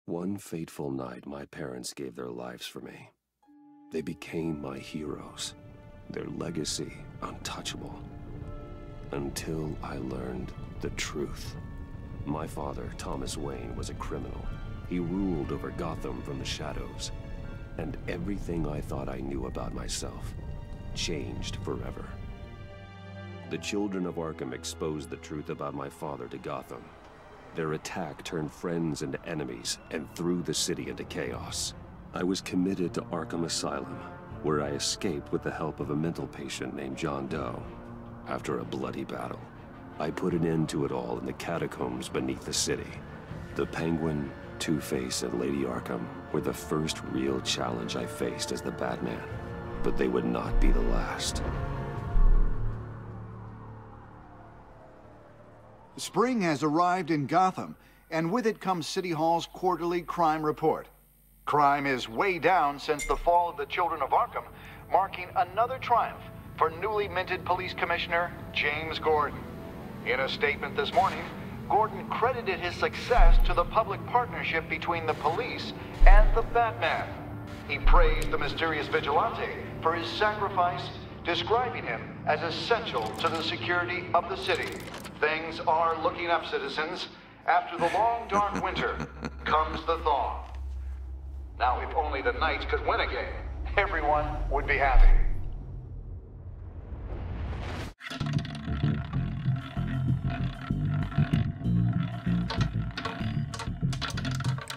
One fateful night, my parents gave their lives for me. They became my heroes, their legacy untouchable. Until I learned the truth. My father, Thomas Wayne, was a criminal. He ruled over Gotham from the shadows. And everything I thought I knew about myself changed forever. The children of Arkham exposed the truth about my father to Gotham. Their attack turned friends into enemies and threw the city into chaos. I was committed to Arkham Asylum, where I escaped with the help of a mental patient named John Doe. After a bloody battle, I put an end to it all in the catacombs beneath the city. The Penguin, Two-Face, and Lady Arkham were the first real challenge I faced as the Batman, but they would not be the last. Spring has arrived in Gotham, and with it comes City Hall's quarterly crime report. Crime is way down since the fall of the Children of Arkham, marking another triumph for newly minted Police Commissioner James Gordon. In a statement this morning, Gordon credited his success to the public partnership between the police and the Batman. He praised the mysterious vigilante for his sacrifice, describing him as essential to the security of the city. Things are looking up, citizens. After the long, dark winter comes the thaw. Now, if only the Knights could win again, everyone would be happy.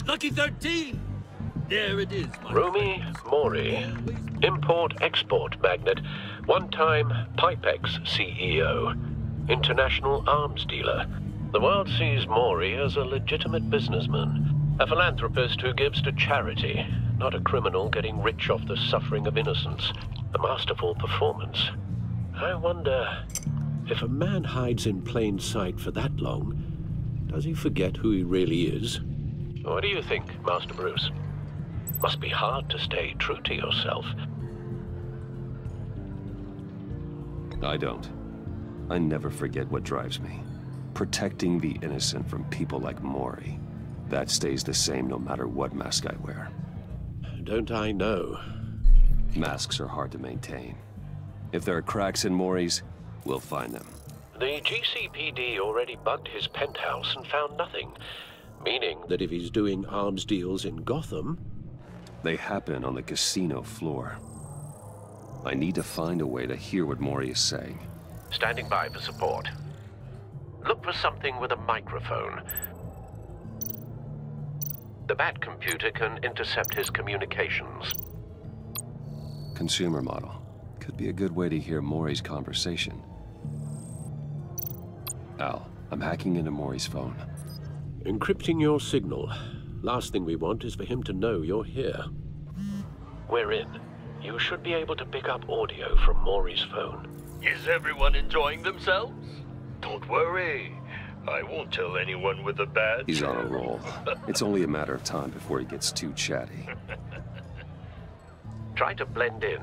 Lucky 13! There it is, my Rumi Mori, import-export magnate, one-time Pipex CEO, international arms dealer. The world sees Mori as a legitimate businessman, a philanthropist who gives to charity, not a criminal getting rich off the suffering of innocence. A masterful performance. I wonder, if a man hides in plain sight for that long, does he forget who he really is? What do you think, Master Bruce? Must be hard to stay true to yourself. I don't. I never forget what drives me. Protecting the innocent from people like Mori. That stays the same no matter what mask I wear. Don't I know? Masks are hard to maintain. If there are cracks in Mori's, we'll find them. The GCPD already bugged his penthouse and found nothing. Meaning that if he's doing arms deals in Gotham... They happen on the casino floor. I need to find a way to hear what Mori is saying. Standing by for support. Look for something with a microphone. The Bat computer can intercept his communications. Consumer model. Could be a good way to hear Mori's conversation. Al, I'm hacking into Mori's phone. Encrypting your signal. Last thing we want is for him to know you're here. We're in. you should be able to pick up audio from Maury's phone. Is everyone enjoying themselves? Don't worry. I won't tell anyone with a badge. He's on a roll. It's only a matter of time before he gets too chatty. Try to blend in.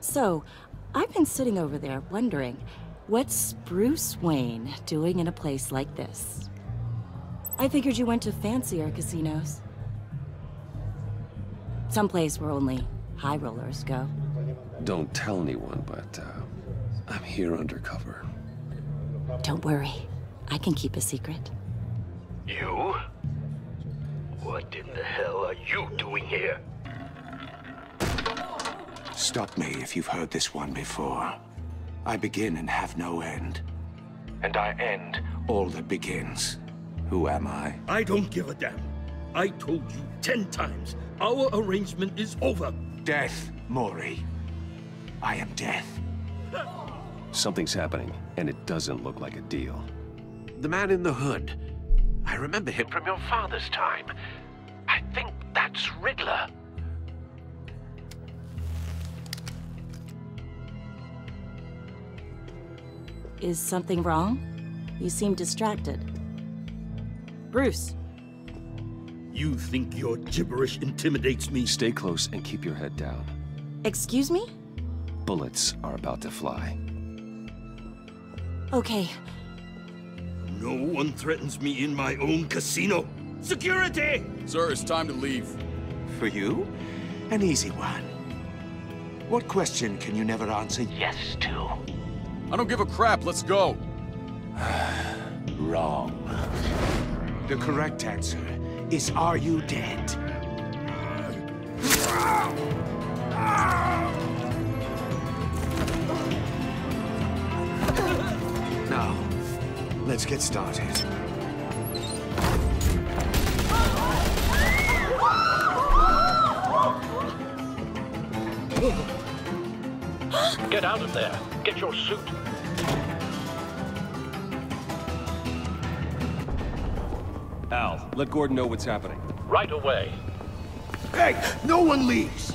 So, I've been sitting over there wondering, what's Bruce Wayne doing in a place like this? I figured you went to fancier casinos. Someplace where only high rollers go. Don't tell anyone, but I'm here undercover. Don't worry, I can keep a secret. You? What in the hell are you doing here? Stop me if you've heard this one before. I begin and have no end. And I end all that begins. Who am I? I don't give a damn. I told you 10 times. Our arrangement is over. Death, Maury. I am death. Something's happening, and it doesn't look like a deal. The man in the hood. I remember him from your father's time. I think that's Riddler. Is something wrong? You seem distracted. Bruce. You think your gibberish intimidates me? Stay close and keep your head down. Excuse me? Bullets are about to fly. Okay. No one threatens me in my own casino. Security! Sir, it's time to leave. For you? An easy one. What question can you never answer yes to? I don't give a crap, let's go. Wrong. The correct answer is, are you dead? Now, let's get started. Get out of there. Get your suit. Al, let Gordon know what's happening. Right away. Hey, no one leaves!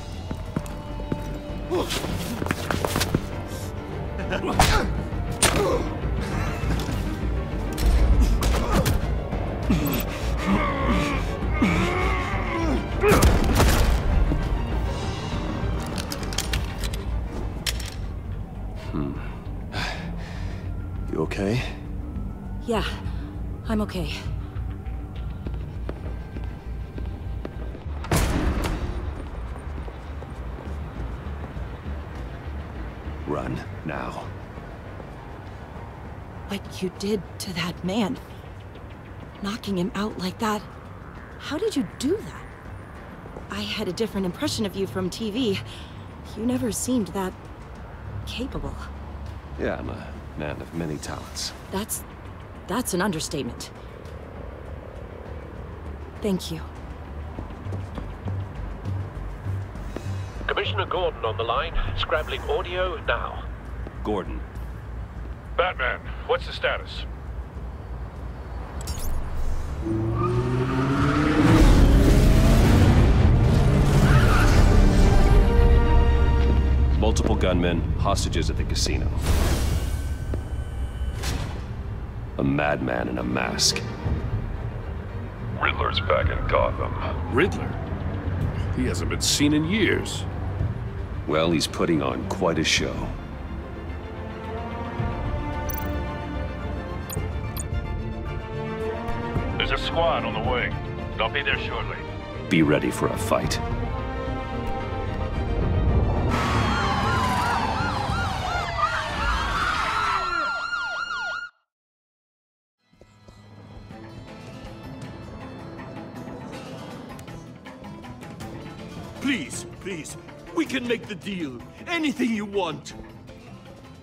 You okay? Yeah, I'm okay. Run, now. What you did to that man, knocking him out like that, how did you do that? I had a different impression of you from TV. You never seemed that capable. Yeah, I'm a man of many talents. That's an understatement. Thank you. Commissioner Gordon on the line. Scrambling audio now. Gordon. Batman, what's the status? Multiple gunmen, hostages at the casino. A madman in a mask. Riddler's back in Gotham. Riddler? He hasn't been seen in years. Well, he's putting on quite a show. There's a squad on the way. They'll be there shortly. Be ready for a fight. Please, please, we can make the deal. Anything you want.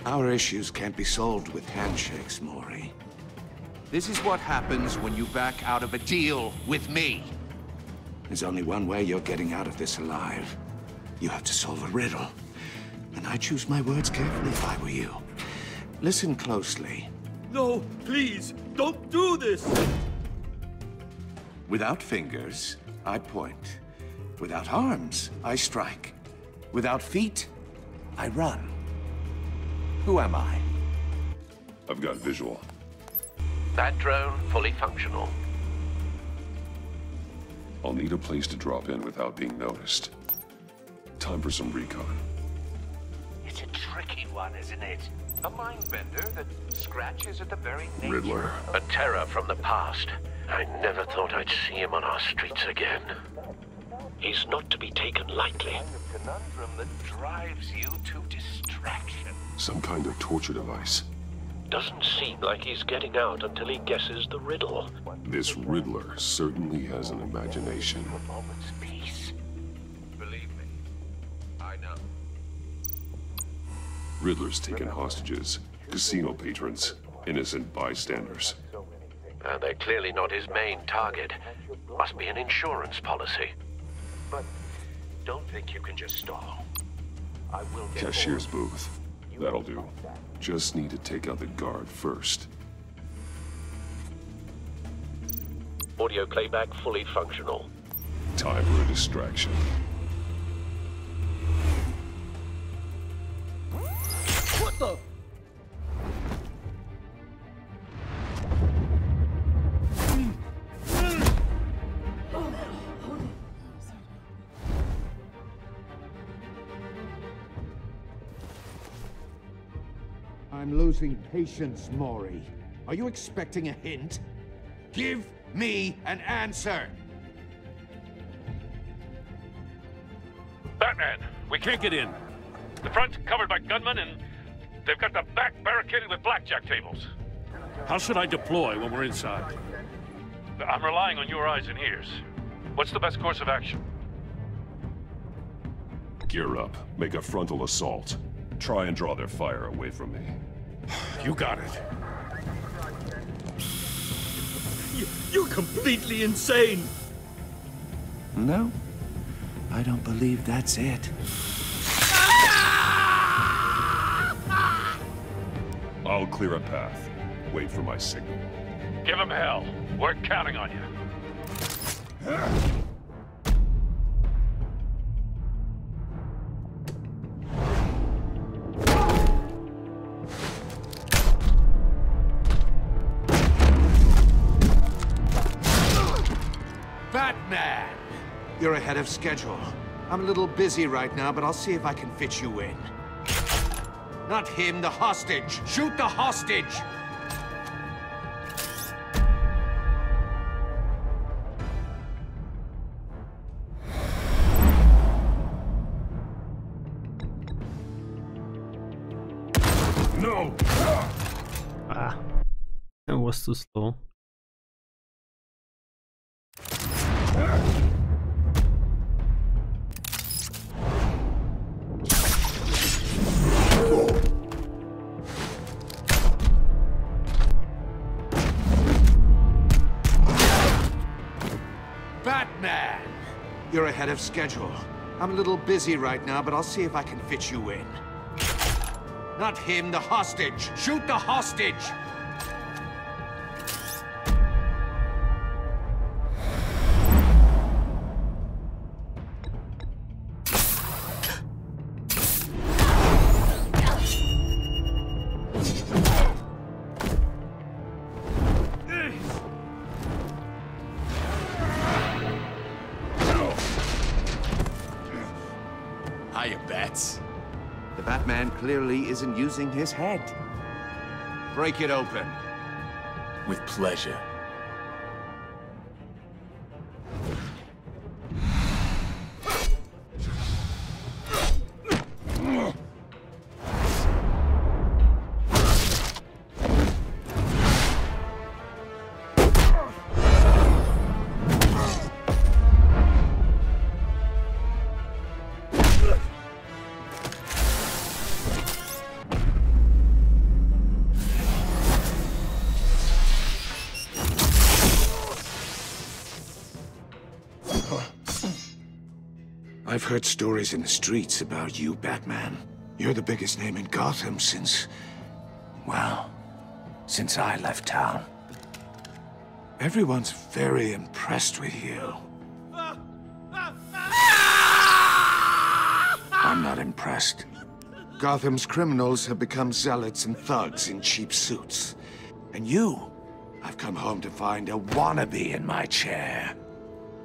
Our issues can't be solved with handshakes, Maury. This is what happens when you back out of a deal with me. There's only one way you're getting out of this alive. You have to solve a riddle. And I choose my words carefully if I were you. Listen closely. No, please, don't do this! Without fingers, I point. Without arms, I strike. Without feet, I run. Who am I? I've got visual. That drone fully functional. I'll need a place to drop in without being noticed. Time for some recon. It's a tricky one, isn't it? A mind bender that scratches at the very nature. Riddler. A terror from the past. I never thought I'd see him on our streets again. He's not to be taken lightly. Kind of conundrum that drives you to distraction. Some kind of torture device. Doesn't seem like he's getting out until he guesses the riddle. This Riddler certainly has an imagination. A moment's peace. Believe me, I know. Riddler's taken hostages, casino patrons, innocent bystanders. And they're clearly not his main target. Must be an insurance policy. But don't think you can just stall. I will get Cashier's booth. That'll do. Just need to take out the guard first. Audio playback fully functional. Time for a distraction. What the? I'm losing patience, Maury. Are you expecting a hint? Give me an answer! Batman, we can't get in. The front's covered by gunmen, and they've got the back barricaded with blackjack tables. How should I deploy when we're inside? I'm relying on your eyes and ears. What's the best course of action? Gear up. Make a frontal assault. Try and draw their fire away from me. You got it. You're completely insane! No, I don't believe that's it. I'll clear a path. Wait for my signal. Give him hell. We're counting on you. Batman! You're ahead of schedule. I'm a little busy right now, but I'll see if I can fit you in. Not him, the hostage! Shoot the hostage! No! Ah, it was too slow. Batman! You're ahead of schedule. I'm a little busy right now, but I'll see if I can fit you in. Not him, the hostage! Shoot the hostage! Hiya, Bats. The Batman clearly isn't using his head. Break it open. With pleasure. I've heard stories in the streets about you, Batman. You're the biggest name in Gotham since, well, since I left town. Everyone's very impressed with you. I'm not impressed. Gotham's criminals have become zealots and thugs in cheap suits. And you, I've come home to find a wannabe in my chair.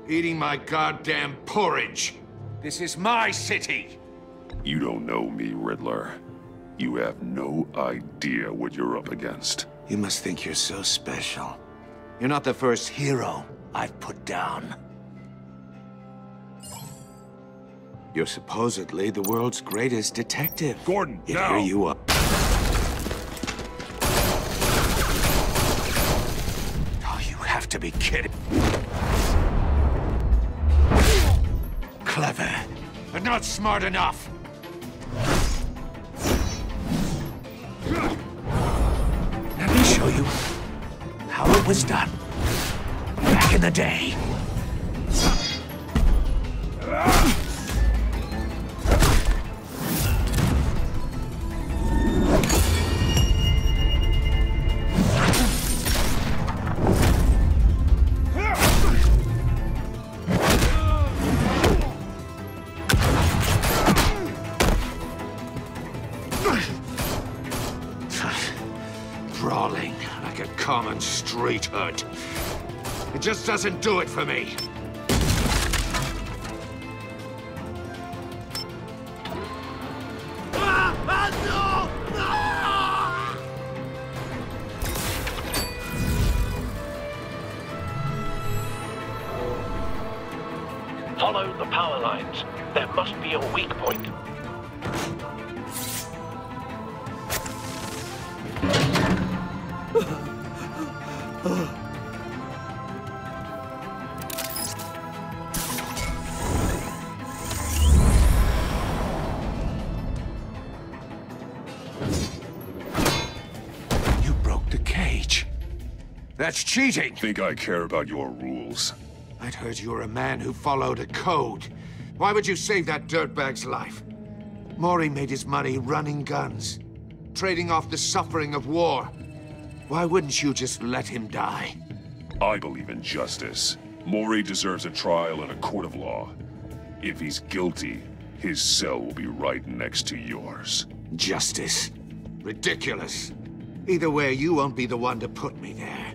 Eating my goddamn porridge. This is my city. You don't know me, Riddler. You have no idea what you're up against. You must think you're so special. You're not the first hero I've put down. You're supposedly the world's greatest detective. Gordon, Yet now! Here you are. Oh, you have to be kidding. Clever, but not smart enough. Let me show you how it was done back in the day. Brawling like a common street hood. It just doesn't do it for me. Follow the power lines. There must be a weak point. You broke the cage. That's cheating. Think I care about your rules? I'd heard you were a man who followed a code. Why would you save that dirtbag's life? Mori made his money running guns, trading off the suffering of war. Why wouldn't you just let him die? I believe in justice. Mori deserves a trial in a court of law. If he's guilty, his cell will be right next to yours. Justice? Ridiculous. Either way, you won't be the one to put me there.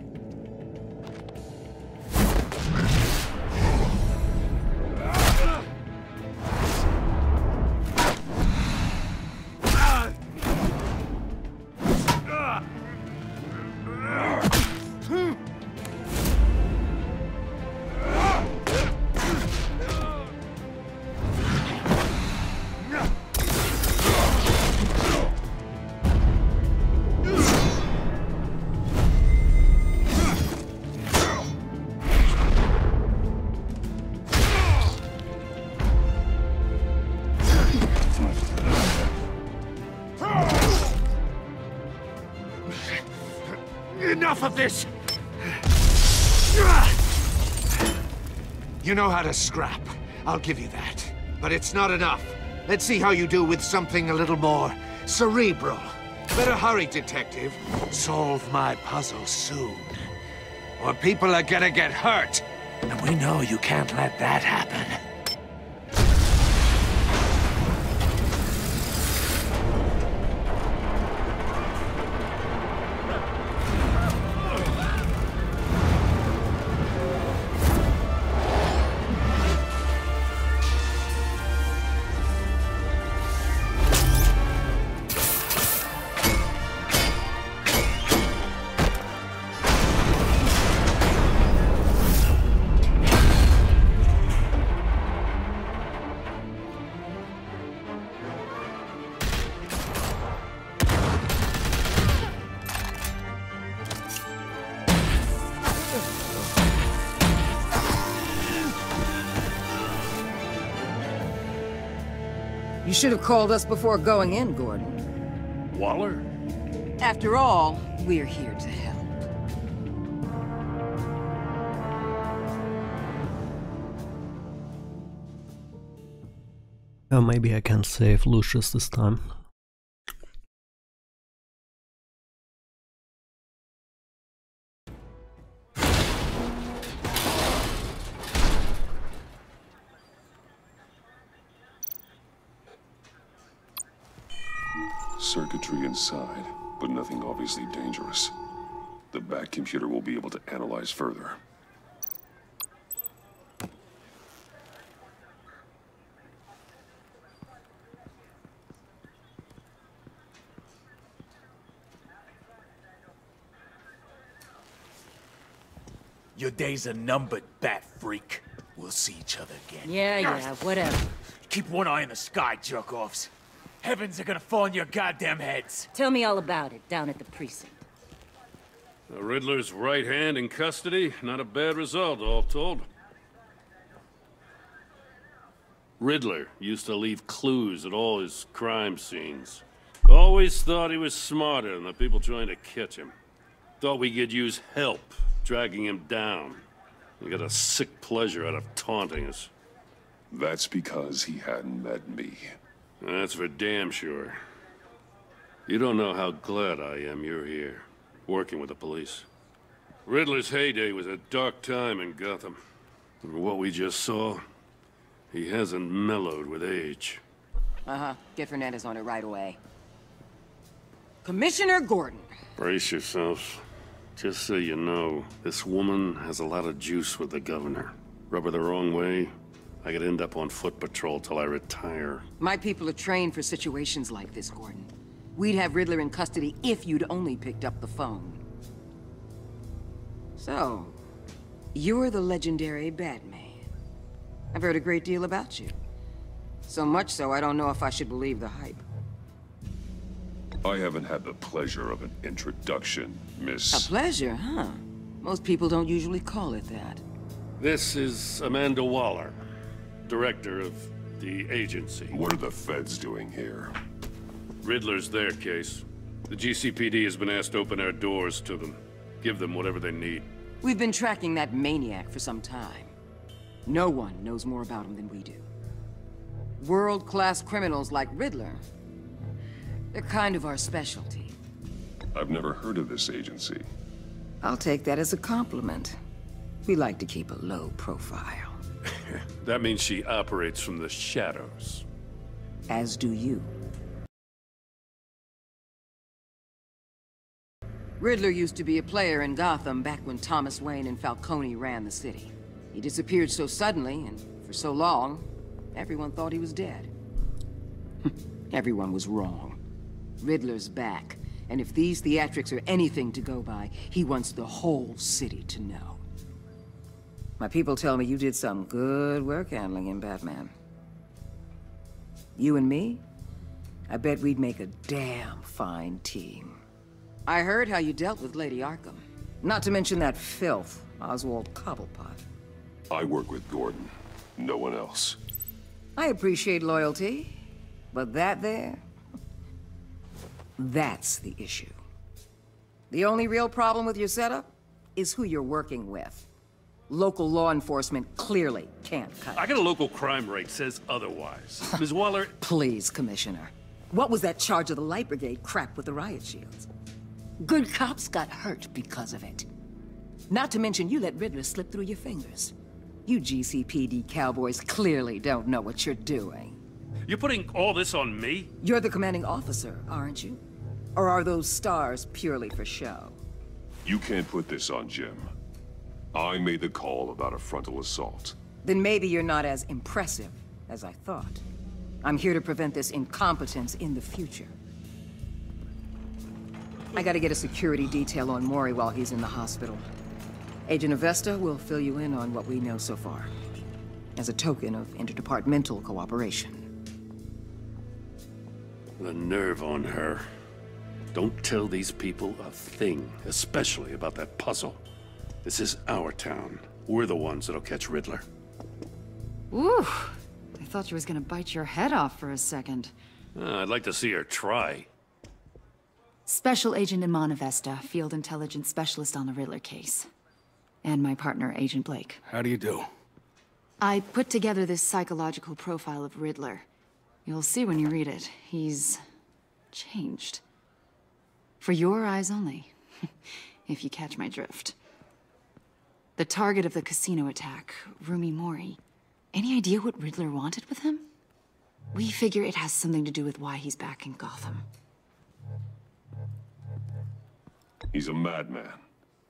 Enough of this! You know how to scrap. I'll give you that. But it's not enough. Let's see how you do with something a little more cerebral. Better hurry, detective. Solve my puzzle soon. Or people are gonna get hurt. And we know you can't let that happen. You should have called us before going in, Gordon. Waller? After all, we're here to help. Oh, maybe I can save Lucius this time. circuitry inside, but nothing obviously dangerous. The back computer will be able to analyze further. Your days are numbered, bat freak. We'll see each other again. Yeah, whatever. Keep one eye in the sky, jerk-offs. Heavens are gonna fall on your goddamn heads. Tell me all about it down at the precinct. The Riddler's right hand in custody. Not a bad result, all told. Riddler used to leave clues at all his crime scenes. Always thought he was smarter than the people trying to catch him. Thought we could use help dragging him down. He got a sick pleasure out of taunting us. That's because he hadn't met me. That's for damn sure. You don't know how glad I am you're here, working with the police. Riddler's heyday was a dark time in Gotham. And what we just saw, he hasn't mellowed with age. Get Fernandez on it right away. Commissioner Gordon. Brace yourselves. Just so you know, this woman has a lot of juice with the governor. Rub her the wrong way, I could end up on foot patrol till I retire. My people are trained for situations like this, Gordon. We'd have Riddler in custody if you'd only picked up the phone. So, you're the legendary Batman. I've heard a great deal about you. So much so, I don't know if I should believe the hype. I haven't had the pleasure of an introduction, Miss... A pleasure, huh? Most people don't usually call it that. This is Amanda Waller, director of the agency. What are the feds doing here? Riddler's their case. The GCPD has been asked to open our doors to them. Give them whatever they need. We've been tracking that maniac for some time. No one knows more about him than we do. World-class criminals like Riddler, they're kind of our specialty. I've never heard of this agency. I'll take that as a compliment. We like to keep a low profile. That means she operates from the shadows. As do you. Riddler used to be a player in Gotham back when Thomas Wayne and Falcone ran the city. He disappeared so suddenly, and for so long, everyone thought he was dead. Everyone was wrong. Riddler's back, and if these theatrics are anything to go by, he wants the whole city to know. My people tell me you did some good work handling him, Batman. You and me? I bet we'd make a damn fine team. I heard how you dealt with Lady Arkham. Not to mention that filth, Oswald Cobblepot. I work with Gordon. No one else. I appreciate loyalty, but that there... that's the issue. The only real problem with your setup is who you're working with. Local law enforcement clearly can't cut it. I got a local crime rate says otherwise. Ms. Waller... Please, Commissioner. What was that charge of the Light Brigade crap with the riot shields? Good cops got hurt because of it. Not to mention you let Riddler slip through your fingers. You GCPD cowboys clearly don't know what you're doing. You're putting all this on me? You're the commanding officer, aren't you? Or are those stars purely for show? You can't put this on Jim. I made the call about a frontal assault. Then maybe you're not as impressive as I thought. I'm here to prevent this incompetence in the future. I gotta get a security detail on Mori while he's in the hospital. Agent Avesta will fill you in on what we know so far, as a token of interdepartmental cooperation. The nerve on her. Don't tell these people a thing, especially about that puzzle. This is our town. We're the ones that'll catch Riddler. Ooh, I thought you was gonna bite your head off for a second. I'd like to see her try. Special Agent Iman Avesta, Field Intelligence Specialist on the Riddler case. And my partner, Agent Blake. How do you do? I put together this psychological profile of Riddler. You'll see when you read it. He's... changed. For your eyes only, if you catch my drift. The target of the casino attack, Rumi Mori. Any idea what Riddler wanted with him? We figure it has something to do with why he's back in Gotham. He's a madman.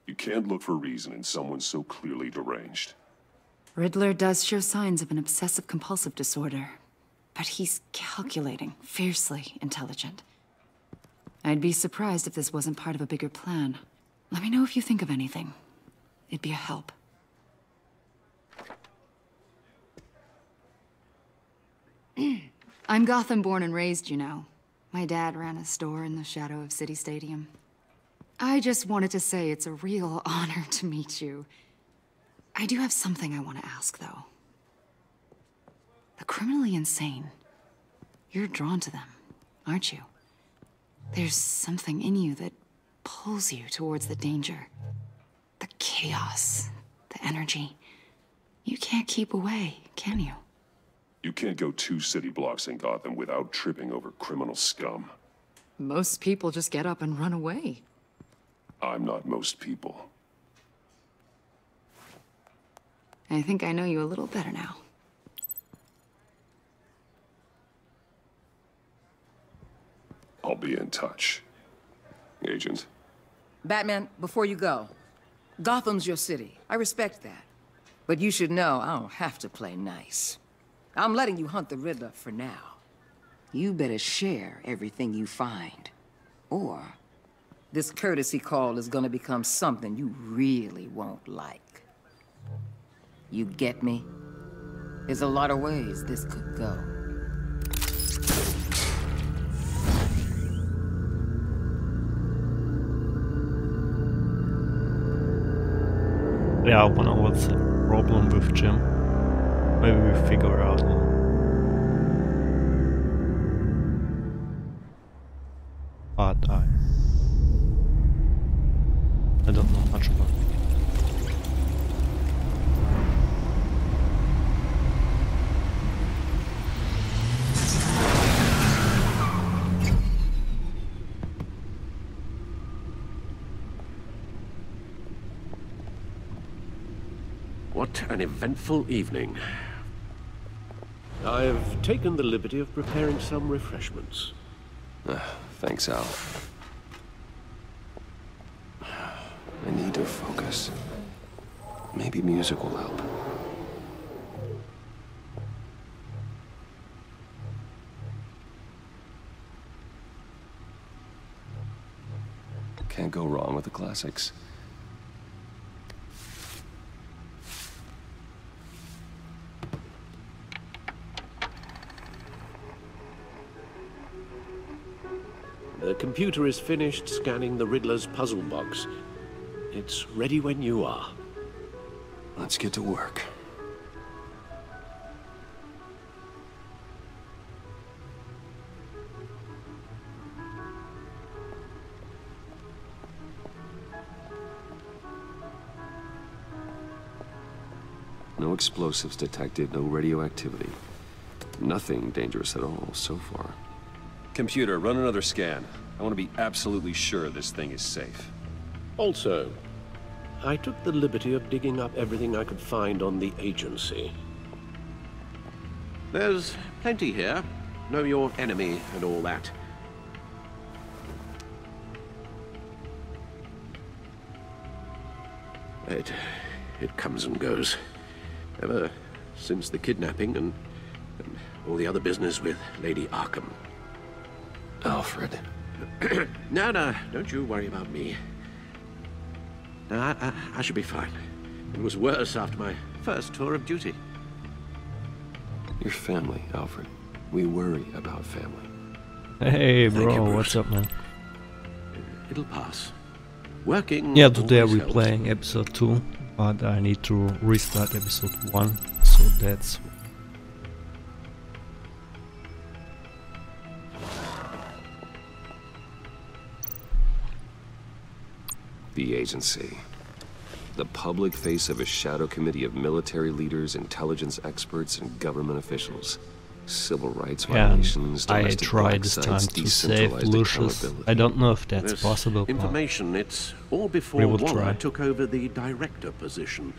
You can't look for reason in someone so clearly deranged. Riddler does show signs of an obsessive-compulsive disorder, but he's calculating, fiercely intelligent. I'd be surprised if this wasn't part of a bigger plan. Let me know if you think of anything. It'd be a help. I'm Gotham born and raised, you know. My dad ran a store in the shadow of City Stadium. I just wanted to say it's a real honor to meet you. I do have something I want to ask, though. The criminally insane. You're drawn to them, aren't you? There's something in you that pulls you towards the danger. The chaos, the energy. You can't keep away, can you? You can't go 2 city blocks in Gotham without tripping over criminal scum. Most people just get up and run away. I'm not most people. I think I know you a little better now. I'll be in touch. Agent. Batman, before you go, Gotham's your city. I respect that. But you should know I don't have to play nice. I'm letting you hunt the Riddler for now. You better share everything you find. Or this courtesy call is gonna become something you really won't like. You get me? There's a lot of ways this could go. Yeah, I wonder what's the problem with Jim. Maybe we figure out. But I don't know much about it. What an eventful evening. I've taken the liberty of preparing some refreshments. Thanks, Al. I need to focus. Maybe music will help. Can't go wrong with the classics. The computer is finished scanning the Riddler's puzzle box. It's ready when you are. Let's get to work. No explosives detected, no radioactivity. Nothing dangerous at all so far. Computer, run another scan. I want to be absolutely sure this thing is safe. Also, I took the liberty of digging up everything I could find on the agency. There's plenty here. Know your enemy and all that. It comes and goes. Ever since the kidnapping and all the other business with Lady Arkham. Alfred. No, don't you worry about me. No, I should be fine. It was worse after my first tour of duty. Your family, Alfred. We worry about family. Hey, bro, you, what's up, man? It'll pass. Working. Yeah, today always we're helps. playing episode 2, but I need to restart episode 1, so that's... The agency. The public face of a shadow committee of military leaders, intelligence experts, and government officials. Civil rights violations, I domestic tried this time blacksides, to save decentralized Lucius. accountability. I don't know if that's There's possible. information. It's all before we will Waller try. took over the director position.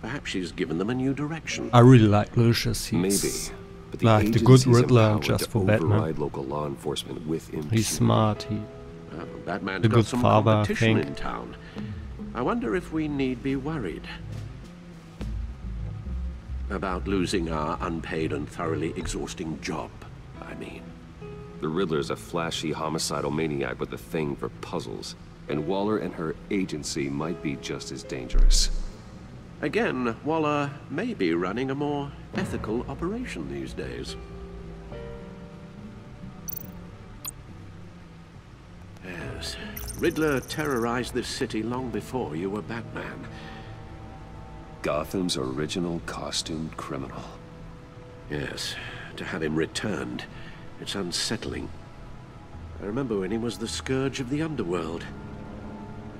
Perhaps she's given them a new direction. I really like Lucius. He's Maybe, but the like the good agency's Riddler empowered just to for override Batman. local law enforcement with impunity. He's smart. Oh, Batman's a got good some father, I competition think. in town. I wonder if we need be worried about losing our unpaid and thoroughly exhausting job, I mean. The Riddler's a flashy homicidal maniac with a thing for puzzles, and Waller and her agency might be just as dangerous. Again, Waller may be running a more ethical operation these days. Yes, Riddler terrorized this city long before you were Batman. Gotham's original costumed criminal. Yes, to have him returned, it's unsettling. I remember when he was the scourge of the underworld.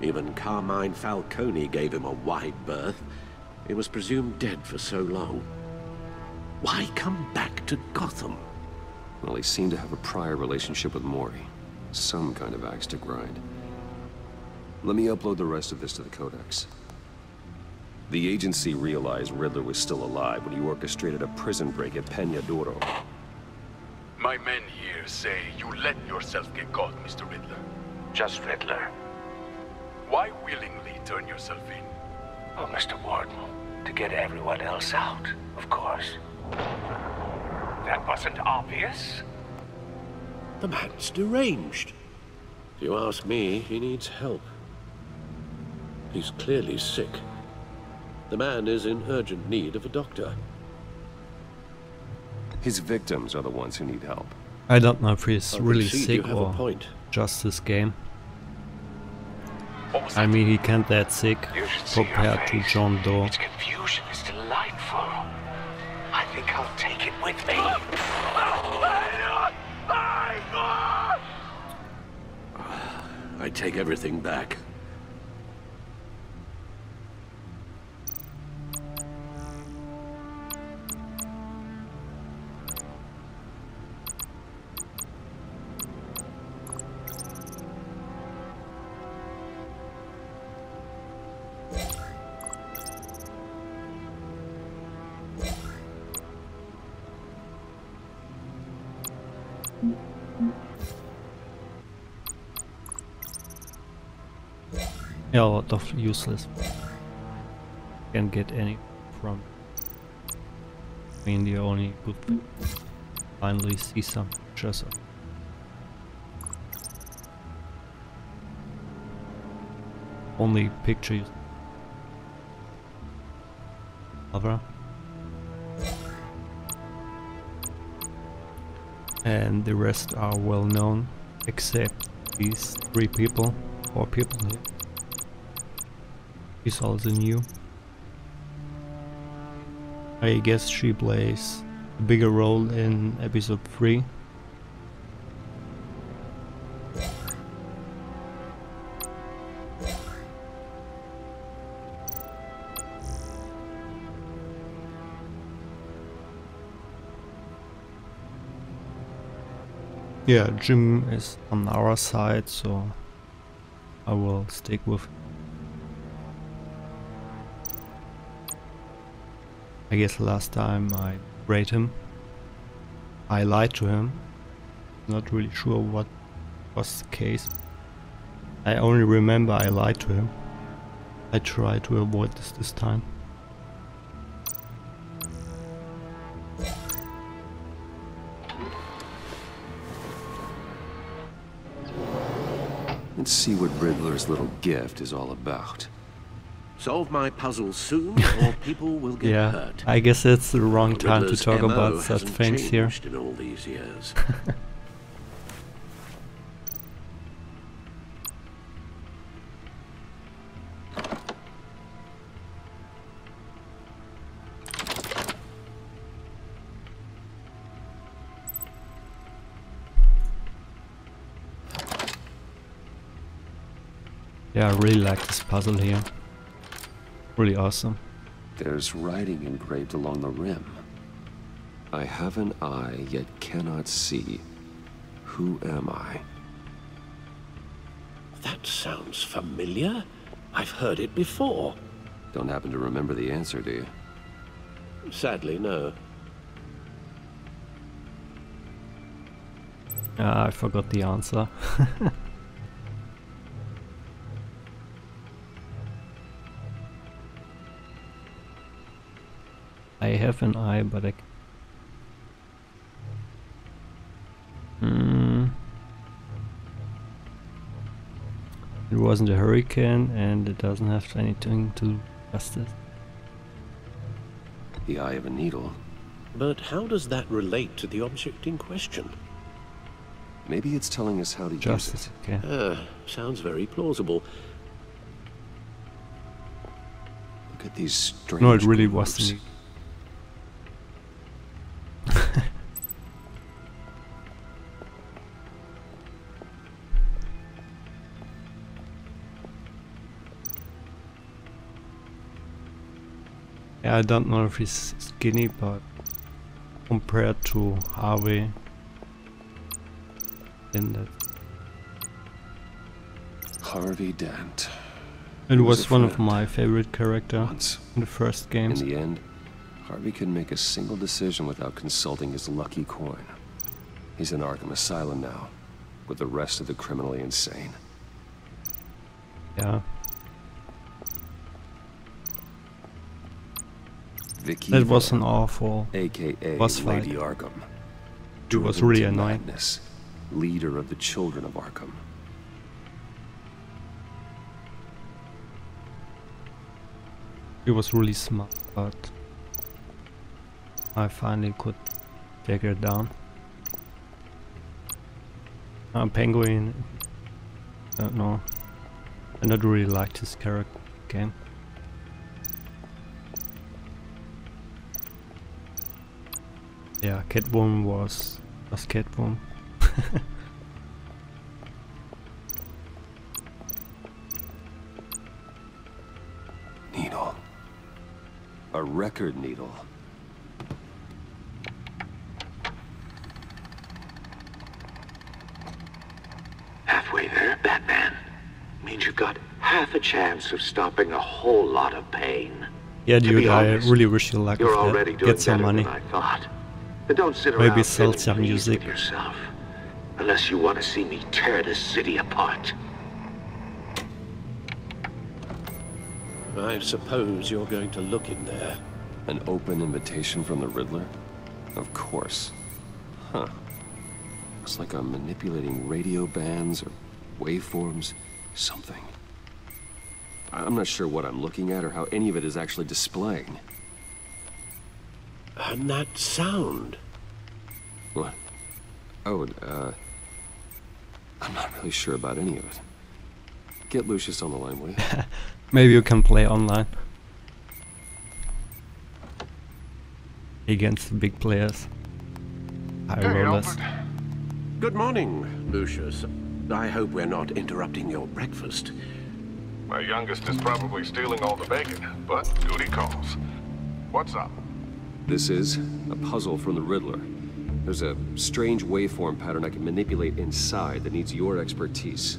Even Carmine Falcone gave him a wide berth. He was presumed dead for so long. Why come back to Gotham? Well, he seemed to have a prior relationship with Mori. Some kind of axe to grind. Let me upload the rest of this to the Codex. The agency realized Riddler was still alive when he orchestrated a prison break at Peñadoro. My men here say you let yourself get caught, Mr. Riddler. Just Riddler. Why willingly turn yourself in? Oh, Mr. Warden, to get everyone else out, of course. That wasn't obvious. The man's deranged. If you ask me, he needs help. He's clearly sick. The man is in urgent need of a doctor. His victims are the ones who need help. I don't know if he's I really concede sick you have a or point. just this game. I mean, he can't that sick compared to John Doe. Its confusion is delightful. I think I'll take it with me. I take everything back. Yeah, a lot of useless. Can't get any from. I mean, the only good thing. Finally see some treasure. Only picture you. Cover. And the rest are well known, except these 4 people here. He's also new. I guess she plays a bigger role in episode 3. Yeah, Jim is on our side, so I will stick with. I guess last time I betrayed him. I lied to him. Not really sure what was the case. I only remember I lied to him. I try to avoid this time. Let's see what Riddler's little gift is all about. Solve my puzzle soon, or people will get Yeah, hurt. I guess it's the wrong time to Riddler's talk MO about such hasn't things here. changed in all these years. Yeah, I really like this puzzle here. Really awesome. There's writing engraved along the rim. I have an eye, yet cannot see. Who am I? That sounds familiar. I've heard it before. Don't happen to remember the answer, do you? Sadly, no. I forgot the answer. I have an eye, but I... It wasn't a hurricane, and it doesn't have anything to do with justice. The eye of a needle. But how does that relate to the object in question? Maybe it's telling us how to Justice, use it. okay. Sounds very plausible. Look at these strange No, it really groups. wasn't. Yeah, I don't know if he's skinny, but compared to Harvey, in that Harvey Dent. it He was a one of friend. my favorite characters in the first games. In the end, Harvey couldn't make a single decision without consulting his lucky coin. He's in Arkham Asylum now, with the rest of the criminally insane. Yeah. Vicky That was Vale, an awful aka boss fight. Lady Arkham. It was Driven really to annoying. madness, leader of the children of Arkham. It was really smart, but I finally could take her down. Penguin, I don't know. I not really liked his character game. Yeah, Catwoman was Catwoman. Needle. A record needle. Halfway there, Batman. Means you've got half a chance of stopping a whole lot of pain. Yeah, To dude, be I honest, really wish you luck You're with already that. doing Get some better money. than I thought. But don't sit Maybe around sell feeling some pleased music. with yourself. Unless you want to see me tear this city apart. I suppose you're going to look in there. An open invitation from the Riddler? Of course. Huh. Looks like I'm manipulating radio bands or waveforms. Something. I'm not sure what I'm looking at or how any of it is actually displaying. And that sound. What? Oh, I'm not really sure about any of it. Get Lucius on the line, will you? Maybe you can play online against the big players. High rollers. Good morning, Lucius. I hope we're not interrupting your breakfast. My youngest is probably stealing all the bacon, but duty calls. What's up? This is a puzzle from the Riddler. There's a strange waveform pattern I can manipulate inside that needs your expertise.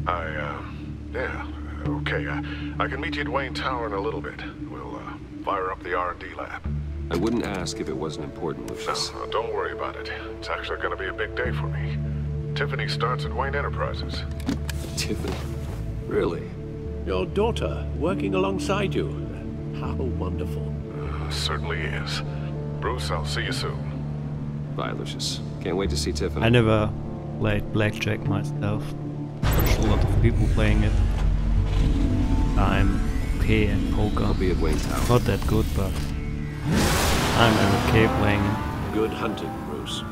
Yeah, okay. I can meet you at Wayne Tower in a little bit. We'll, fire up the R&D lab. I wouldn't ask if it wasn't important, Lucius. No, don't worry about it. It's actually gonna be a big day for me. Tiffany starts at Wayne Enterprises. Tiffany? Really? Your daughter working alongside you. How wonderful. Certainly is. Bruce, I'll see you soon. Bye, Lucius. Can't wait to see Tiffany. I never played blackjack myself. Watched a lot of people playing it. I'm okay at poker. I'll be at Wayne Tower. Not that good, but I'm okay playing it. Good hunting, Bruce.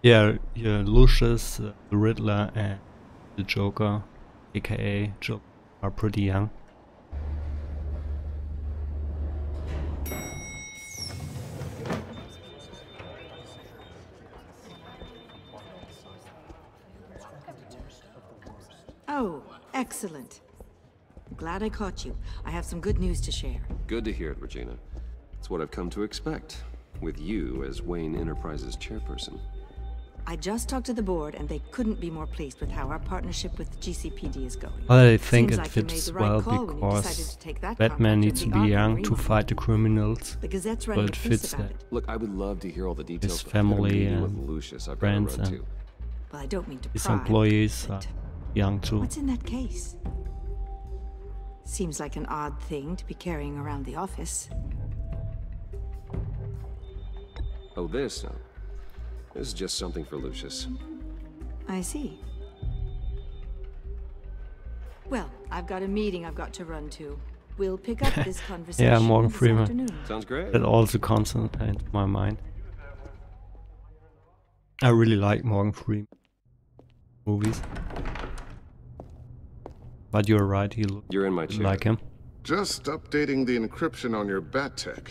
Yeah, Lucius, the Riddler, and the Joker, aka Joker, are pretty young. Oh, excellent. Glad I caught you. I have some good news to share. Good to hear it, Regina. It's what I've come to expect, with you as Wayne Enterprises chairperson. I just talked to the board, and they couldn't be more pleased with how our partnership with GCPD is going. I think Seems it like you made fits the right well call when you decided because to take that Batman contract needs with to the be Arkham young to Remake. fight the criminals. The Gazette's But running it a piece fits about that. it. Look, I would love to hear all the details. His but I've got a family meeting and with Lucius. I've got to friends run and too. Well, I don't mean to his pry, employees but young too. What's in that case? Seems like an odd thing to be carrying around the office. Oh, this? This is just something for Lucius. I see. Well, I've got a meeting I've got to run to. We'll pick up this conversation Yeah, Morgan this Freeman. afternoon. Sounds great. That also comes into my mind. I really like Morgan Freeman movies. But you're right, you're in my chair. Like him. Just updating the encryption on your bat tech.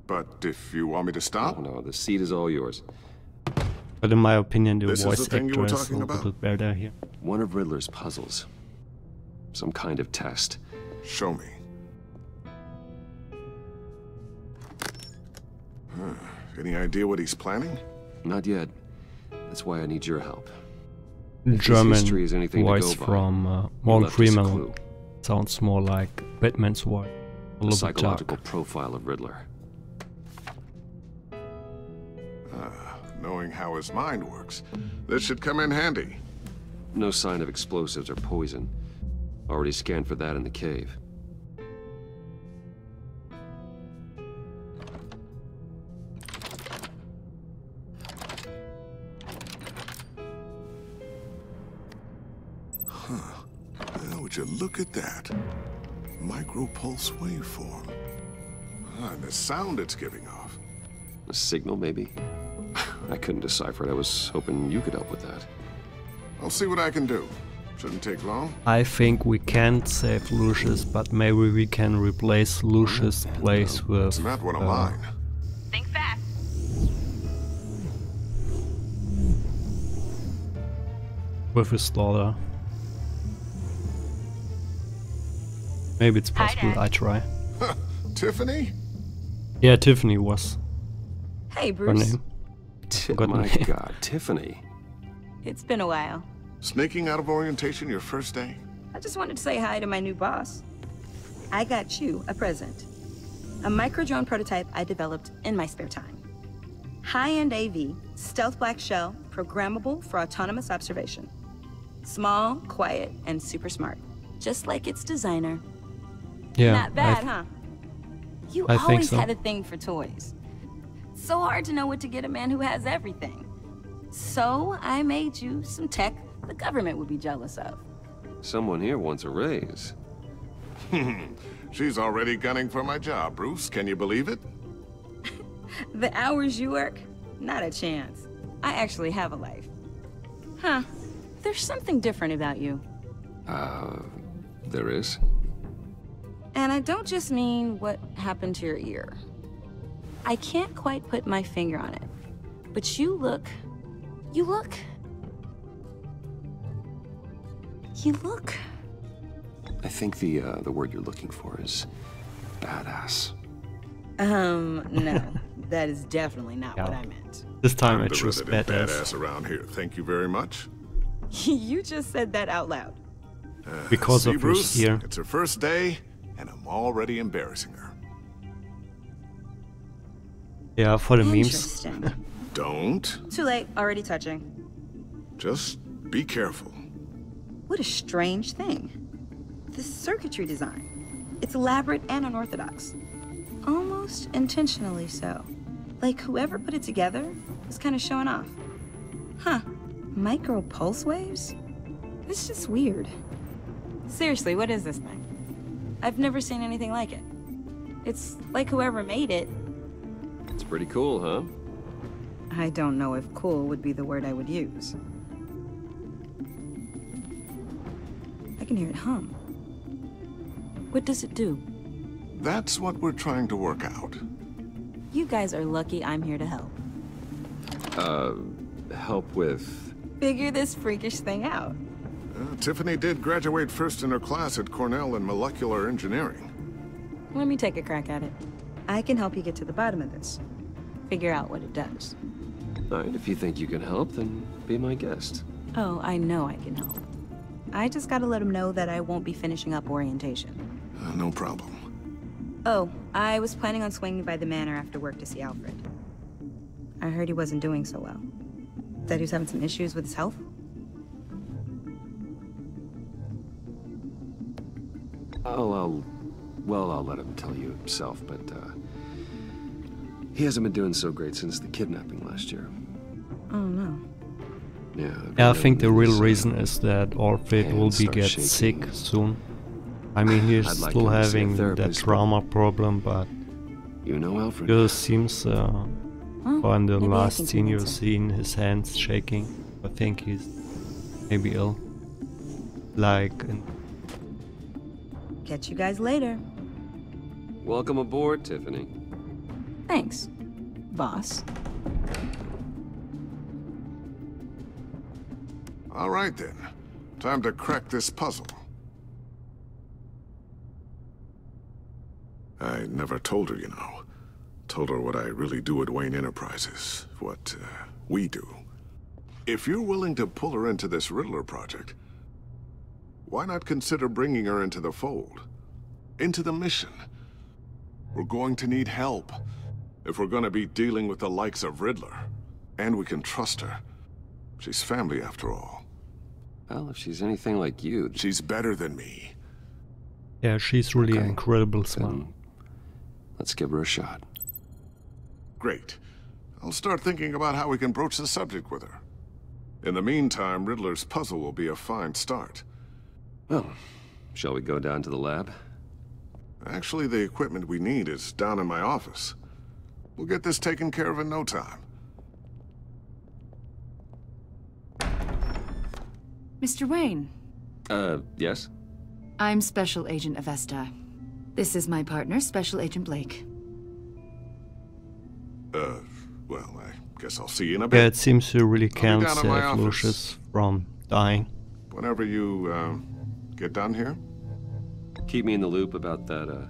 But if you want me to stop? Oh, no, the seat is all yours. But in my opinion, the This is voice the thing you actor were is a talking little about? bit better here. One of Riddler's puzzles. Some kind of test. Show me. Any idea what he's planning? Not yet. That's why I need your help. German history is anything to voice go by, from Morgan left us a Freeman clue. sounds more like Batman's voice. A The little bit dark. psychological profile of Riddler. Knowing how his mind works, this should come in handy. No sign of explosives or poison. Already scanned for that in the cave. Well, would you look at that? Micro-pulse waveform. And the sound it's giving off. A signal, maybe? I couldn't decipher it. I was hoping you could help with that. I'll see what I can do. Shouldn't take long. I think we can't save Lucius, but maybe we can replace Lucius' place with... It's not one of mine. Think fast. with his daughter. Maybe it's possible I try. Tiffany? Yeah, Tiffany was Hey, her Bruce. name. Oh my God, Tiffany. It's been a while. Sneaking out of orientation your first day? I just wanted to say hi to my new boss. I got you a present. A micro-drone prototype I developed in my spare time. High-end AV, stealth black shell, programmable for autonomous observation. Small, quiet, and super smart. Just like its designer. Yeah, Not bad, huh? You I think always so. had a thing for toys. So hard to know what to get a man who has everything. So I made you some tech the government would be jealous of. Someone here wants a raise. She's already gunning for my job, Bruce. Can you believe it? The hours you work? Not a chance. I actually have a life. Huh. There's something different about you. There is? And I don't just mean what happened to your ear. I can't quite put my finger on it. But you look... I think the word you're looking for is badass. No. That is definitely not what I meant. This time I The choose resident badass. badass around here. Thank you very much. You just said that out loud. Because See, of his Bruce, ear. it's her first day, and I'm already embarrassing her. Yeah, for the memes. Interesting. Don't. Too late. Already touching. Just be careful. What a strange thing. This circuitry design. It's elaborate and unorthodox. Almost intentionally so. Like whoever put it together was kind of showing off. Huh. Micro pulse waves? It's just weird. Seriously, what is this thing? I've never seen anything like it. It's like whoever made it. It's pretty cool, huh? I don't know if cool would be the word I would use. I can hear it hum. What does it do? That's what we're trying to work out. You guys are lucky I'm here to help. Help with... Figure this freakish thing out. Tiffany did graduate first in her class at Cornell in molecular engineering. Let me take a crack at it. I can help you get to the bottom of this. Figure out what it does. All right, if you think you can help, then be my guest. Oh, I know I can help. I just gotta let him know that I won't be finishing up orientation. No problem. Oh, I was planning on swinging by the manor after work to see Alfred. I heard he wasn't doing so well. That he was having some issues with his health. I'll let him tell you himself, but, he hasn't been doing so great since the kidnapping last year. Oh, no. Yeah, I think the real reason is that Alfred will get sick soon. I mean, he's still having that trauma problem, but you know, Alfred, it seems on the last scene you've seen his hands shaking. I think he's maybe ill. Catch you guys later. Welcome aboard, Tiffany. Thanks, boss. All right then. Time to crack this puzzle. I never told her, you know. Told her what I really do at Wayne Enterprises. What, we do. If you're willing to pull her into this Riddler project, why not consider bringing her into the fold? Into the mission? We're going to need help if we're going to be dealing with the likes of Riddler. And we can trust her. She's family after all. Well, if she's anything like you... She's better than me. Yeah, she's really incredible smart. Let's give her a shot. Great. I'll start thinking about how we can broach the subject with her. In the meantime, Riddler's puzzle will be a fine start. Well, shall we go down to the lab? Actually, the equipment we need is down in my office. We'll get this taken care of in no time. Mr. Wayne. Yes? I'm Special Agent Avesta. This is my partner, Special Agent Blake. Well, I guess I'll see you in a bit. Yeah, it seems you really can't save Lucius from dying. Whenever you, get done here? Keep me in the loop about that,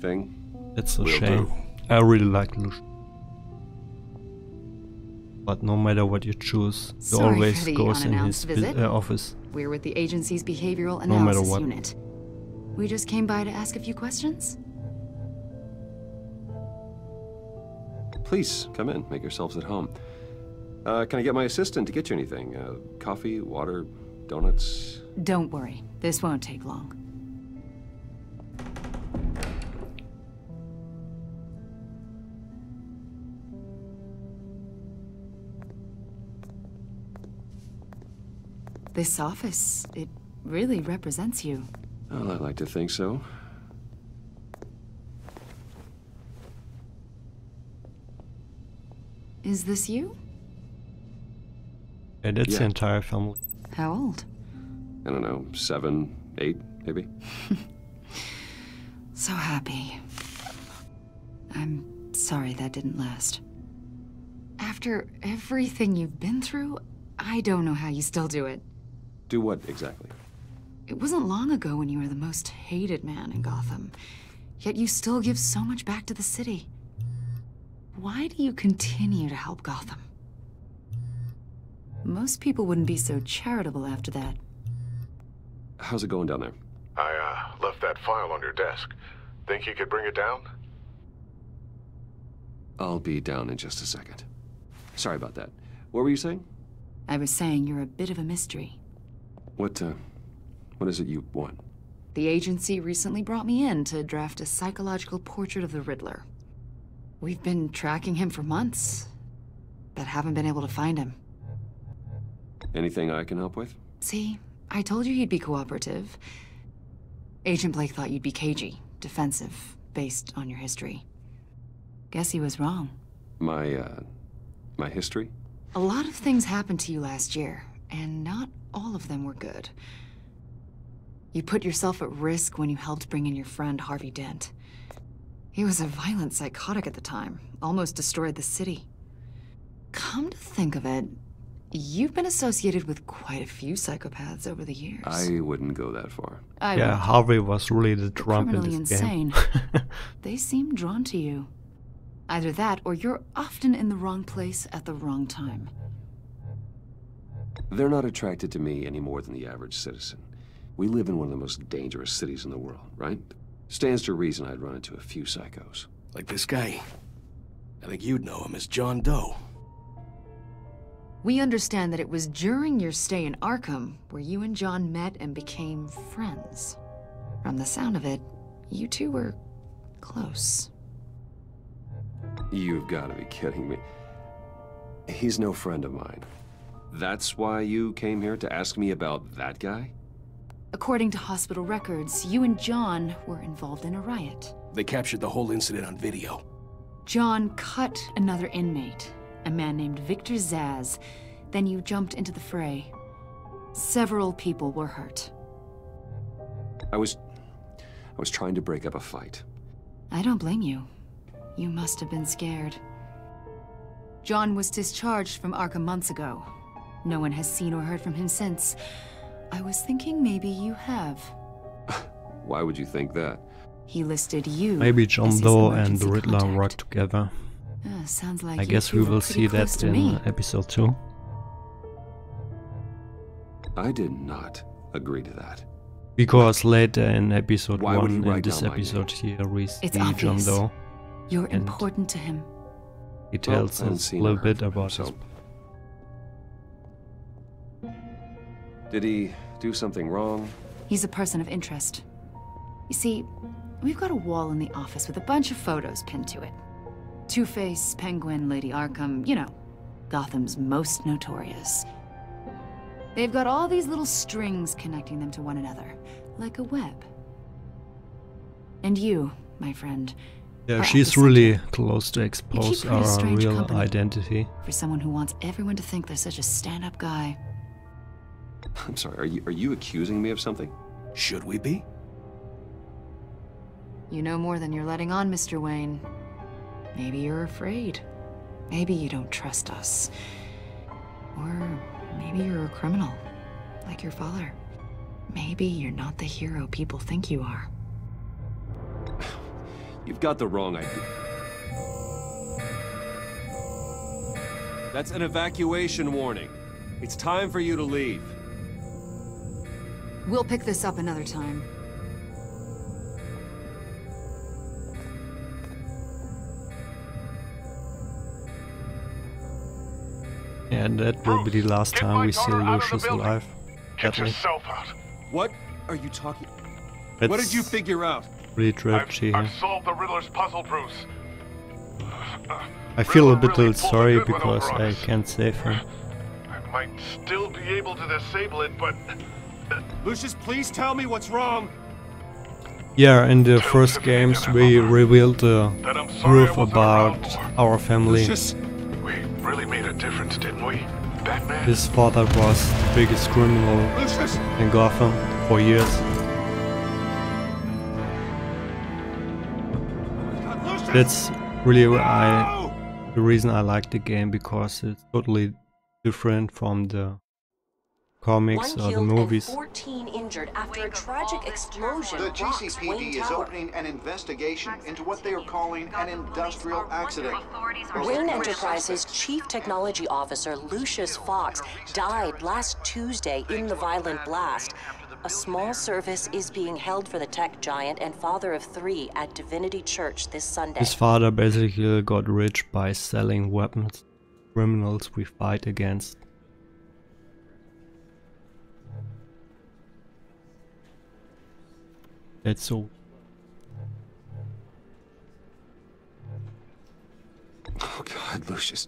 thing. It's a shame. I really like Lucius. But no matter what you choose, he always goes in his office. We're with the agency's behavioral No matter analysis what. unit. We just came by to ask a few questions. Please, come in. Make yourselves at home. Can I get my assistant to get you anything? Coffee, water, donuts? Don't worry, this won't take long. This office, it really represents you. Well, I like to think so. Is this you? Yeah, that's the entire family. How old? I don't know, 7, 8, maybe? So happy. I'm sorry that didn't last. After everything you've been through, I don't know how you still do it. Do what, exactly? It wasn't long ago when you were the most hated man in Gotham, yet you still give so much back to the city. Why do you continue to help Gotham? Most people wouldn't be so charitable after that. How's it going down there? I, left that file on your desk. Think you could bring it down? I'll be down in just a second. Sorry about that. What were you saying? I was saying you're a bit of a mystery. What is it you want? The agency recently brought me in to draft a psychological portrait of the Riddler. We've been tracking him for months, but haven't been able to find him. Anything I can help with? See, I told you he'd be cooperative. Agent Blake thought you'd be cagey, defensive, based on your history. Guess he was wrong. My history? A lot of things happened to you last year, and not all of them were good. You put yourself at risk when you helped bring in your friend Harvey Dent. He was a violent psychotic at the time, almost destroyed the city. Come to think of it, you've been associated with quite a few psychopaths over the years. I wouldn't go that far. Yeah, Harvey was really the Trump in Criminally this insane. game. They seem drawn to you. Either that, or you're often in the wrong place at the wrong time. They're not attracted to me any more than the average citizen. We live in one of the most dangerous cities in the world, right? Stands to reason I'd run into a few psychos. Like this guy. I think you'd know him as John Doe. We understand that it was during your stay in Arkham where you and John met and became friends. From the sound of it, you two were close. You've got to be kidding me. He's no friend of mine. That's why you came here to ask me about that guy? According to hospital records, you and John were involved in a riot. They captured the whole incident on video. John cut another inmate, a man named Victor Zaz. Then you jumped into the fray. Several people were hurt. I was trying to break up a fight. I don't blame you. You must have been scared. John was discharged from Arkham months ago. No one has seen or heard from him since. I was thinking maybe you have. Why would you think that? He listed you. Maybe John as his Doe and emergency the Riddler contact. work together. Sounds like I you guess two we were will pretty see close that to in me. episode 2. I did not agree to that. Because later in episode Why would you 1, in write this down my episode here, we It's see John obvious. Doe. You're and important to him. he tells I haven't us a seen or little heard bit from him, about so- his... Did he do something wrong? He's a person of interest. You see, we've got a wall in the office with a bunch of photos pinned to it. Two-Face, Penguin, Lady Arkham, you know, Gotham's most notorious. They've got all these little strings connecting them to one another, like a web. And you, my friend, Yeah, are she's at the really center. close to expose pretty our strange real company. identity. For someone who wants everyone to think they're such a stand-up guy. I'm sorry, are you accusing me of something? Should we be? You know more than you're letting on, Mr. Wayne. Maybe you're afraid. Maybe you don't trust us. Or maybe you're a criminal, like your father. Maybe you're not the hero people think you are. You've got the wrong idea. That's an evacuation warning. It's time for you to leave. We'll pick this up another time. And that will be the last time we see Lucius alive. Get Sadly. yourself out. What are you talking? That's What did you figure out? really tragedy here. I've solved the Riddler's puzzle, Bruce. I feel a bit really little pulled a sorry good one because over on I us. can't save him. I might still be able to disable it, but Lucius, please tell me what's wrong. Yeah, in the first games we revealed the truth about our family. Lucius, we really made a difference, didn't we? Batman? His father was the biggest criminal Lucius! in Gotham for years. That's really the reason I like the game, because it's totally different from the comics or the movies. 14 injured after a tragic explosion The rocks GCPD Wayne is Tower. opening an investigation into what they are calling an industrial accident. Wayne Enterprises' chief technology officer, Lucius Fox, died last Tuesday in the violent blast. A small service is being held for the tech giant and father of 3 at Divinity Church this Sunday. His father basically got rich by selling weapons to criminals we fight against. That's so. Oh God, Lucius.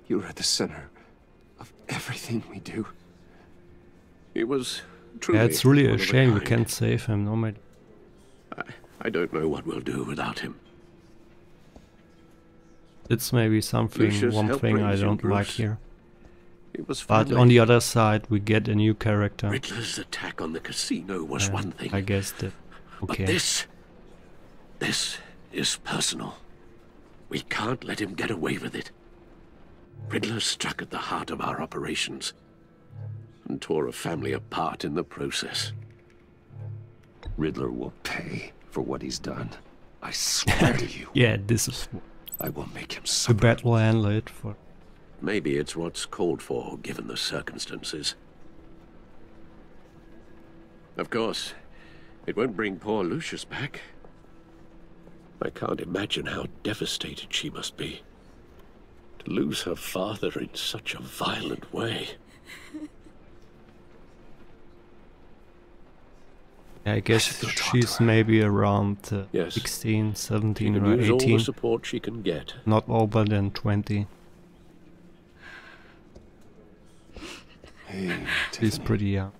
You're at the center of everything we do. He was truly Yeah, it's really one a of shame we kind. can't save him. No matter. I don't know what we'll do without him. It's maybe something, Lucius one helped thing I raise you, don't like Bruce. here. He was But friendly. on the other side, we get a new character. Riddler's attack on the casino was and one thing. I guess that. Okay. But this is personal. We can't let him get away with it. Riddler struck at the heart of our operations and tore a family apart in the process. Riddler will pay for what he's done. I swear to you. Yeah, this is I will make him the suffer. battle handled for. Maybe it's what's called for, given the circumstances. Of course, it won't bring poor Lucius back. I can't imagine how devastated she must be. To lose her father in such a violent way. I guess she's maybe around Yes. 16, She 17 can or use all 18. the support she can get. Not older than 20. Hey, She's pretty young.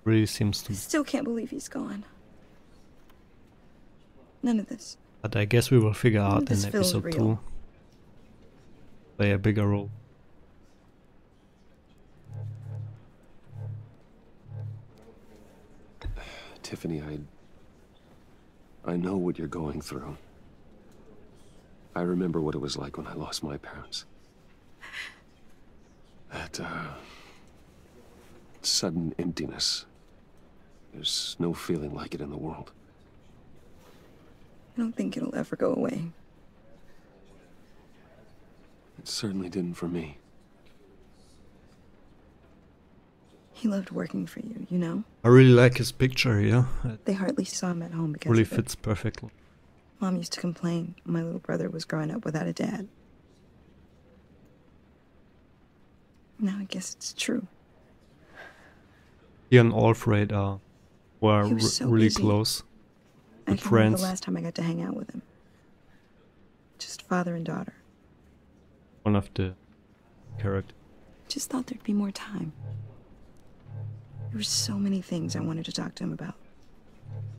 Really seems to be. Still can't believe he's gone. None of this. But I guess we will figure None of out in this feels episode real. 2. Play a bigger role. Tiffany, I know what you're going through. I remember what it was like when I lost my parents. That, sudden emptiness. There's no feeling like it in the world. I don't think it'll ever go away. It certainly didn't for me. He loved working for you, you know? I really like his picture here. It They hardly saw him at home because really of it. fits perfectly. Mom used to complain my little brother was growing up without a dad. Now I guess it's true. He and Alfred were He was so really busy. close. I Good can remember friends. the last time I got to hang out with him. Just father and daughter. One of the characters. Just thought there'd be more time. There were so many things I wanted to talk to him about.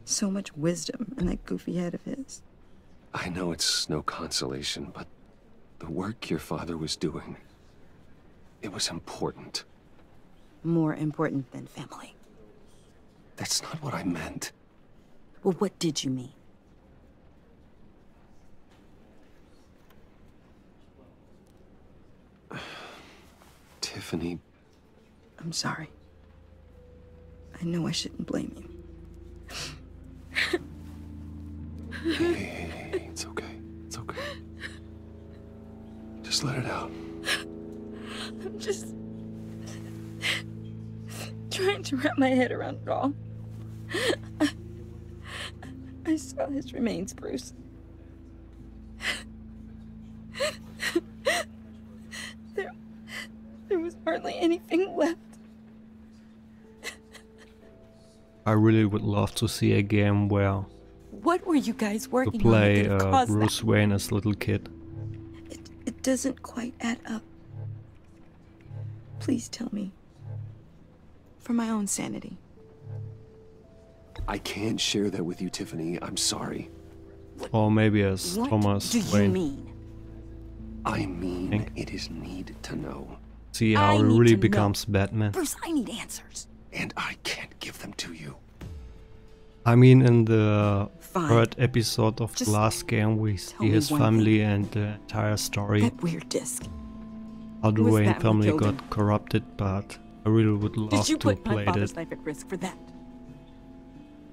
So much wisdom in that goofy head of his. I know it's no consolation, but the work your father was doing, it was important. More important than family. That's not what I meant. Well, what did you mean? Tiffany, I'm sorry. I know I shouldn't blame you. hey, it's okay. It's okay. Just let it out. I'm just trying to wrap my head around it all. I saw his remains, Bruce. There was hardly anything left. I really would love to see a game where What were you guys to working play on that caused Bruce that? Wayne as little kid. It doesn't quite add up. Please tell me. For my own sanity. I can't share that with you, Tiffany. I'm sorry. Or maybe as What Thomas do you Wayne. mean? I mean, it is need to know. See how I he need really to know. becomes Batman. Bruce, I need answers. And I can't give them to you. I mean, in the Fine. third episode of Just the last game, we see me his one family and the entire story. That weird disc. How the Was Wayne that what family killed got him? corrupted, but I really would love Did you to put my play father's it, life at risk for that?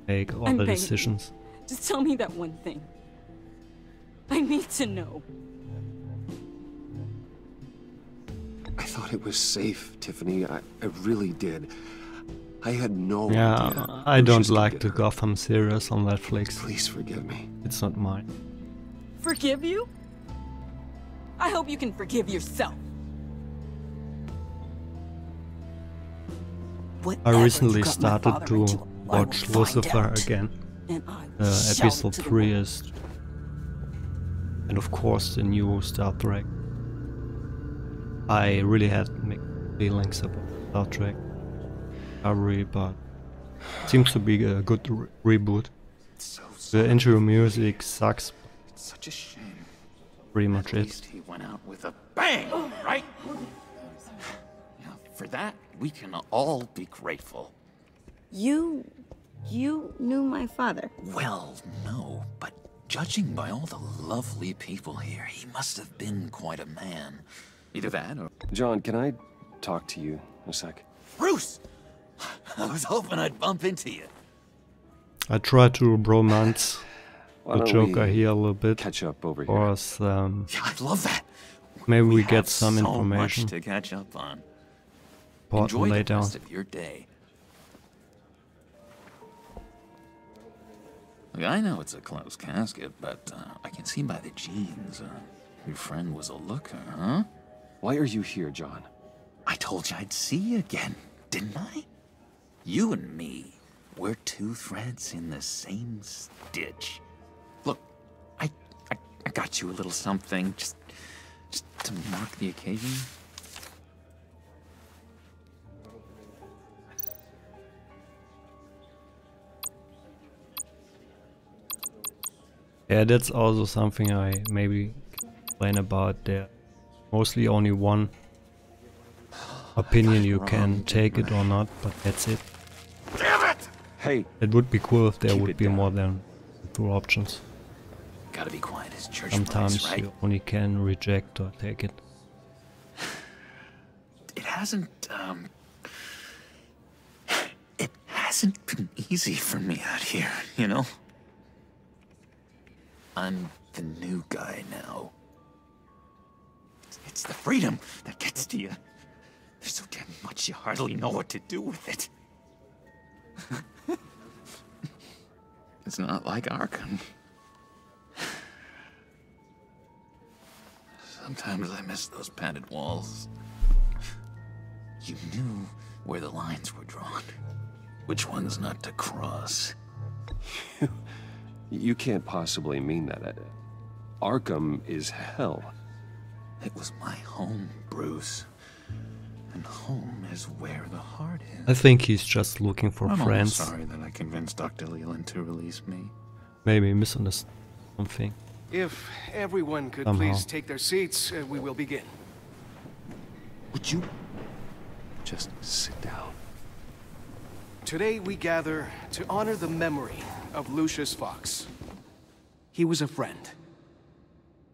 make all I'm the begging you. decisions. Just tell me that one thing. I need to know. I thought it was safe, Tiffany. I really did. I had no Yeah, idea. I don't Lucius could like get the hurt. Gotham series on Netflix. Please forgive me. It's not mine. Forgive you? I hope you can forgive yourself. I Whatever recently you got my started father to into, I will watch find Lucifer out. again. And I will shout Episode to the 3 world. is... And of course the new Star Trek. I really had mixed feelings about Star Trek Discovery, but it seems to be a good reboot. The intro music sucks, It's such a shame. pretty much At it. least he went out with a bang, right? Now, for that, we can all be grateful. You knew my father. Well, no, but judging by all the lovely people here, he must have been quite a man. Either that or... John, can I talk to you a sec? Bruce! I was hoping I'd bump into you. I try to romance Why the don't Joker we here a little bit. catch up over here? Or else, Yeah, I'd love that. maybe we have get some so information. much to catch up on. Important Enjoy the later. rest of your day. Look, I know it's a closed casket, but I can see by the jeans. Your friend was a looker, huh? Why are you here, John? I told you I'd see you again, didn't I? You and me, We're two threads in the same stitch. Look, I got you a little something, just to mark the occasion. Yeah, that's also something I maybe explain about there. Mostly only one opinion, you can take it or not, but that's it. Damn it! Hey, it would be cool if there would be more than 2 options. Gotta be quiet as church Sometimes place, right? you only can reject or take it. It hasn't been easy for me out here, you know? I'm the new guy now. It's the freedom that gets to you. There's so damn much you hardly know what to do with it. It's not like Arkham. Sometimes I miss those padded walls. You knew where the lines were drawn. Which ones not to cross. You can't possibly mean that. Arkham is hell. It was my home, Bruce. And home is where the heart is. I think he's just looking for friends. I'm sorry that I convinced Dr. Leland to release me. Maybe misunderstood something. If everyone could Somehow. please take their seats, we will begin. Would you just sit down? Today we gather to honor the memory of Lucius Fox. He was a friend,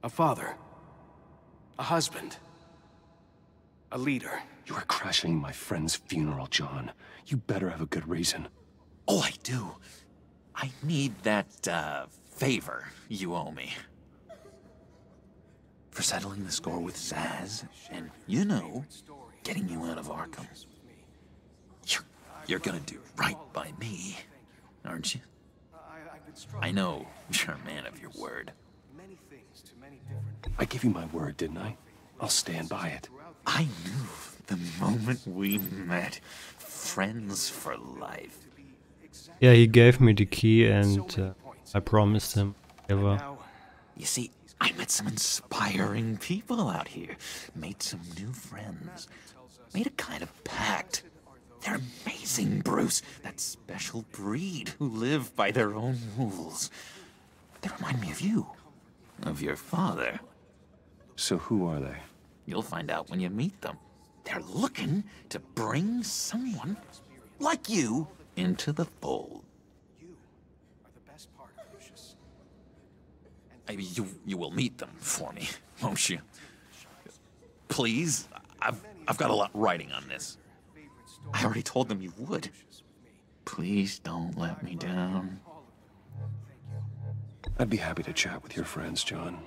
a father, a husband, a leader. You are crashing my friend's funeral, John. You better have a good reason. Oh, I do. I need that, favor you owe me. For settling the score with Zaz, and, you know, getting you out of Arkham. You're gonna do right by me, aren't you? I know you're a man of your word. I gave you my word, didn't I? I'll stand by it. I knew the moment we met. Friends for life. Yeah, he gave me the key and I promised him ever. You see, I met some inspiring people out here. Made some new friends. Made a kind of pact. They're amazing, Bruce. That special breed who live by their own rules. They remind me of you. Of your father. So who are they? You'll find out when you meet them. They're looking to bring someone like you into the fold. Maybe you will meet them for me, won't you? Please? I've got a lot writing on this. I already told them you would. Please don't let me down. I'd be happy to chat with your friends, John.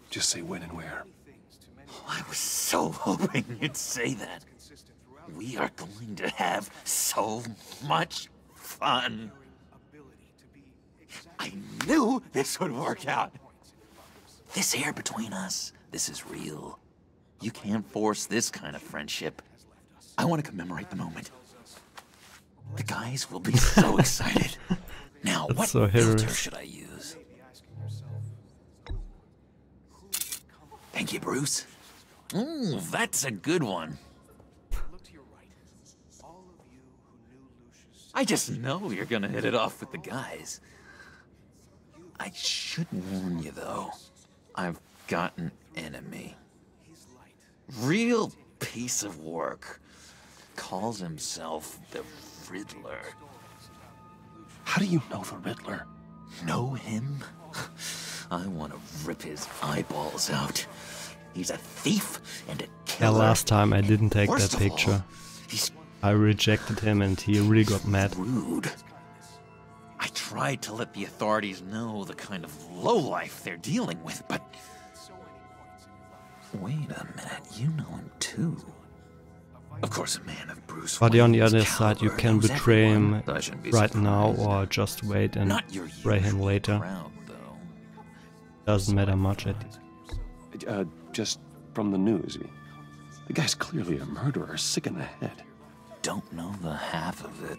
Just say when and where. I was so hoping you'd say that. We are going to have so much fun. I knew this would work out. This here between us, this is real. You can't force this kind of friendship. I want to commemorate the moment. The guys will be so excited. Now, That's what so filter hilarious. should I use? Thank you, Bruce. Ooh, that's a good one. I just know you're gonna hit it off with the guys. I should warn you, though. I've got an enemy. Real piece of work. Calls himself the Riddler. How do you know the Riddler? Know him? I want to rip his eyeballs out. He's a thief and a Yeah, killer. last time I didn't take Worst that of all, picture. he's I rejected him and he really got mad. rude. I tried to let the authorities know the kind of lowlife they're dealing with, but... Wait a minute, you know him too. Of course, a man of Bruce But on the Wayne's other side, you caliber can knows betray him everyone. I shouldn't be right now surprised. or just wait and Not your betray him usual later. crowd, though. Doesn't matter much at Just from the news. The guy's clearly a murderer, sick in the head. Don't know the half of it.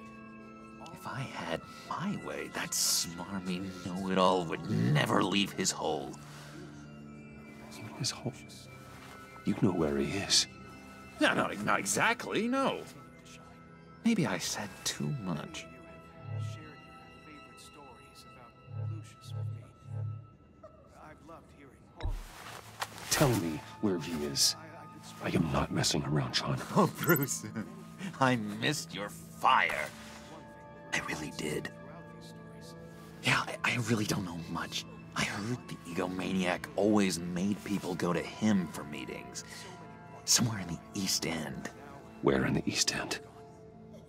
If If I had my way, that smarmy know-it-all would never leave his hole. His hole? You know where he is. No, not exactly, no. Maybe I said too much. Tell me where he is. I am not messing around, John. Oh, Bruce, I missed your fire. I really did. Yeah, I really don't know much. I heard the egomaniac always made people go to him for meetings. Somewhere in the East End. Where in the East End?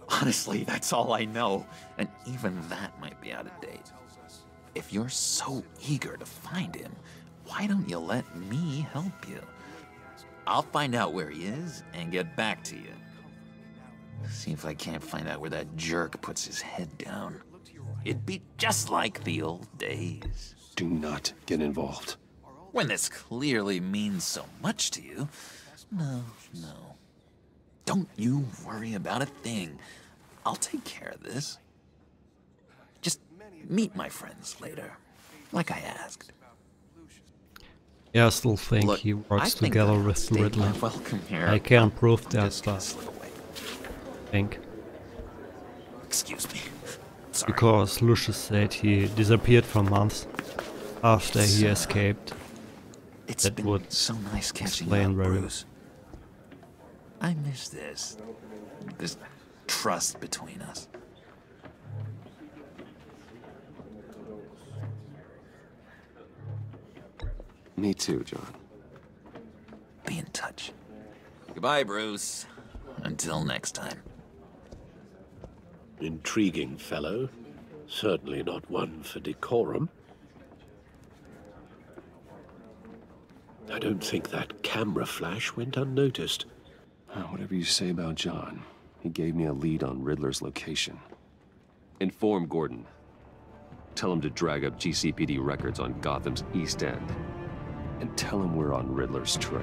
Honestly, that's all I know. And even that might be out of date. If you're so eager to find him, why don't you let me help you? I'll find out where he is and get back to you. See if I can't find out where that jerk puts his head down. It'd be just like the old days. Do not get involved. When this clearly means so much to you. No. Don't you worry about a thing. I'll take care of this. Just meet my friends later, like I asked. Yeah, I still think he works together with Riddler. I can't prove that, but I think. Excuse me. Sorry. Because Lucius said he disappeared for months after he escaped. That would so nice explain very well. I miss this trust between us. Me too, John. Be in touch. Goodbye, Bruce. Until next time. Intriguing fellow. Certainly not one for decorum. I don't think that camera flash went unnoticed. Whatever you say about John, he gave me a lead on Riddler's location. Inform Gordon. Tell him to drag up GCPD records on Gotham's East End. And tell him we're on Riddler's trail.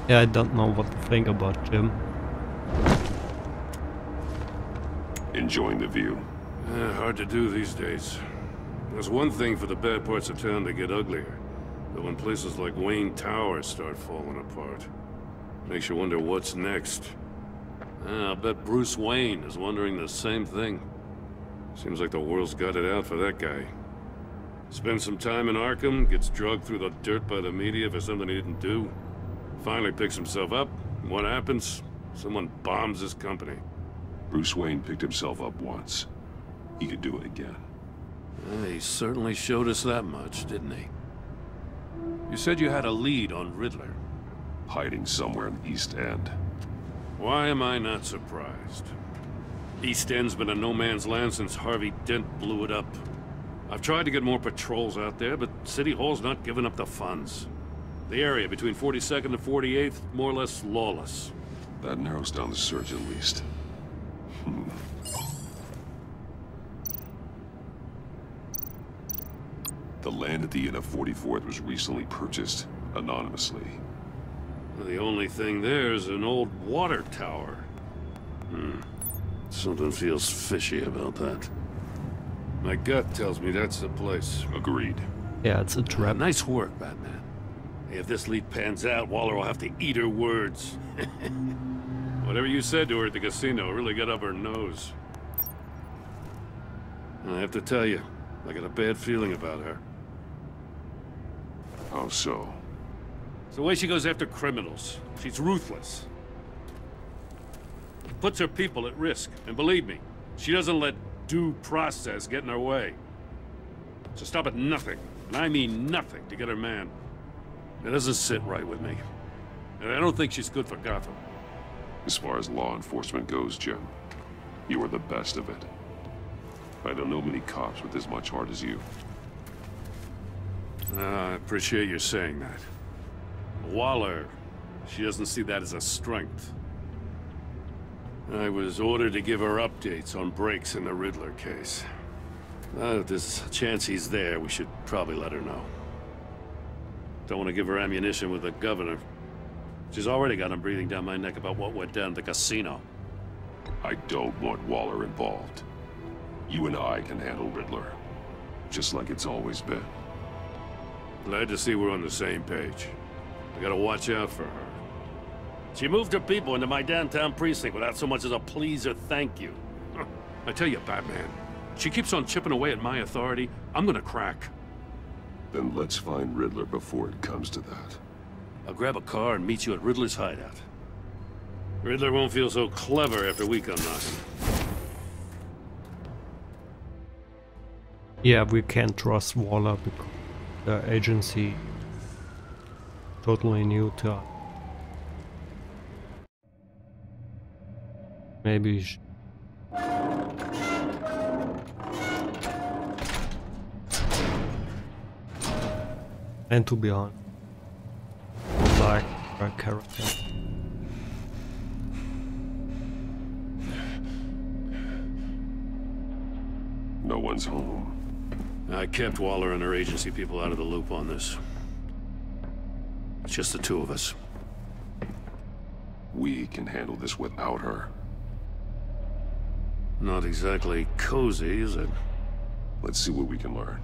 Yeah, I don't know what to think about Jim. Enjoying the view. Hard to do these days. There's one thing for the bad parts of town to get uglier. But when places like Wayne Tower start falling apart, makes you wonder what's next. I'll bet Bruce Wayne is wondering the same thing. Seems like the world's got it out for that guy. Spends some time in Arkham, gets drugged through the dirt by the media for something he didn't do. Finally picks himself up. What happens? Someone bombs his company. Bruce Wayne picked himself up once. He could do it again. He certainly showed us that much, didn't he? You said you had a lead on Riddler. Hiding somewhere in the East End. Why am I not surprised? East End's been a no-man's land since Harvey Dent blew it up. I've tried to get more patrols out there, but City Hall's not giving up the funds. The area between 42nd and 48th, more or less lawless. That narrows down the search at least. The land at the end of 44th was recently purchased, anonymously. The only thing there is an old water tower. Something feels fishy about that. My gut tells me that's the place. Agreed. Yeah, it's a trap. Nice work, Batman. If this lead pans out, Waller will have to eat her words. Whatever you said to her at the casino really got up her nose. I have to tell you, I got a bad feeling about her. How so? It's the way she goes after criminals. She's ruthless. Puts her people at risk. And believe me, she doesn't let due process get in her way. So stop at nothing, and I mean nothing, to get her man. It doesn't sit right with me. And I don't think she's good for Gotham. As far as law enforcement goes, Jim, you are the best of it. I don't know many cops with as much heart as you. I appreciate you saying that. Waller, she doesn't see that as a strength. I was ordered to give her updates on breaks in the Riddler case. If there's a chance he's there, we should probably let her know. Don't want to give her ammunition with the governor. She's already got him breathing down my neck about what went down at the casino. I don't want Waller involved. You and I can handle Riddler, just like it's always been. Glad to see we're on the same page. I gotta watch out for her. She moved her people into my downtown precinct without so much as a please or thank you. I tell you, Batman, she keeps on chipping away at my authority, I'm gonna crack. Then let's find Riddler before it comes to that. I'll grab a car and meet you at Riddler's hideout. Riddler won't feel so clever after we come knocking. Yeah, we can't trust Waller because the agency totally new to us. Maybe and to be honest, I like her character. No one's home. I kept Waller and her agency people out of the loop on this. It's just the two of us. We can handle this without her. Not exactly cozy, is it? Let's see what we can learn.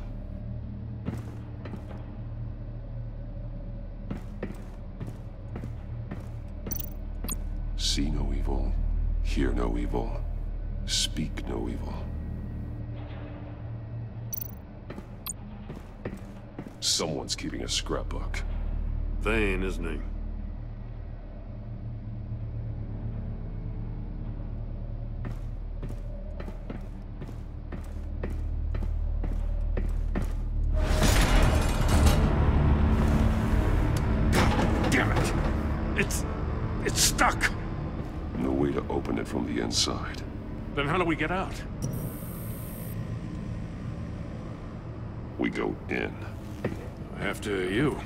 See no evil, hear no evil, speak no evil. Someone's keeping a scrapbook. Vane, isn't he? Damn it! It's stuck! No way to open it from the inside. Then how do we get out? We go in. After you.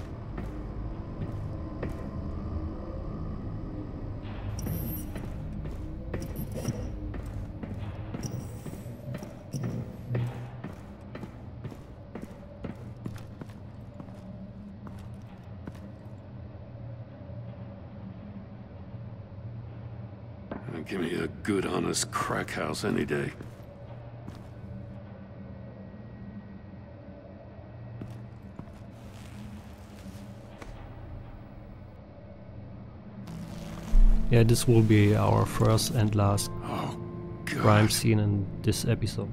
Give me a good, honest crack house any day. Yeah, this will be our first and last crime scene in this episode.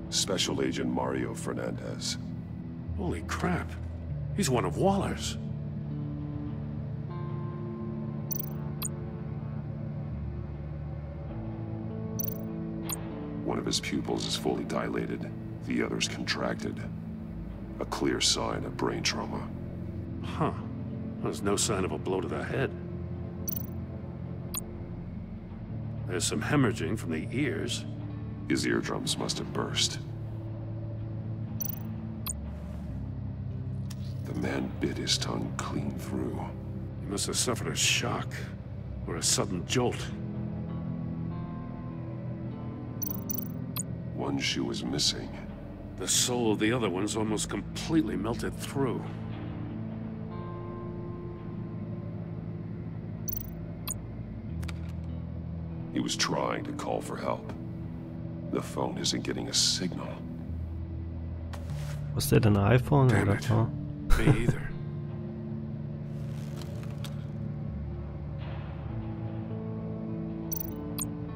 Special Agent Mario Fernandez. Holy crap. He's one of Waller's. One of his pupils is fully dilated, the other's contracted. A clear sign of brain trauma. Huh. There's no sign of a blow to the head. There's some hemorrhaging from the ears. His eardrums must have burst. The man bit his tongue clean through. He must have suffered a shock, or a sudden jolt. One shoe is missing. The sole of the other one's almost completely melted through. He was trying to call for help. The phone isn't getting a signal. Was that an iPhone? Damn or it. huh? Me either.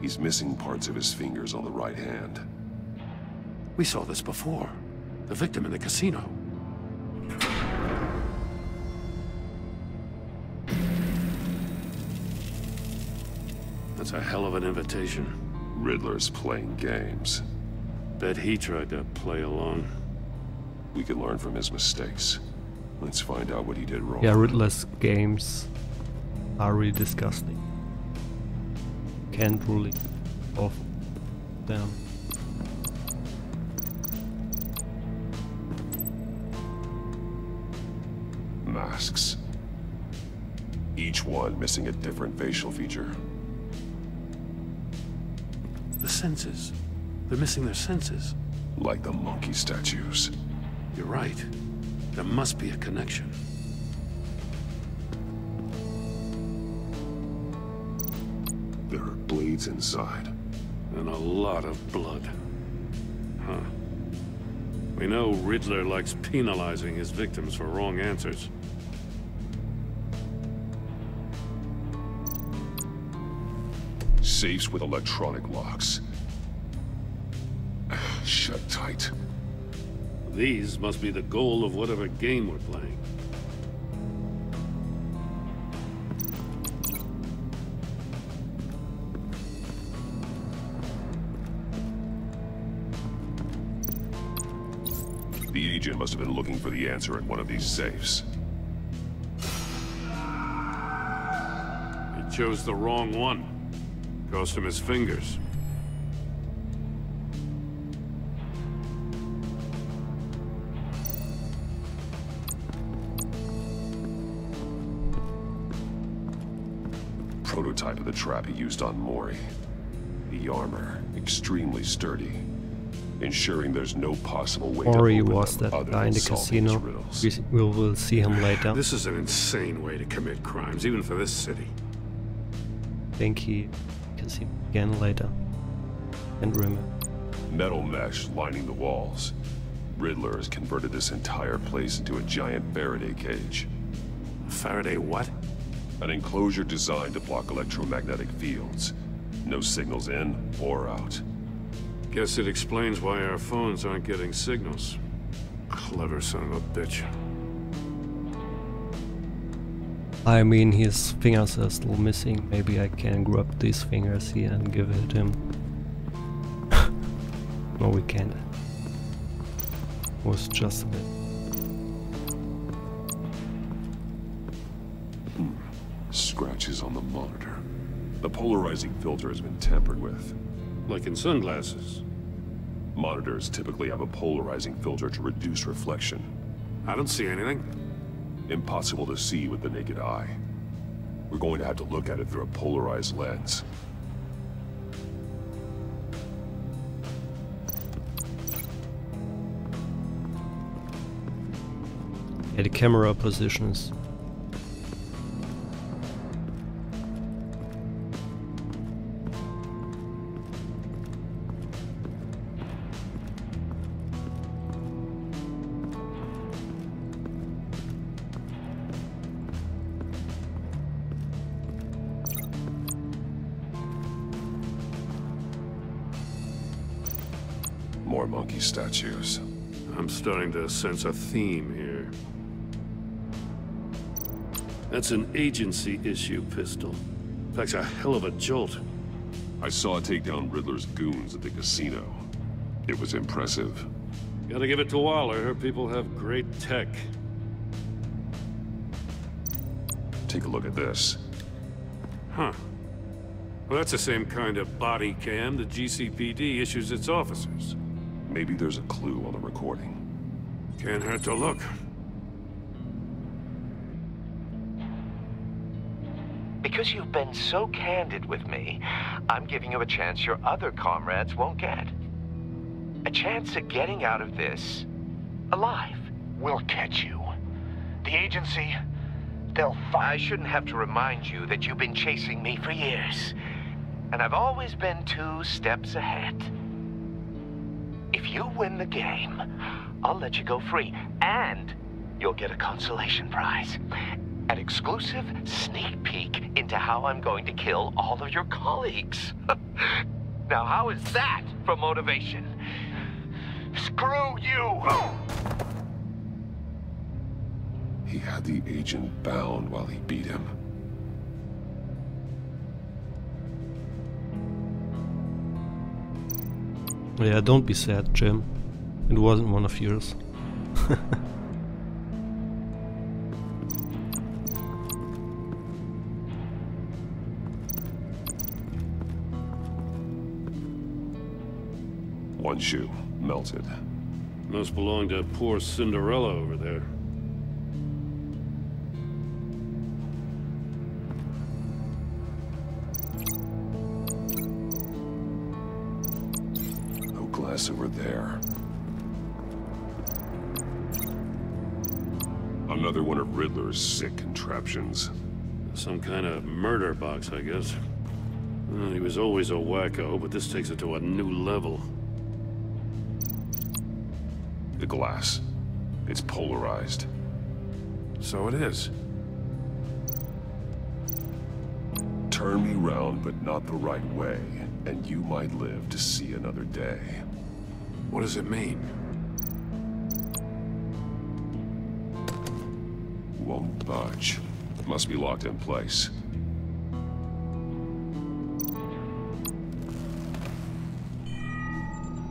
He's missing parts of his fingers on the right hand. We saw this before. The victim in the casino. That's a hell of an invitation. Riddler's playing games. Bet he tried to play along. We can learn from his mistakes. Let's find out what he did wrong. Yeah, Riddler's games are really disgusting. Can't really off them. Masks. Each one missing a different facial feature. The senses. They're missing their senses. Like the monkey statues. You're right. There must be a connection. There are blades inside. And a lot of blood. Huh. We know Riddler likes penalizing his victims for wrong answers. Safes with electronic locks. Shut tight. These must be the goal of whatever game we're playing. The agent must have been looking for the answer in one of these safes. He chose the wrong one. Cost him his fingers. Prototype of the trap he used on Mori. The armor, extremely sturdy, ensuring there's no possible way Mori to open was them that other guy than in the solving casino. these riddles. We will see him later. This is an insane way to commit crimes, even for this city. I think he can see him again later. And remember. Metal mesh lining the walls. Riddler has converted this entire place into a giant Faraday cage. Faraday what? An enclosure designed to block electromagnetic fields. No signals in or out. Guess it explains why our phones aren't getting signals. Clever son of a bitch. I mean, his fingers are still missing. Maybe I can grab these fingers here and give it to him. No, we can't. It was just a bit. Scratches on the monitor. The polarizing filter has been tampered with. Like in sunglasses. Monitors typically have a polarizing filter to reduce reflection. I don't see anything. Impossible to see with the naked eye. We're going to have to look at it through a polarized lens. Yeah, the camera positions. More monkey statues. I'm starting to sense a theme here. That's an agency issue pistol. Packs a hell of a jolt. I saw it take down Riddler's goons at the casino. It was impressive. Gotta give it to Waller. Her people have great tech. Take a look at this. Huh. Well, that's the same kind of body cam the GCPD issues its officers. Maybe there's a clue on the recording. Can't hurt to look. Because you've been so candid with me, I'm giving you a chance your other comrades won't get. A chance at getting out of this alive. We'll catch you. The agency, they'll find... I shouldn't have to remind you that you've been chasing me for years. And I've always been 2 steps ahead. If you win the game, I'll let you go free. And you'll get a consolation prize. An exclusive sneak peek into how I'm going to kill all of your colleagues. Now, how is that for motivation? Screw you! He had the agent bound while he beat him. Yeah, don't be sad, Jim. It wasn't one of yours. One shoe, melted. Must belong to poor Cinderella over there. there. Another one of Riddler's sick contraptions. Some kind of murder box, I guess. Well, he was always a wacko, but this takes it to a new level. The glass. It's polarized. So it is. Turn me round, but not the right way, and you might live to see another day. What does it mean? Won't budge. Must be locked in place.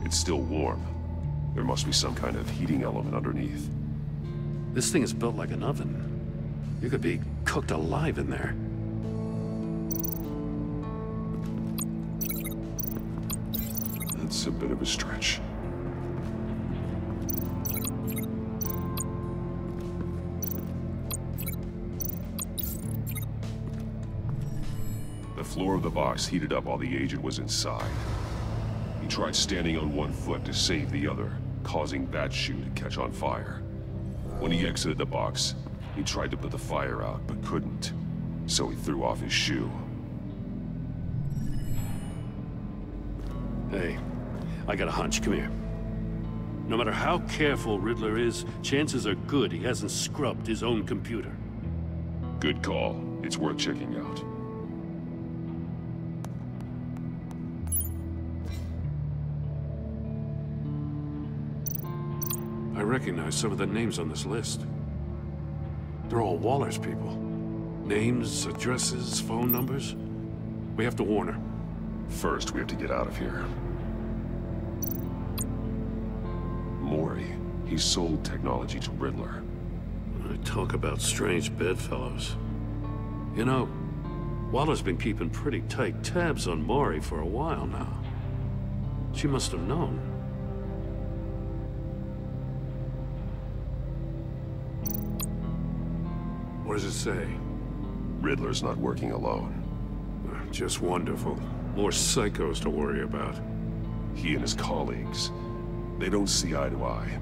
It's still warm. There must be some kind of heating element underneath. This thing is built like an oven. You could be cooked alive in there. That's a bit of a stretch. The floor of the box heated up while the agent was inside. He tried standing on one foot to save the other, causing that shoe to catch on fire. When he exited the box, he tried to put the fire out, but couldn't. So he threw off his shoe. Hey, I got a hunch. Come here. No matter how careful Riddler is, chances are good he hasn't scrubbed his own computer. Good call. It's worth checking out. I recognize some of the names on this list. They're all Waller's people. Names, addresses, phone numbers. We have to warn her. First, we have to get out of here. Mori, he sold technology to Riddler. I talk about strange bedfellows. You know, Waller's been keeping pretty tight tabs on Mori for a while now. She must have known. What does it say? Riddler's not working alone. Just wonderful. More psychos to worry about. He and his colleagues, they don't see eye to eye.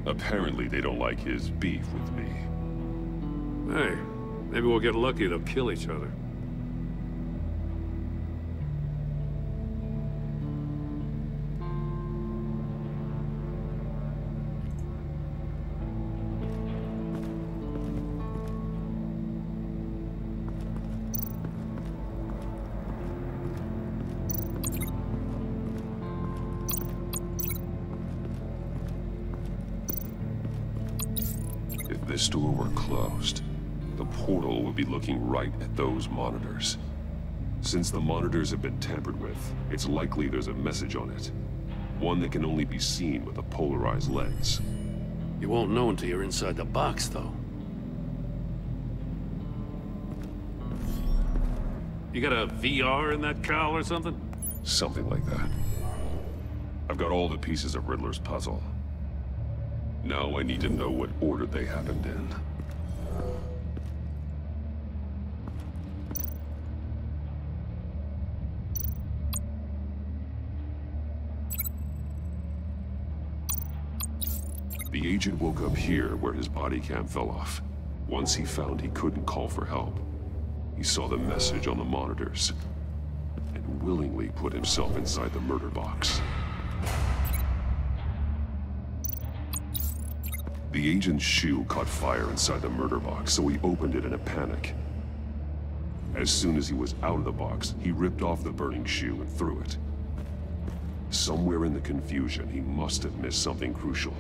Apparently, they don't like his beef with me. Hey, maybe we'll get lucky to kill each other. If this door were closed, the portal would be looking right at those monitors. Since the monitors have been tampered with, it's likely there's a message on it. One that can only be seen with a polarized lens. You won't know until you're inside the box, though. You got a VR in that cowl or something? Something like that. I've got all the pieces of Riddler's puzzle. Now I need to know what order they happened in. The agent woke up here where his body cam fell off. Once he found he couldn't call for help, he saw the message on the monitors and willingly put himself inside the murder box. The agent's shoe caught fire inside the murder box, so he opened it in a panic. As soon as he was out of the box, he ripped off the burning shoe and threw it. Somewhere in the confusion, he must have missed something crucial.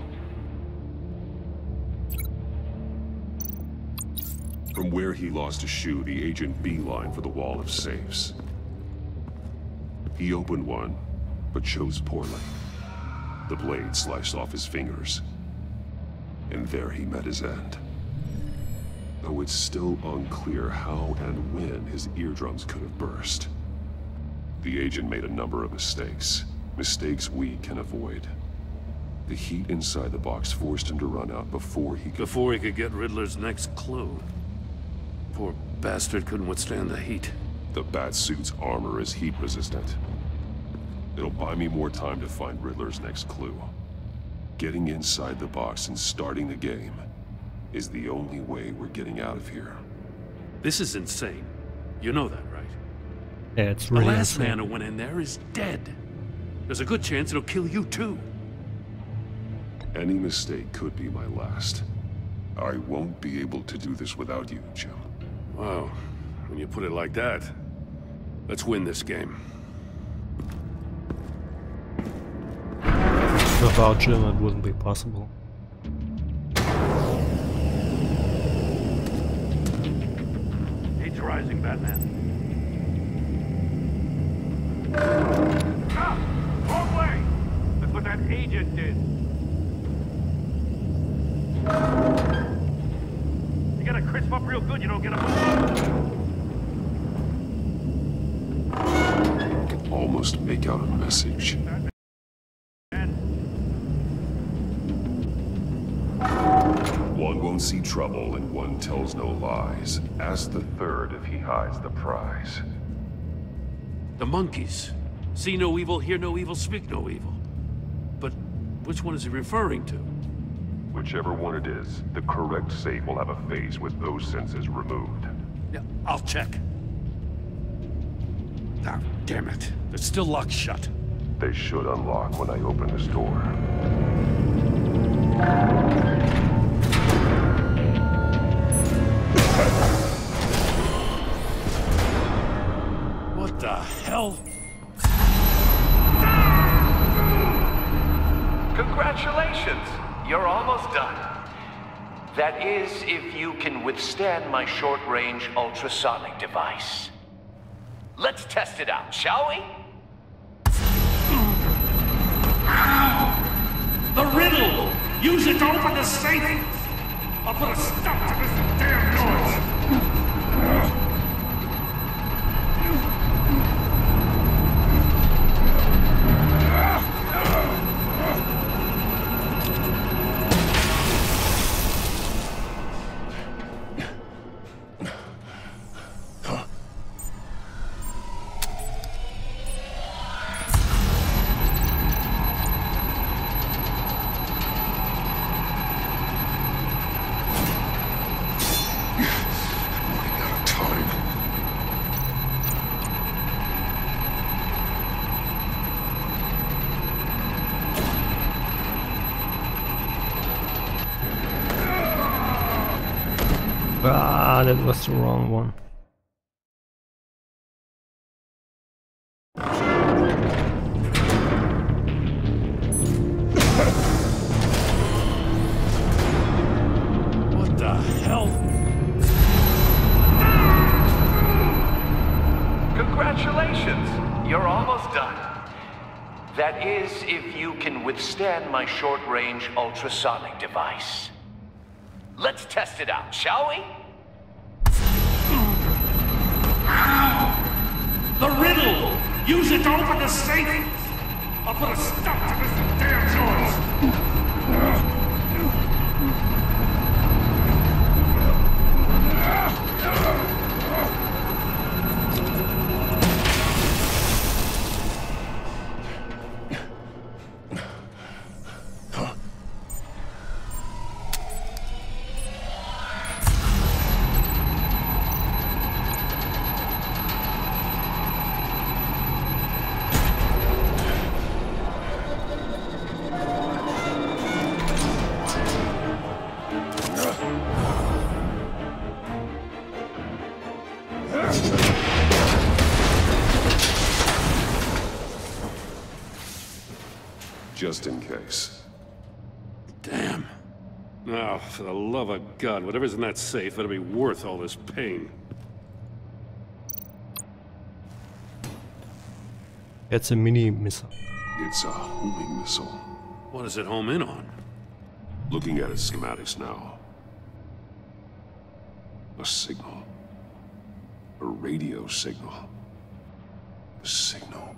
From where he lost a shoe, the agent beelined for the wall of safes. He opened one, but chose poorly. The blade sliced off his fingers. And there he met his end. Though it's still unclear how and when his eardrums could have burst. The agent made a number of mistakes. Mistakes we can avoid. The heat inside the box forced him to run out before he could get Riddler's next clue. Poor bastard couldn't withstand the heat. The Batsuit's armor is heat resistant. It'll buy me more time to find Riddler's next clue. Getting inside the box and starting the game is the only way we're getting out of here. This is insane. You know that, right? Yeah, it's really the last insane. man who went in there is dead. There's a good chance it'll kill you too. Any mistake could be my last. I won't be able to do this without you, Jim. Wow, when you put it like that, let's win this game. Without Jim, it wouldn't be possible. He's rising, Batman. Ah! Wrong way! That's what that agent did. You gotta crisp up real good, you don't get a Almost make out a message. One won't see trouble and one tells no lies. Ask the third if he hides the prize. The monkeys. See no evil, hear no evil, speak no evil. But which one is he referring to? Whichever one it is, the correct safe will have a face with those senses removed. Yeah, I'll check. Ah, damn it. They're still locked shut. They should unlock when I open this door. What the hell? Congratulations! You're almost done. That is, if you can withstand my short-range ultrasonic device. Let's test it out, shall we? The riddle! Use it to open the safe! I'll put a stop to this damn noise! Ah, that was the wrong one. What the hell? Congratulations! You're almost done. That is, if you can withstand my short-range ultrasonic device. Let's test it out, shall we? The riddle! Use it to open the safe! I'll put a stop to this damn noise! Just in case. Damn. Now, for the love of God, whatever's in that safe better be worth all this pain. It's a mini missile. It's a homing missile. What does it home in on? Looking at its schematics now. A signal. A radio signal. A signal.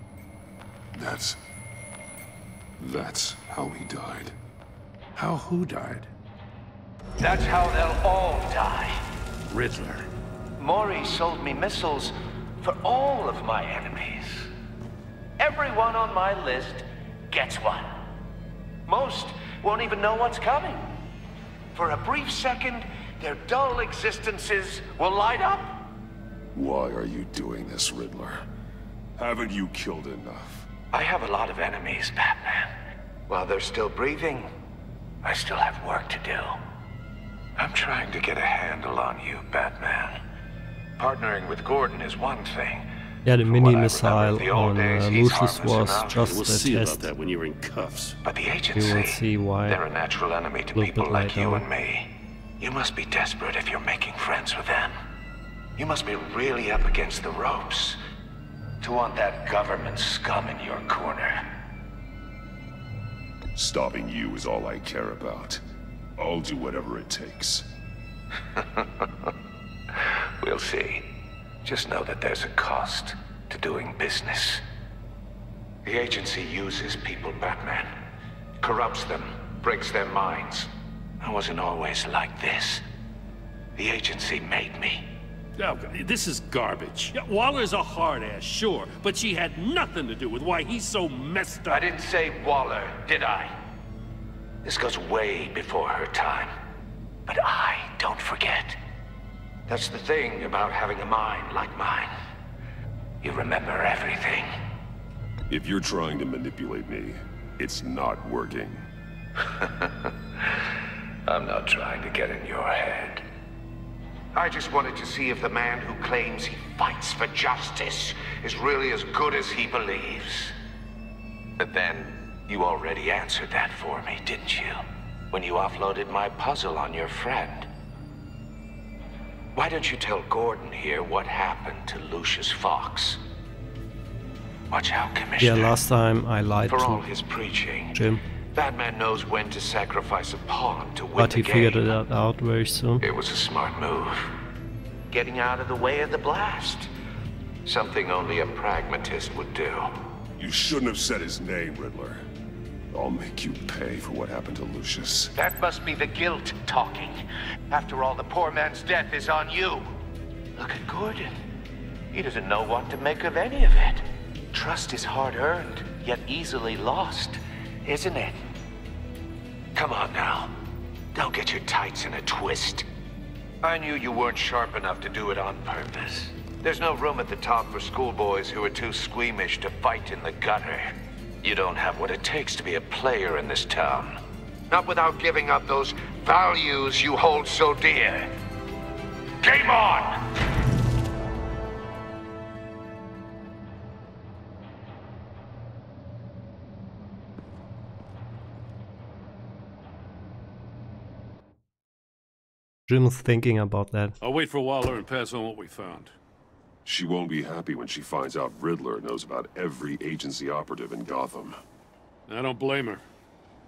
That's how he died. How who died? That's how they'll all die. Riddler. Maury sold me missiles for all of my enemies. Everyone on my list gets one. Most won't even know what's coming. For a brief second, their dull existences will light up. Why are you doing this, Riddler? Haven't you killed enough? I have a lot of enemies, Batman. While they're still breathing, I still have work to do. I'm trying to get a handle on you, Batman. Partnering with Gordon is one thing. Yeah, the mini missile on Lucius was just We'll a see about test. that when you're in cuffs. But the You will agency, see why they're a natural enemy to a little people bit like you later. and me. You must be desperate if you're making friends with them. You must be really up against the ropes to want that government scum in your corner. Stopping you is all I care about. I'll do whatever it takes. We'll see. Just know that there's a cost to doing business. The agency uses people, Batman. Corrupts them, breaks their minds. I wasn't always like this. The agency made me. Oh, this is garbage. Yeah, Waller's a hard-ass, sure, but she had nothing to do with why he's so messed up. I didn't say Waller, did I? This goes way before her time. But I don't forget. That's the thing about having a mind like mine. You remember everything. If you're trying to manipulate me, it's not working. I'm not trying to get in your head. I just wanted to see if the man who claims he fights for justice is really as good as he believes. But then, you already answered that for me, didn't you? When you offloaded my puzzle on your friend. Why don't you tell Gordon here what happened to Lucius Fox? Watch out, Commissioner. Yeah, last time I lied For all to his preaching, Jim, Batman knows when to sacrifice a pawn to win but the he game. figured it out very soon. It was a smart move. Getting out of the way of the blast. Something only a pragmatist would do. You shouldn't have said his name, Riddler. I'll make you pay for what happened to Lucius. That must be the guilt talking. After all, the poor man's death is on you. Look at Gordon. He doesn't know what to make of any of it. Trust is hard-earned, yet easily lost, isn't it? Come on now. Don't get your tights in a twist. I knew you weren't sharp enough to do it on purpose. There's no room at the top for schoolboys who are too squeamish to fight in the gutter. You don't have what it takes to be a player in this town. Not without giving up those values you hold so dear. Game on! Jim's thinking about that. I'll wait for Waller and pass on what we found. She won't be happy when she finds out Riddler knows about every agency operative in Gotham. I don't blame her.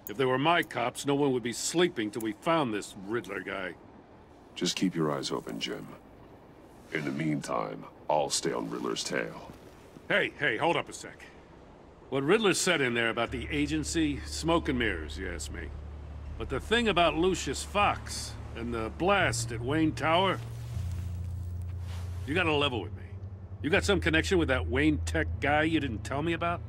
If they were my cops, no one would be sleeping till we found this Riddler guy. Just keep your eyes open, Jim. In the meantime, I'll stay on Riddler's tail. Hey, hold up a sec. What Riddler said in there about the agency, smoke and mirrors, you ask me. But the thing about Lucius Fox and the blast at Wayne Tower, you gotta level with me. You got some connection with that Wayne Tech guy you didn't tell me about?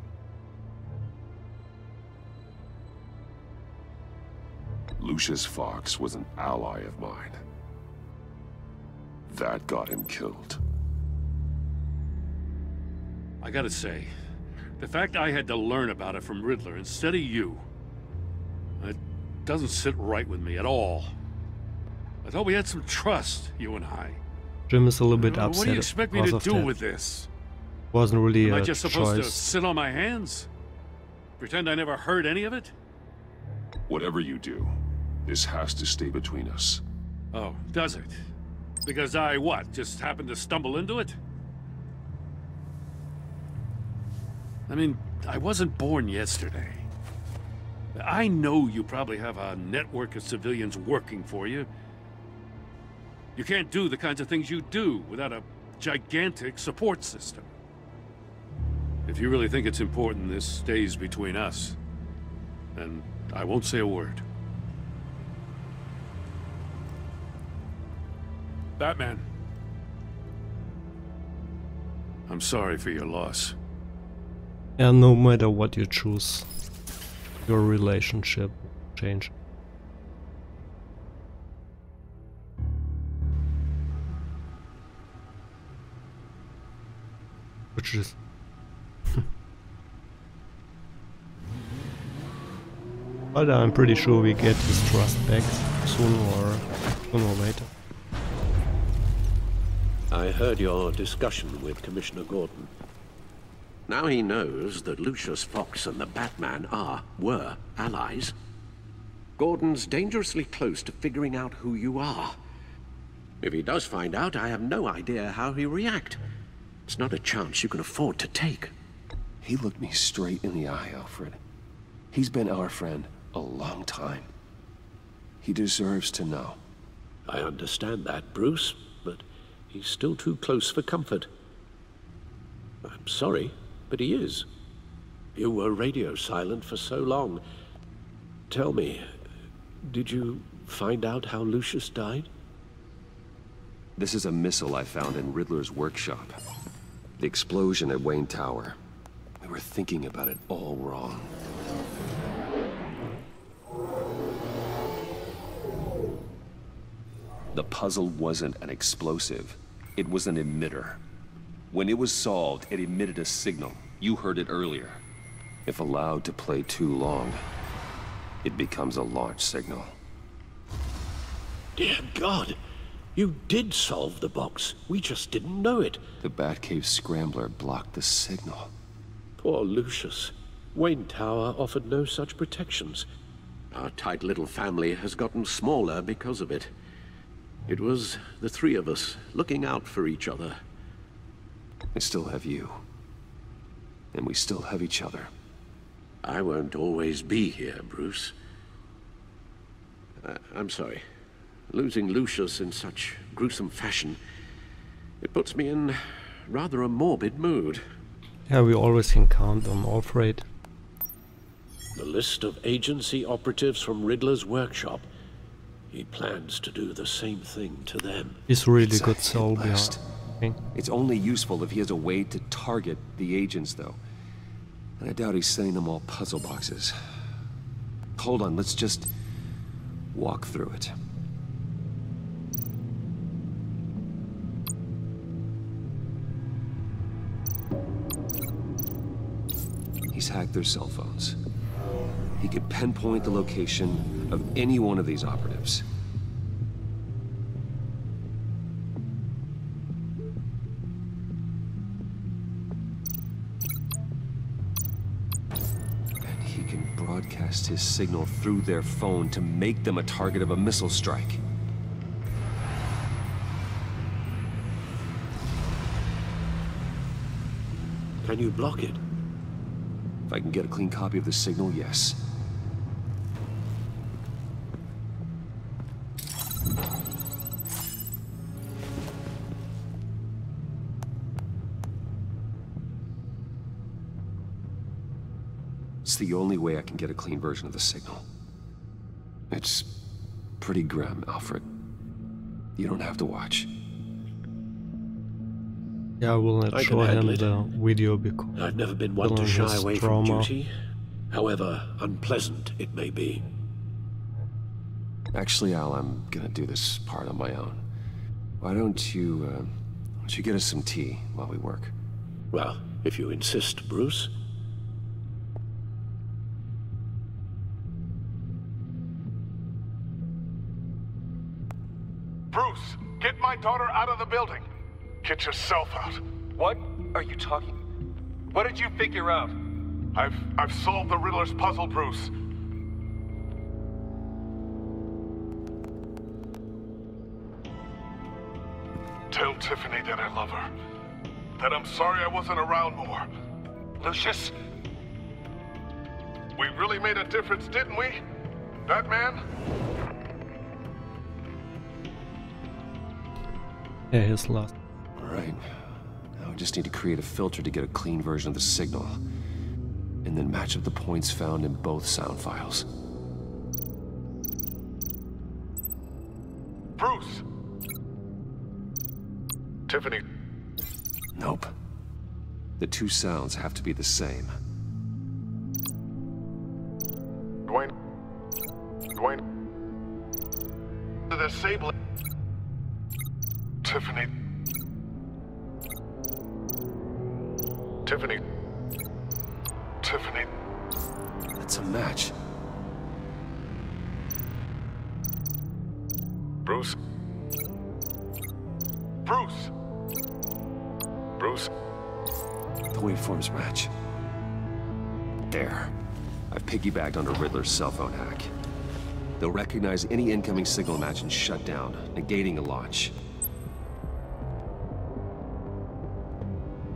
Lucius Fox was an ally of mine. That got him killed. I gotta say, the fact I had to learn about it from Riddler instead of you, it doesn't sit right with me at all. I thought we had some trust, you and I. Jim is a little bit upset. What do you expect me because to of do that. with this? Wasn't really Am I a just supposed to choice. sit on my hands? Pretend I never heard any of it? Whatever you do, this has to stay between us. Oh, does it? Because I, what, just happened to stumble into it? I mean, I wasn't born yesterday. I know you probably have a network of civilians working for you. You can't do the kinds of things you do without a gigantic support system. If you really think it's important this stays between us, then I won't say a word. Batman. I'm sorry for your loss. And no matter what you choose, your relationship will change. Which is but I'm pretty sure we get his trust back sooner or later. I heard your discussion with Commissioner Gordon. Now he knows that Lucius Fox and the Batman were allies. Gordon's dangerously close to figuring out who you are. If he does find out, I have no idea how he'll react. It's not a chance you can afford to take. He looked me straight in the eye, Alfred. He's been our friend a long time. He deserves to know. I understand that, Bruce, but he's still too close for comfort. I'm sorry, but he is. You were radio silent for so long. Tell me, did you find out how Lucius died? This is a missile I found in Riddler's workshop. The explosion at Wayne Tower. We were thinking about it all wrong. The puzzle wasn't an explosive. It was an emitter. When it was solved, it emitted a signal. You heard it earlier. If allowed to play too long, it becomes a launch signal. Dear God! You did solve the box. We just didn't know it. The Batcave scrambler blocked the signal. Poor Lucius. Wayne Tower offered no such protections. Our tight little family has gotten smaller because of it. It was the three of us looking out for each other. I still have you. And we still have each other. I won't always be here, Bruce. I'm sorry. Losing Lucius in such gruesome fashion, it puts me in rather a morbid mood. Yeah, we always can count on Alfred. The list of agency operatives from Riddler's workshop. He plans to do the same thing to them. He's really good soul behind. It's only useful if he has a way to target the agents, though. And I doubt he's sending them all puzzle boxes. Hold on, let's just walk through it. He's hacked their cell phones. He could pinpoint the location of any one of these operatives. And he can broadcast his signal through their phone to make them a target of a missile strike. Can you block it? If I can get a clean copy of the signal, yes. It's the only way I can get a clean version of the signal. It's pretty grim, Alfred. You don't have to watch. Yeah, I will not show him the video because I've never been one to shy away from duty, however unpleasant it may be. Actually, Al, I'm gonna do this part on my own. Why don't you get us some tea while we work? Well, if you insist, Bruce. Bruce, get my daughter out of the building. Get yourself out. What are you talking? What did you figure out? I've solved the Riddler's puzzle, Bruce. Tell Tiffany that I love her. That I'm sorry I wasn't around more. Lucius? We really made a difference, didn't we? Batman? Yeah, he's lost. Alright. Now I just need to create a filter to get a clean version of the signal. And then match up the points found in both sound files. Bruce! Tiffany. Nope. The two sounds have to be the same. The disabling... Tiffany... Tiffany... Tiffany... It's a match. Bruce? Bruce? Bruce? The waveforms match. There. I've piggybacked onto Riddler's cell phone hack. They'll recognize any incoming signal match and shut down, negating a launch.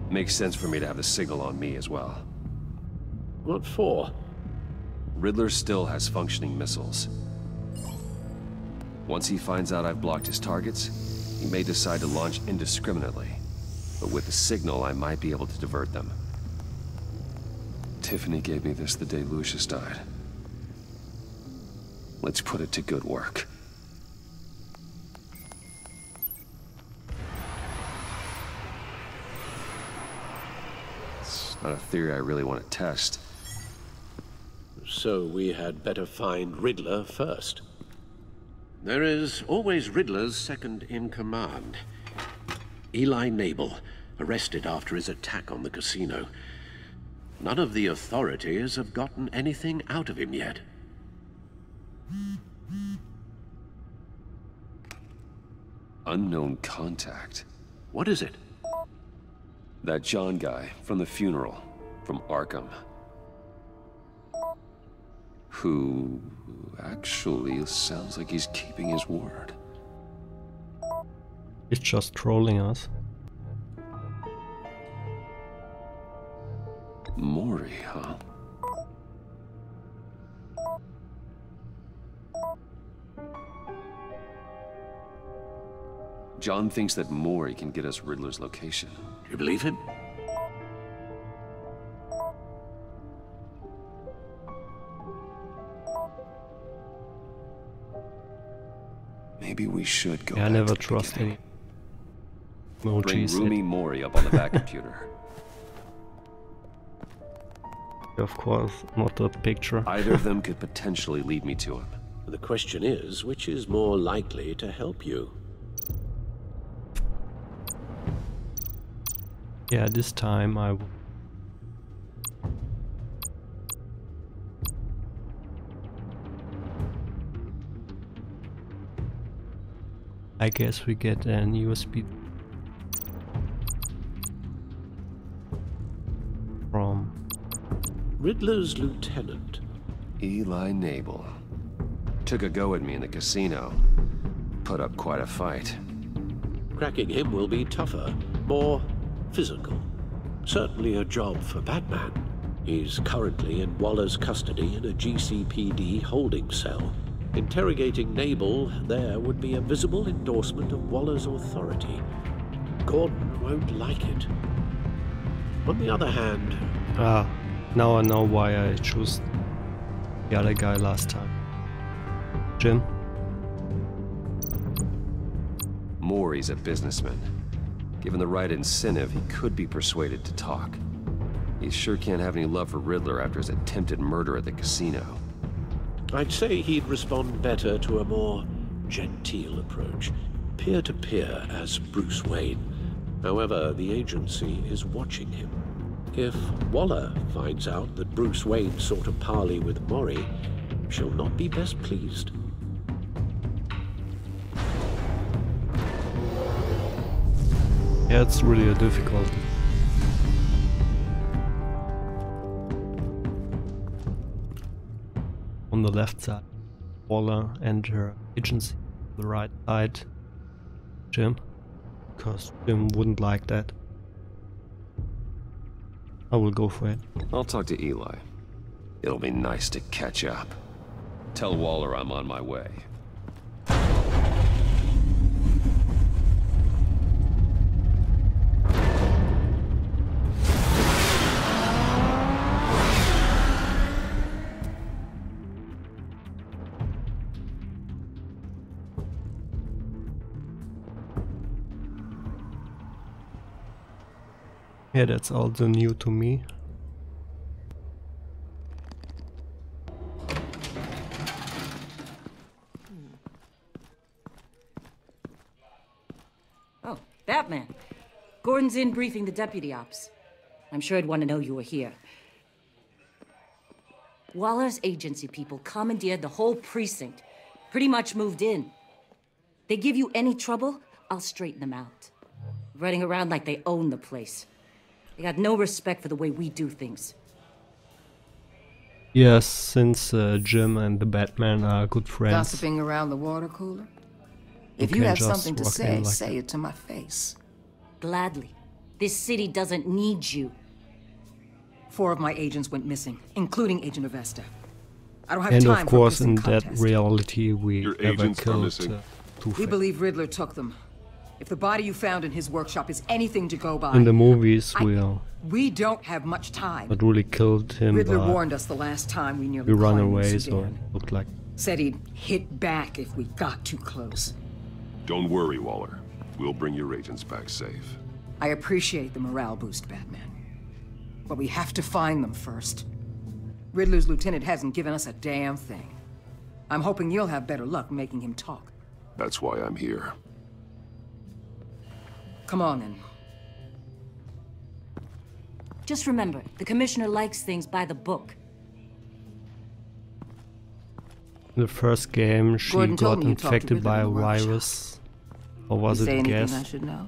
Makes sense for me to have the signal on me as well. What for? Riddler still has functioning missiles. Once he finds out I've blocked his targets, he may decide to launch indiscriminately. But with the signal, I might be able to divert them. Tiffany gave me this the day Lucius died. Let's put it to good work. It's not a theory I really want to test. So we had better find Riddler first. There is always Riddler's second in command. Eli Nabel, arrested after his attack on the casino. None of the authorities have gotten anything out of him yet. Unknown contact. What is it? That John guy from the funeral, from Arkham. Who actually sounds like he's keeping his word. He's just trolling us. Mori, huh? John thinks that Mori can get us Riddler's location. You believe him? Maybe we should go. I never trust any emojis. Bring Rumi Mori up on the back computer. Of course, not that picture. Either of them could potentially lead me to him. The question is, which is more likely to help you? Yeah, this time I guess we get an USB from Riddler's lieutenant. Eli Nabel. Took a go at me in the casino. Put up quite a fight. Cracking him will be tougher, more physical. Certainly a job for Batman. He's currently in Waller's custody in a GCPD holding cell. Interrogating Nabel there would be a visible endorsement of Waller's authority. Gordon won't like it. On the other hand... now I know why I chose the other guy last time. Jim? Mori's a businessman. Given the right incentive, he could be persuaded to talk. He sure can't have any love for Riddler after his attempted murder at the casino. I'd say he'd respond better to a more genteel approach, peer-to-peer as Bruce Wayne. However, the agency is watching him. If Waller finds out that Bruce Wayne sought a parley with Mori, she'll not be best pleased. Yeah, it's really a difficult. On the left side, Waller and her agency. On the right side, Jim. Because Jim wouldn't like that. I will go for it. I'll talk to Eli. It'll be nice to catch up. Tell Waller I'm on my way. Yeah, that's also new to me. Oh, Batman. Gordon's in briefing the deputy ops. I'm sure I'd want to know you were here. Waller's agency people commandeered the whole precinct. Pretty much moved in. They give you any trouble, I'll straighten them out. Running around like they own the place. They got no respect for the way we do things. Yes, since Jim and the Batman are good friends. Gossiping around the water cooler? If you have something to say, say it to my face. Gladly. This city doesn't need you. 4 of my agents went missing, including Agent Avesta. I don't have and time of course, for a in contest. that reality, we never killed We believe Riddler took them. If the body you found in his workshop is anything to go by... In the movies, we don't have much time. not really killed him, Riddler but warned us the last time we nearly we run climbed away, the so Sudan. it looked like... Said he'd hit back if we got too close. Don't worry, Waller. We'll bring your agents back safe. I appreciate the morale boost, Batman. But we have to find them first. Riddler's lieutenant hasn't given us a damn thing. I'm hoping you'll have better luck making him talk. That's why I'm here. Come on, then. Just remember, the commissioner likes things by the book. In the first game, she Gordon told got me you talked to infected Riddler by in a the workshop. virus. Or was You say it anything gas? I should know?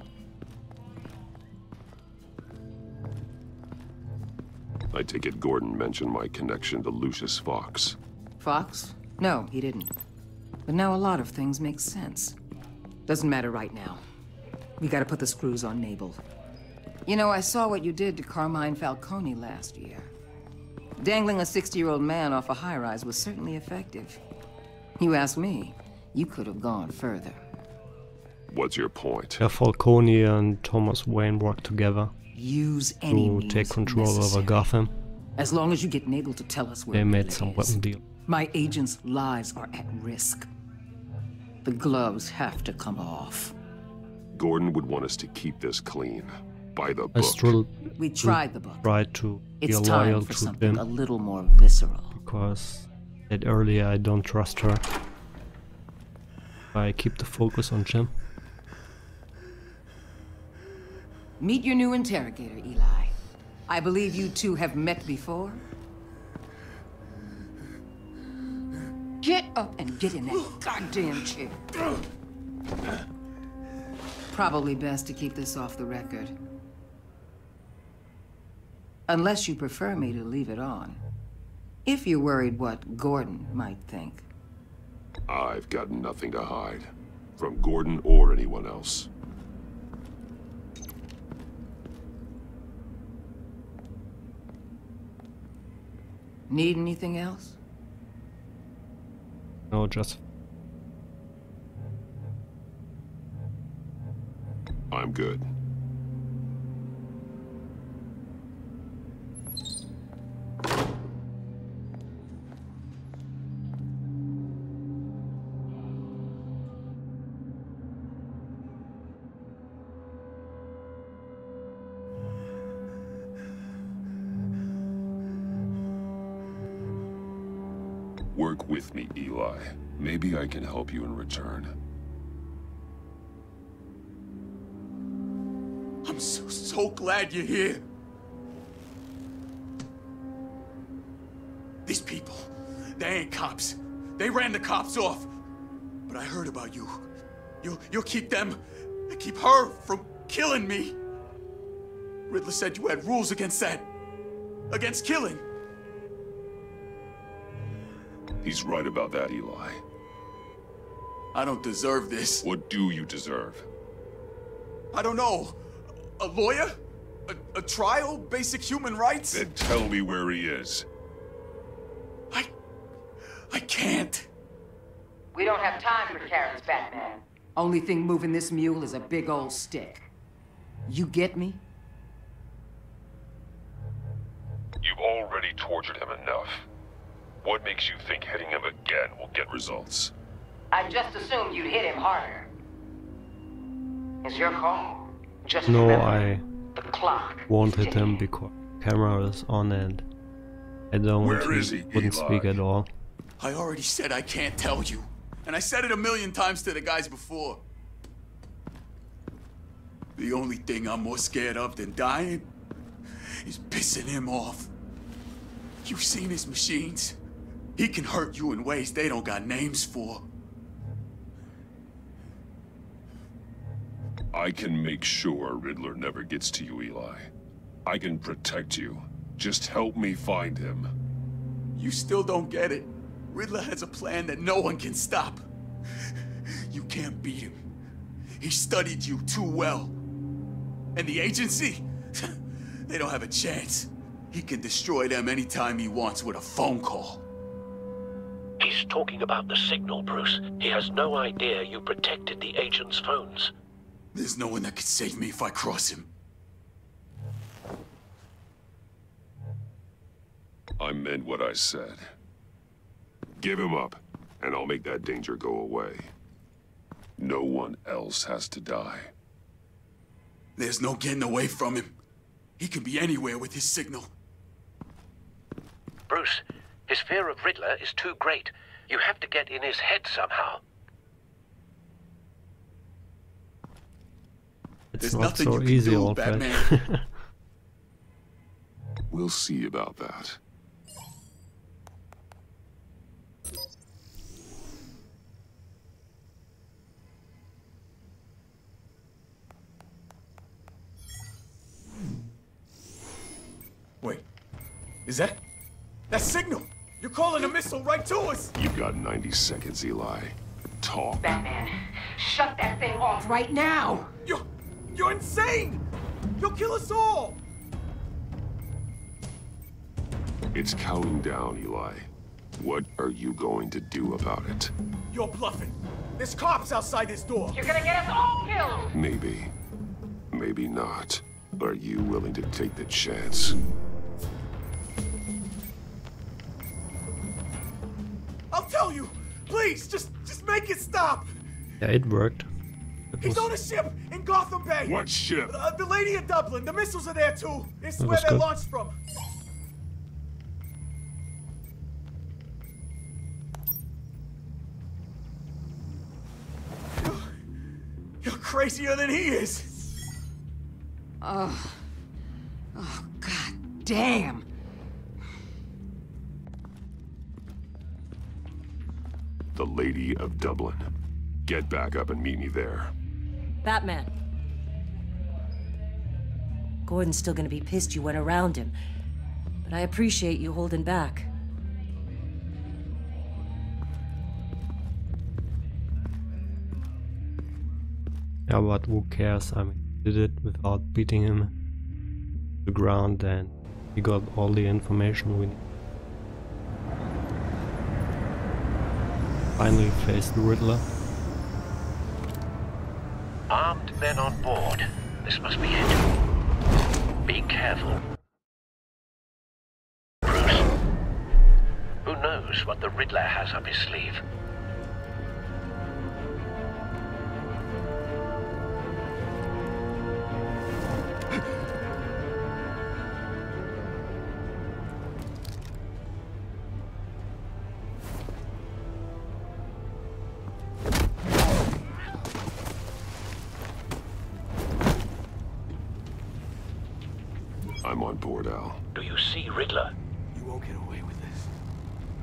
I take it Gordon mentioned my connection to Lucius Fox. Fox? No, he didn't. But now a lot of things make sense. Doesn't matter right now. We gotta put the screws on Mabel. You know, I saw what you did to Carmine Falcone last year. Dangling a 60-year-old man off a high-rise was certainly effective. You ask me, you could have gone further. What's your point? Yeah, Falcone and Thomas Wayne worked together Use any to means take control necessary. over Gotham. As long as you get Mabel to tell us where They made Riddler some is. weapon deal. My agents' lives are at risk. The gloves have to come off. Gordon would want us to keep this clean. By the I book. still We tried the book. tried to It's be time loyal for to something Jim a little more visceral. because said earlier I don't trust her. I keep the focus on Jim. Meet your new interrogator, Eli. I believe you two have met before. Get up and get in that goddamn chair. Probably best to keep this off the record. Unless you prefer me to leave it on. If you're worried what Gordon might think. I've got nothing to hide. From Gordon or anyone else. Need anything else? No, just I'm good. Work with me, Eli. Maybe I can help you in return. I'm so glad you're here. These people, they ain't cops. They ran the cops off. But I heard about you. You'll keep them, keep her from killing me. Riddler said you had rules against that. Against killing. He's right about that, Eli. I don't deserve this. What do you deserve? I don't know. A lawyer? A trial? Basic human rights? Then tell me where he is. I can't. We don't have time for carrots, Batman. Only thing moving this mule is a big old stick. You get me? You've already tortured him enough. What makes you think hitting him again will get results? I just assumed you'd hit him harder. It's your call. Just no, remember, I the clock won't hit him because camera is on and I don't Where is he, wouldn't Eli? speak at all. I already said I can't tell you. And I said it 1,000,000 times to the guys before. The only thing I'm more scared of than dying is pissing him off. You've seen his machines. He can hurt you in ways they don't got names for. I can make sure Riddler never gets to you, Eli. I can protect you. Just help me find him. You still don't get it. Riddler has a plan that no one can stop. You can't beat him. He studied you too well. And the agency? They don't have a chance. He can destroy them anytime he wants with a phone call. He's talking about the signal, Bruce. He has no idea you protected the agent's phones. There's no one that can save me if I cross him. I meant what I said. Give him up, and I'll make that danger go away. No one else has to die. There's no getting away from him. He can be anywhere with his signal. Bruce, his fear of Riddler is too great. You have to get in his head somehow. It's not so easy, old Batman. We'll see about that. Wait, is that signal? You're calling a missile right to us! You've got 90 seconds, Eli. Talk. Batman, shut that thing off right now! You're insane! You'll kill us all! It's counting down, Eli. What are you going to do about it? You're bluffing. There's cops outside this door. You're gonna get us all killed! Maybe. Maybe not. Are you willing to take the chance? I'll tell you! Please, just make it stop! Yeah, it worked. He's on a ship in Gotham Bay! What ship? The Lady of Dublin. The missiles are there too. It's That where was they're good. launched from. You're crazier than he is. Oh, God damn. The Lady of Dublin. Get back up and meet me there. Batman. Gordon's still gonna be pissed you went around him, but I appreciate you holding back. Yeah, but who cares? I mean, did it without beating him to the ground, and we got all the information we need. Finally faced the Riddler. Armed men on board. This must be it. Be careful. Bruce. Who knows what the Riddler has up his sleeve? I'm on board, Al. Do you see Riddler? You won't get away with this.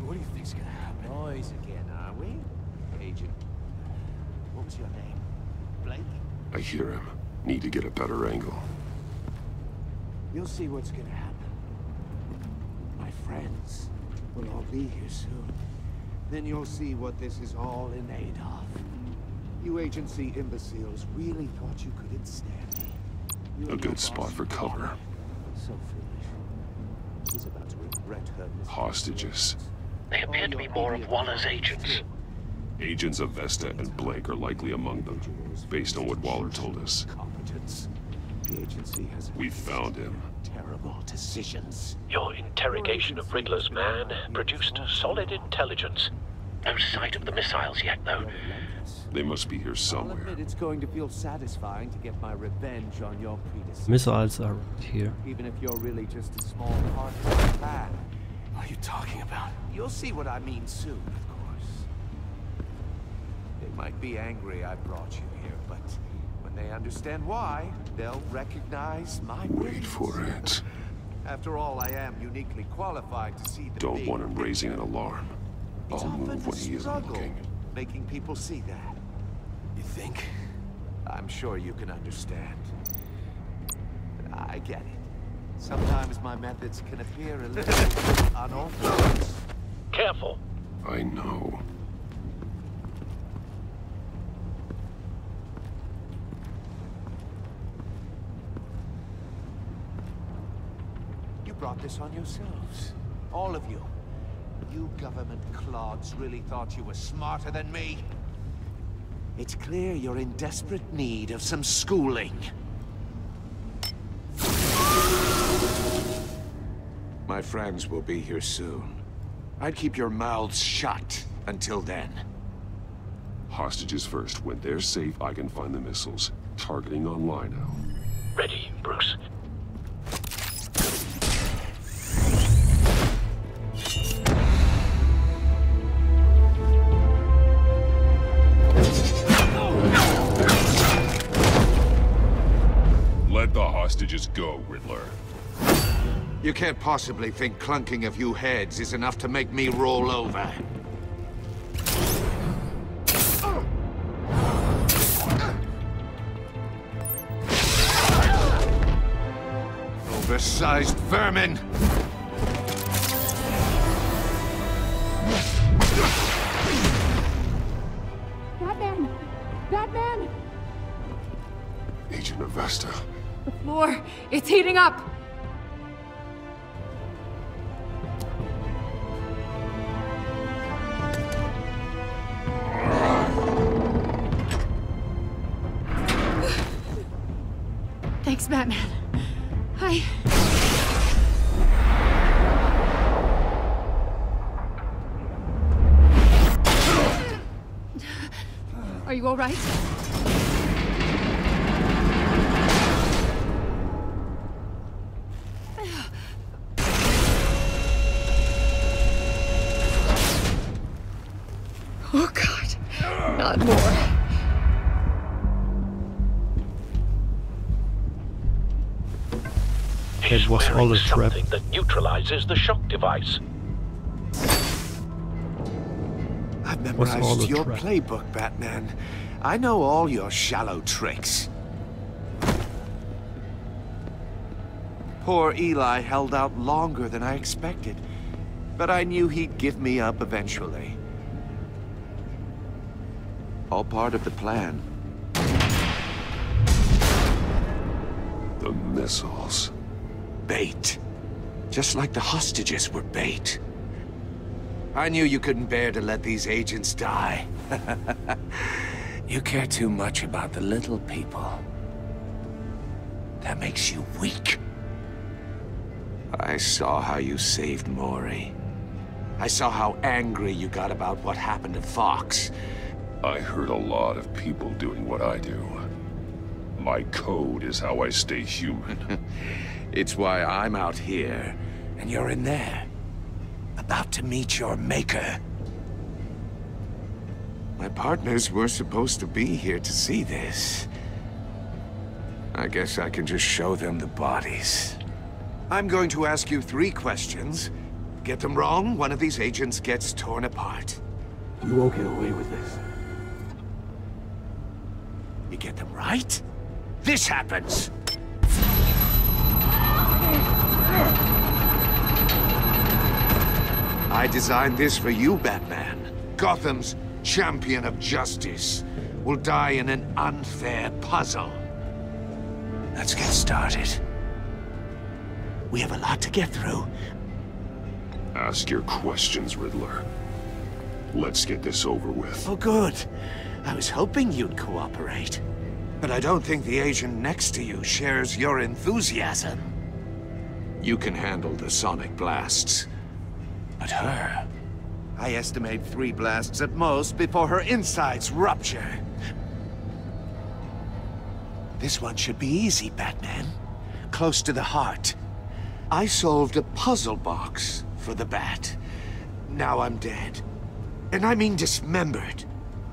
What do you think's gonna happen? Boys again, are we? Agent. What was your name? Blake? I hear him. Need to get a better angle. You'll see what's gonna happen. My friends will all be here soon. Then you'll see what this is all in aid of. You agency imbeciles really thought you could ensnare me. You A and good your spot boss for cover. So foolish. He's about to regret her mistakes. Hostages. They appear to be more of Waller's agents. Agents of Vesta and Blake are likely among them, based on what Waller told us. Competence. The agency has We found him. terrible decisions. Your interrogation of Riddler's man produced solid intelligence. No sight of the missiles yet, though. They must be here I'll somewhere. admit it's going to feel satisfying to get my revenge on your predecessor. Missiles are right here. Even if you're really just a small part of the plan. What are you talking about? You'll see what I mean soon, of course. They might be angry I brought you here, but When they understand why, they'll recognize my Wait for it. After all, I am uniquely qualified to see the Don't want him raising an alarm. I'll move when he isn't looking. Making people see that. You think? I'm sure you can understand. I get it. Sometimes my methods can appear a little unorthodox. Careful. I know. You brought this on yourselves. All of you. You government clods really thought you were smarter than me? It's clear you're in desperate need of some schooling. My friends will be here soon. I'd keep your mouths shut until then. Hostages first. When they're safe, I can find the missiles. Targeting on Lino. Ready, Bruce. Let the hostages go, Riddler. You can't possibly think clunking a few heads is enough to make me roll over. Oversized vermin! Batman! Batman! Agent Avesta. The floor, it's heating up! Thanks, Batman. Are you all right? Oh, God. Not more. It was all a trap. Something that neutralizes the shock device. I've memorized your playbook, Batman. I know all your shallow tricks. Poor Eli held out longer than I expected, but I knew he'd give me up eventually. All part of the plan. The missiles. Bait. Just like the hostages were bait. I knew you couldn't bear to let these agents die. You care too much about the little people. That makes you weak. I saw how you saved Maury. I saw how angry you got about what happened to Fox. I heard a lot of people doing what I do. My code is how I stay human. It's why I'm out here, and you're in there. About to meet your maker. My partners were supposed to be here to see this. I guess I can just show them the bodies. I'm going to ask you 3 questions. Get them wrong, one of these agents gets torn apart. You won't get away with this. You get them right, this happens! I designed this for you, Batman. Gotham's champion of justice will die in an unfair puzzle. Let's get started. We have a lot to get through. Ask your questions, Riddler. Let's get this over with. Oh, good. I was hoping you'd cooperate. But I don't think the agent next to you shares your enthusiasm. You can handle the sonic blasts. But her... I estimate 3 blasts at most before her insides rupture. This one should be easy, Batman. Close to the heart. I solved a puzzle box for the Bat. Now I'm dead. And I mean dismembered.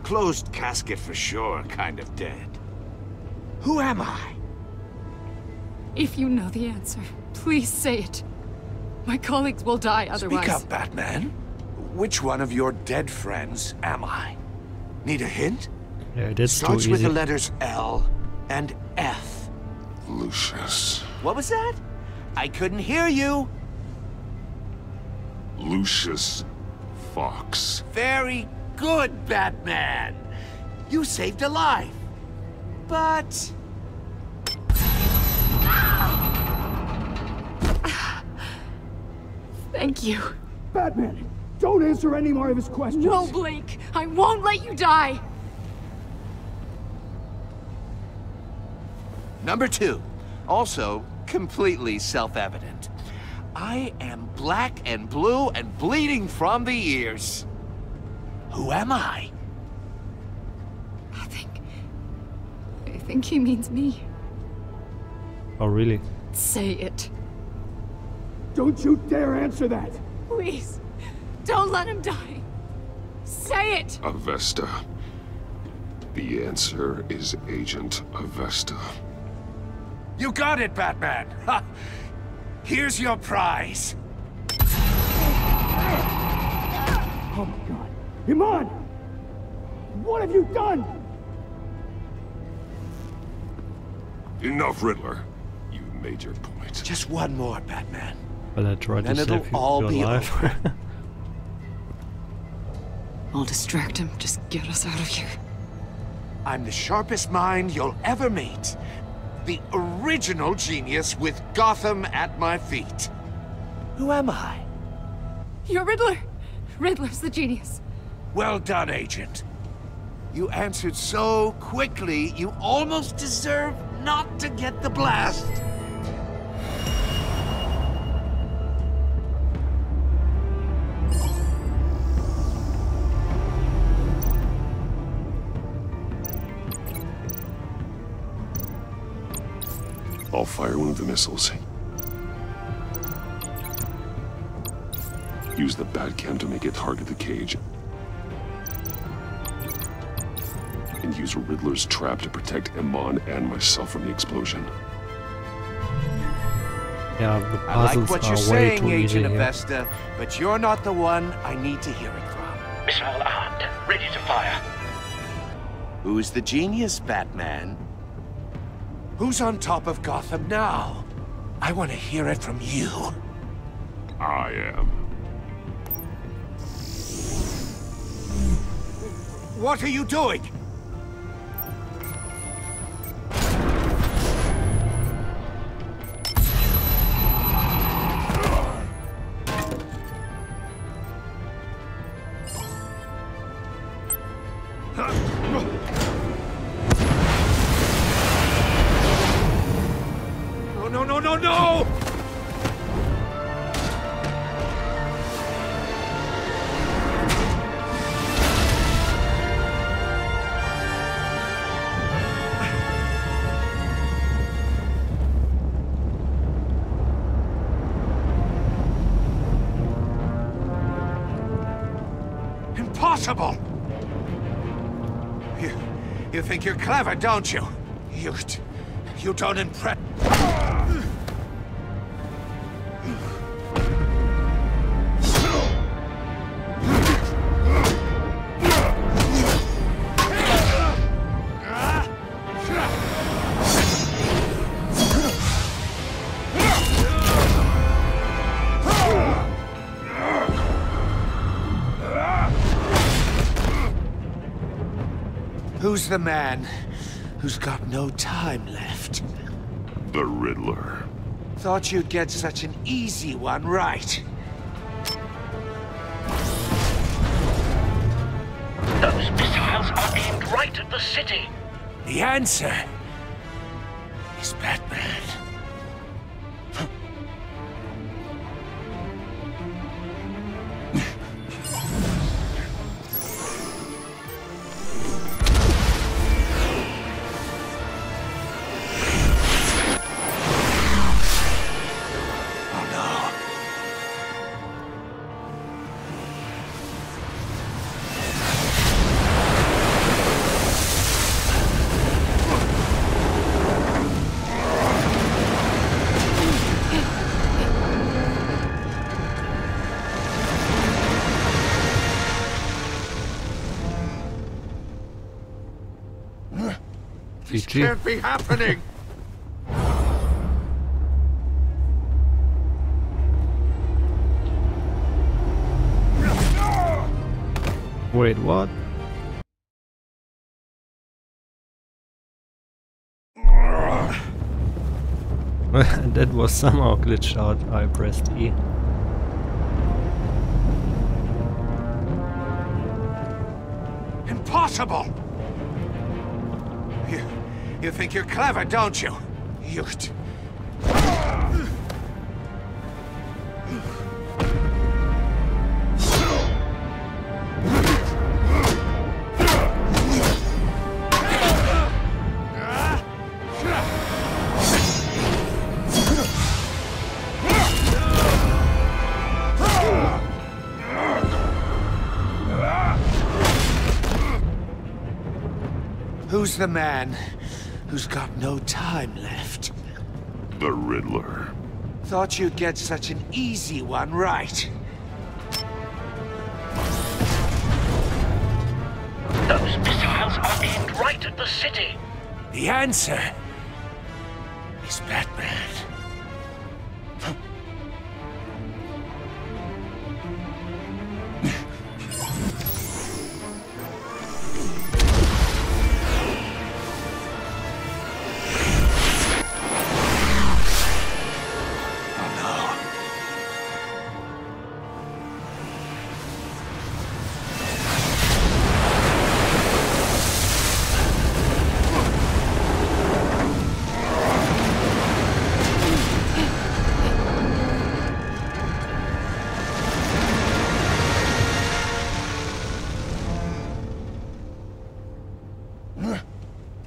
Closed casket for sure, kind of dead. Who am I? If you know the answer, please say it. My colleagues will die otherwise. Speak up, Batman. Which one of your dead friends am I? Need a hint? Yeah, that's Starts too with easy. the letters L and F. Lucius. What was that? I couldn't hear you. Lucius Fox. Very good, Batman. You saved a life. But... Thank you. Batman, don't answer any more of his questions. No, Blake. I won't let you die. Number 2. Also, completely self-evident. I am black and blue and bleeding from the ears. Who am I? I think he means me. Oh, really? Say it. Don't you dare answer that. Please. Don't let him die. Say it. Avesta. The answer is Agent Avesta. You got it, Batman. Ha. Here's your prize. Oh my God. Iman! What have you done? Enough, Riddler. You made your point. Just one more, Batman. But I tried to And it'll save you all your be life. over. I'll distract him. Just get us out of here. I'm the sharpest mind you'll ever meet. The original genius with Gotham at my feet. Who am I? You're Riddler. Riddler's the genius. Well done, Agent. You answered so quickly, you almost deserve not to get the blast. I'll fire one of the missiles. Use the Batcam to make it target the cage. And use Riddler's trap to protect Iman and myself from the explosion. Yeah, the I like puzzles what you're are way saying, too easy Agent here. Avesta, but you're not the one I need to hear it from. Missile armed, ready to fire. Who's the genius, Batman? Who's on top of Gotham now? I want to hear it from you. I am. What are you doing? No, no, no, no, no! Impossible! You think you're clever, don't you? You don't impress... Who's the man who's got no time left? The Riddler. Thought you'd get such an easy one right. Those missiles are aimed right at the city. The answer is Batman. This can't be happening! Wait, what? That was somehow glitched out. I pressed E. Impossible! You think you're clever, don't you? You... Who's the man who's got no time left? The Riddler. Thought you'd get such an easy one right. Those missiles are aimed right at the city. The answer is Batman.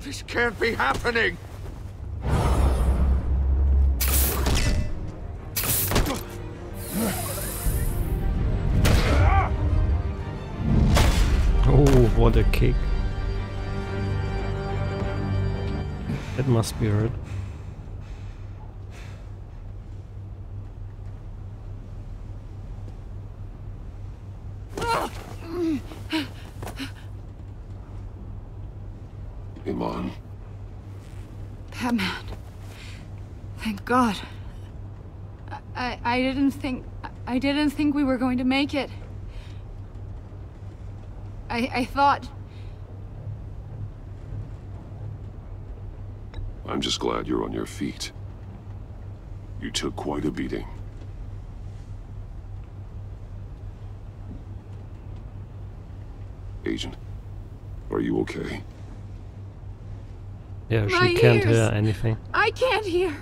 This can't be happening! Oh, what a kick. That must be hurt. Iman. Batman. Thank God. I didn't think we were going to make it. I thought... I'm just glad you're on your feet. You took quite a beating. Agent, are you okay? Yeah, she My can't ears. hear anything. I can't hear.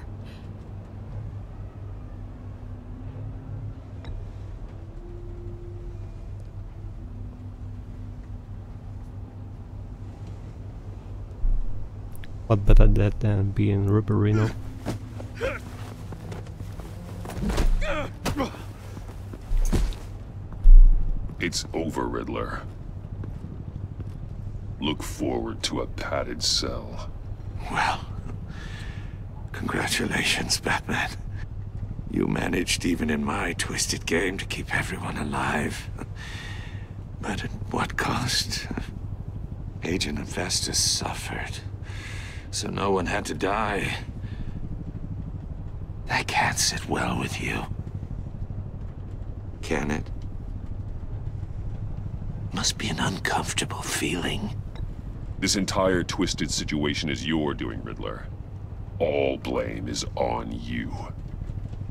What better that than being Ripperino? It's over, Riddler. Look forward to a padded cell. Well, congratulations, Batman. You managed, even in my twisted game, to keep everyone alive. But at what cost? Agent Infestus suffered, so no one had to die. That can't sit well with you. Can it? Must be an uncomfortable feeling. This entire twisted situation is your doing, Riddler. All blame is on you.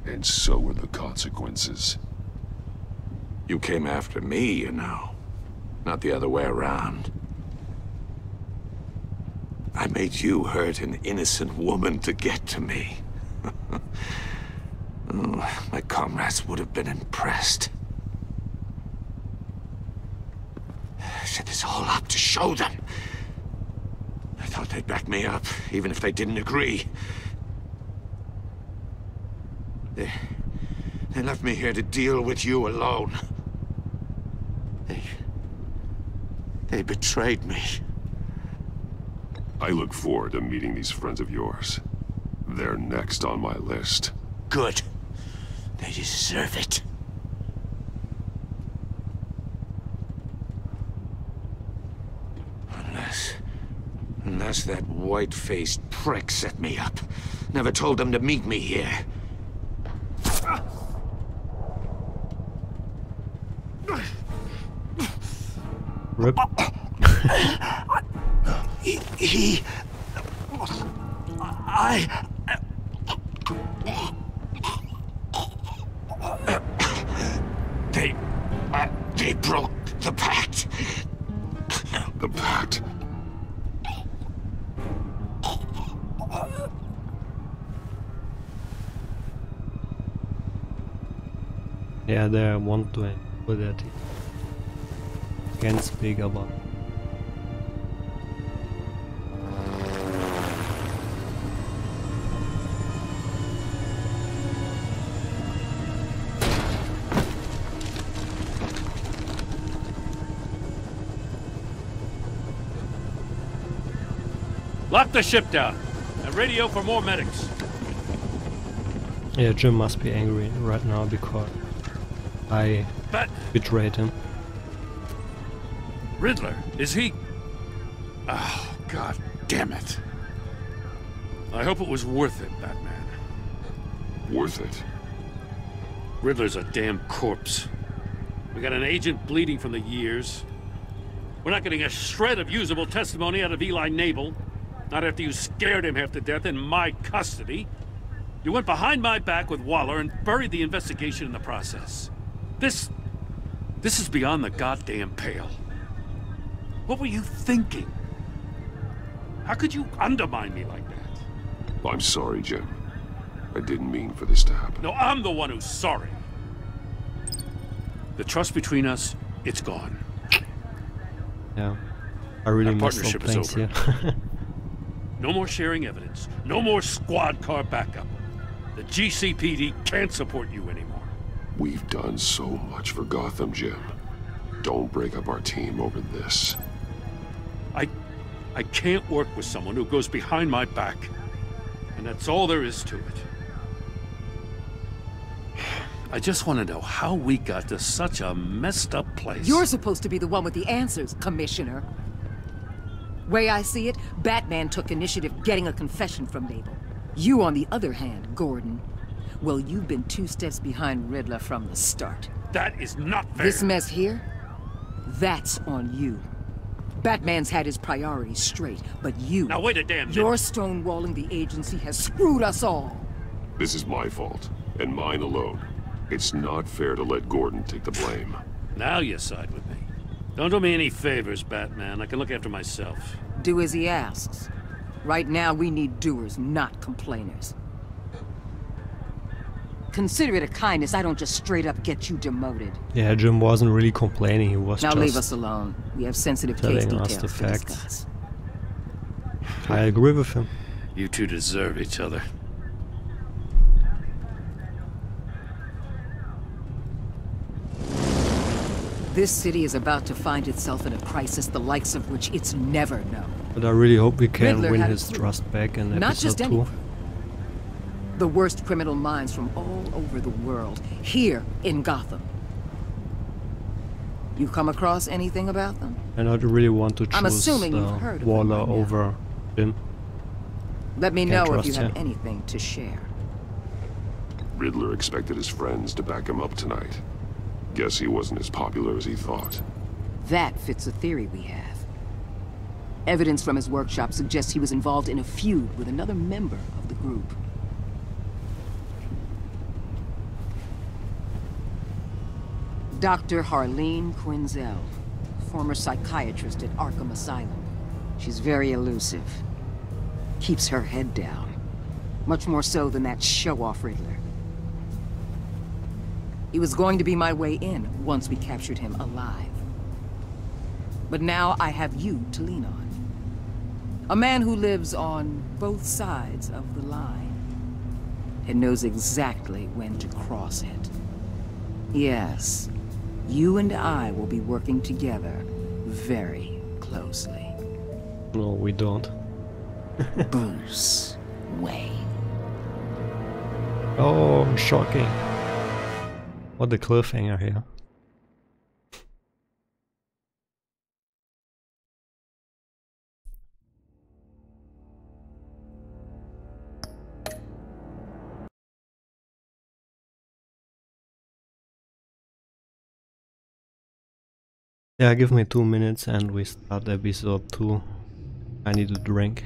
And so are the consequences. You came after me, you know. Not the other way around. I made you hurt an innocent woman to get to me. Oh, my comrades would have been impressed. I set this all up to show them. I thought they'd back me up, even if they didn't agree. They left me here to deal with you alone. They betrayed me. I look forward to meeting these friends of yours. They're next on my list. Good. They deserve it. Dumbass, that white-faced prick set me up. Never told them to meet me here. Rip. They broke the pact. The pact? Yeah, they want to put that he can't speak about. Lock the ship down and radio for more medics. Yeah, Jim must be angry right now because I betrayed him. Riddler, is he? Oh, God damn it. I hope it was worth it, Batman. Worth it? Riddler's a damn corpse. We got an agent bleeding from the years. We're not getting a shred of usable testimony out of Eli Nabel. Not after you scared him half to death in my custody. You went behind my back with Waller and buried the investigation in the process. This is beyond the goddamn pale. What were you thinking? How could you undermine me like that? I'm sorry, Jim. I didn't mean for this to happen. No, I'm the one who's sorry. The trust between us, it's gone. Yeah, I really Our messed up partnership is things over. here. No more sharing evidence. No more squad car backup. The GCPD can't support you anymore. We've done so much for Gotham, Jim. Don't break up our team over this. I can't work with someone who goes behind my back. And that's all there is to it. I just want to know how we got to such a messed up place. You're supposed to be the one with the answers, Commissioner. Way I see it, Batman took initiative getting a confession from Nabel. You, on the other hand, Gordon, well, you've been 2 steps behind Riddler from the start. That is not fair. This mess here, that's on you. Batman's had his priorities straight, but you... Now wait a damn minute. Your stonewalling the agency has screwed us all. This is my fault, and mine alone. It's not fair to let Gordon take the blame. Now you side with me. Don't do me any favors, Batman. I can look after myself. Do as he asks. Right now, we need doers, not complainers. Consider it a kindness I don't just straight up get you demoted. Yeah, Jim wasn't really complaining, he was now just leave us alone. We have sensitive case telling us details the to facts. discuss. I agree with him. You two deserve each other. This city is about to find itself in a crisis the likes of which it's never known. But I really hope we can Riddler win had a his clue. trust back in Not episode just 2. any. The worst criminal minds from all over the world, here in Gotham. You come across anything about them? And I really want to choose I'm assuming you've heard of them Waller by now. over Jim. Let me Can't know if trust you have him. anything to share. Riddler expected his friends to back him up tonight. Guess he wasn't as popular as he thought. That fits a theory we have. Evidence from his workshop suggests he was involved in a feud with another member of the group. Dr. Harleen Quinzel, former psychiatrist at Arkham Asylum. She's very elusive. Keeps her head down. Much more so than that show-off Riddler. He was going to be my way in once we captured him alive. But now I have you to lean on. A man who lives on both sides of the line and knows exactly when to cross it. Yes, you and I will be working together very closely. No, we don't. Bruce Wayne. Oh, shocking. What a cliffhanger here. Yeah, give me 2 minutes and we start episode 2. I need a drink.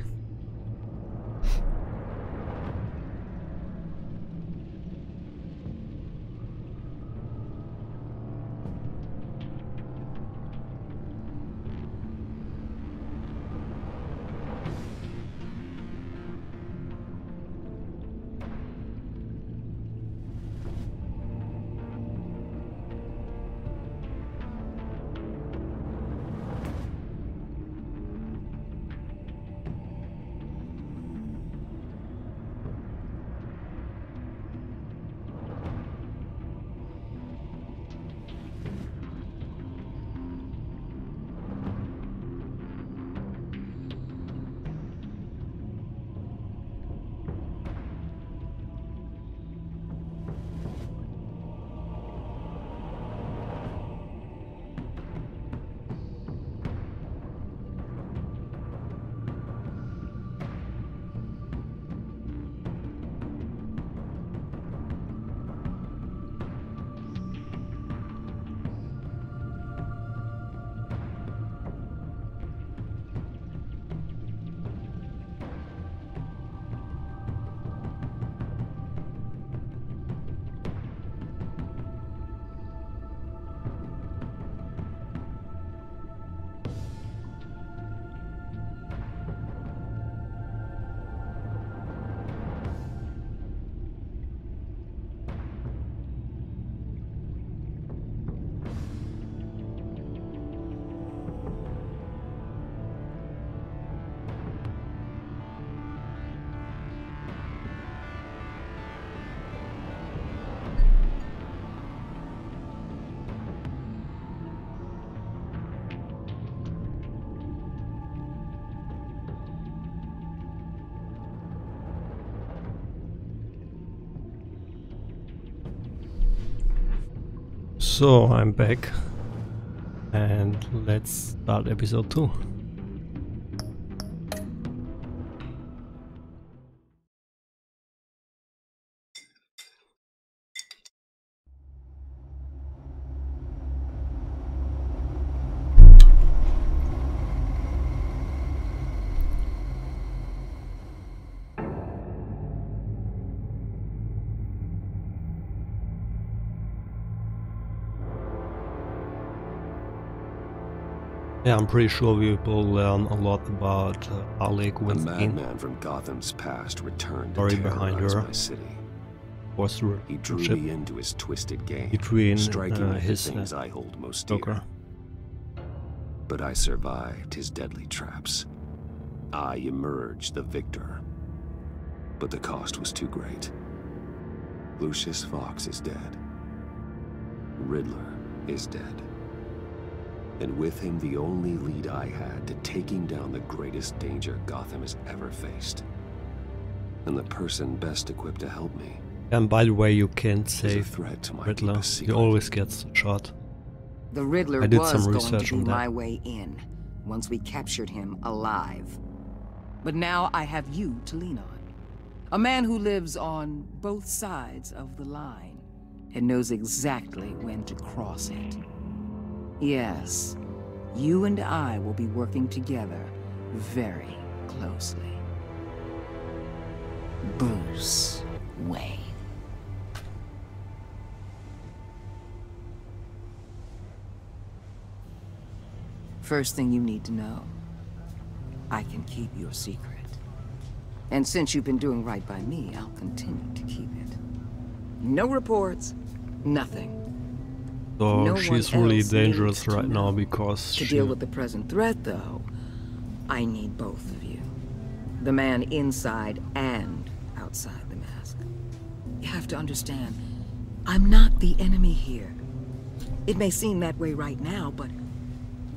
So I'm back and let's start episode 2. Yeah, I'm pretty sure we will learn a lot about Alec A Winston. madman from Gotham's past returned to Story behind terrorize her my city. Was the He drew relationship me into his twisted game, between striking at the his things I hold most Joker. dear. But I survived his deadly traps. I emerged the victor. But the cost was too great. Lucius Fox is dead. Riddler is dead. And with him the only lead I had to taking down the greatest danger Gotham has ever faced. And the person best equipped to help me. And by the way, you can't save threat to my Riddler. deepest He secret. always gets shot. The Riddler I did was some going research to be on that. my way in, once we captured him alive. But now I have you to lean on. A man who lives on both sides of the line, and knows exactly when to cross it. Yes, you and I will be working together very closely. Bruce Wayne. First thing you need to know, I can keep your secret. And since you've been doing right by me, I'll continue to keep it. No reports, nothing. So No she's one really else dangerous needs to right now know. because To she... deal with the present threat, though, I need both of you. The man inside and outside the mask. You have to understand, I'm not the enemy here. It may seem that way right now, but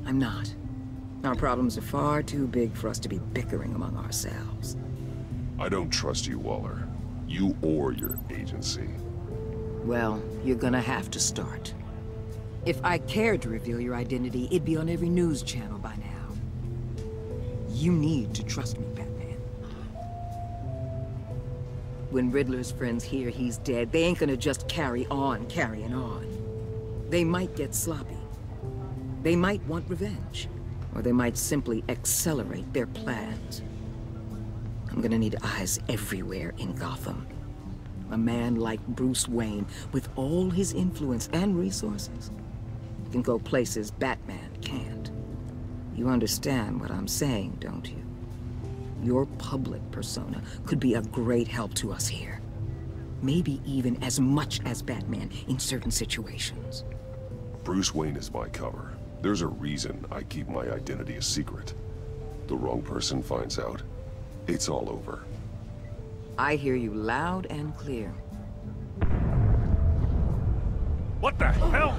I'm not. Our problems are far too big for us to be bickering among ourselves. I don't trust you, Waller. You or your agency. Well, you're gonna have to start. If I cared to reveal your identity, it'd be on every news channel by now. You need to trust me, Batman. When Riddler's friends hear he's dead, they ain't gonna just carry on carrying on. They might get sloppy. They might want revenge, or they might simply accelerate their plans. I'm gonna need eyes everywhere in Gotham. A man like Bruce Wayne, with all his influence and resources, can go places Batman can't. You understand what I'm saying, don't you? Your public persona could be a great help to us here. Maybe even as much as Batman in certain situations. Bruce Wayne is my cover. There's a reason I keep my identity a secret. The wrong person finds out, it's all over. I hear you loud and clear. What the hell?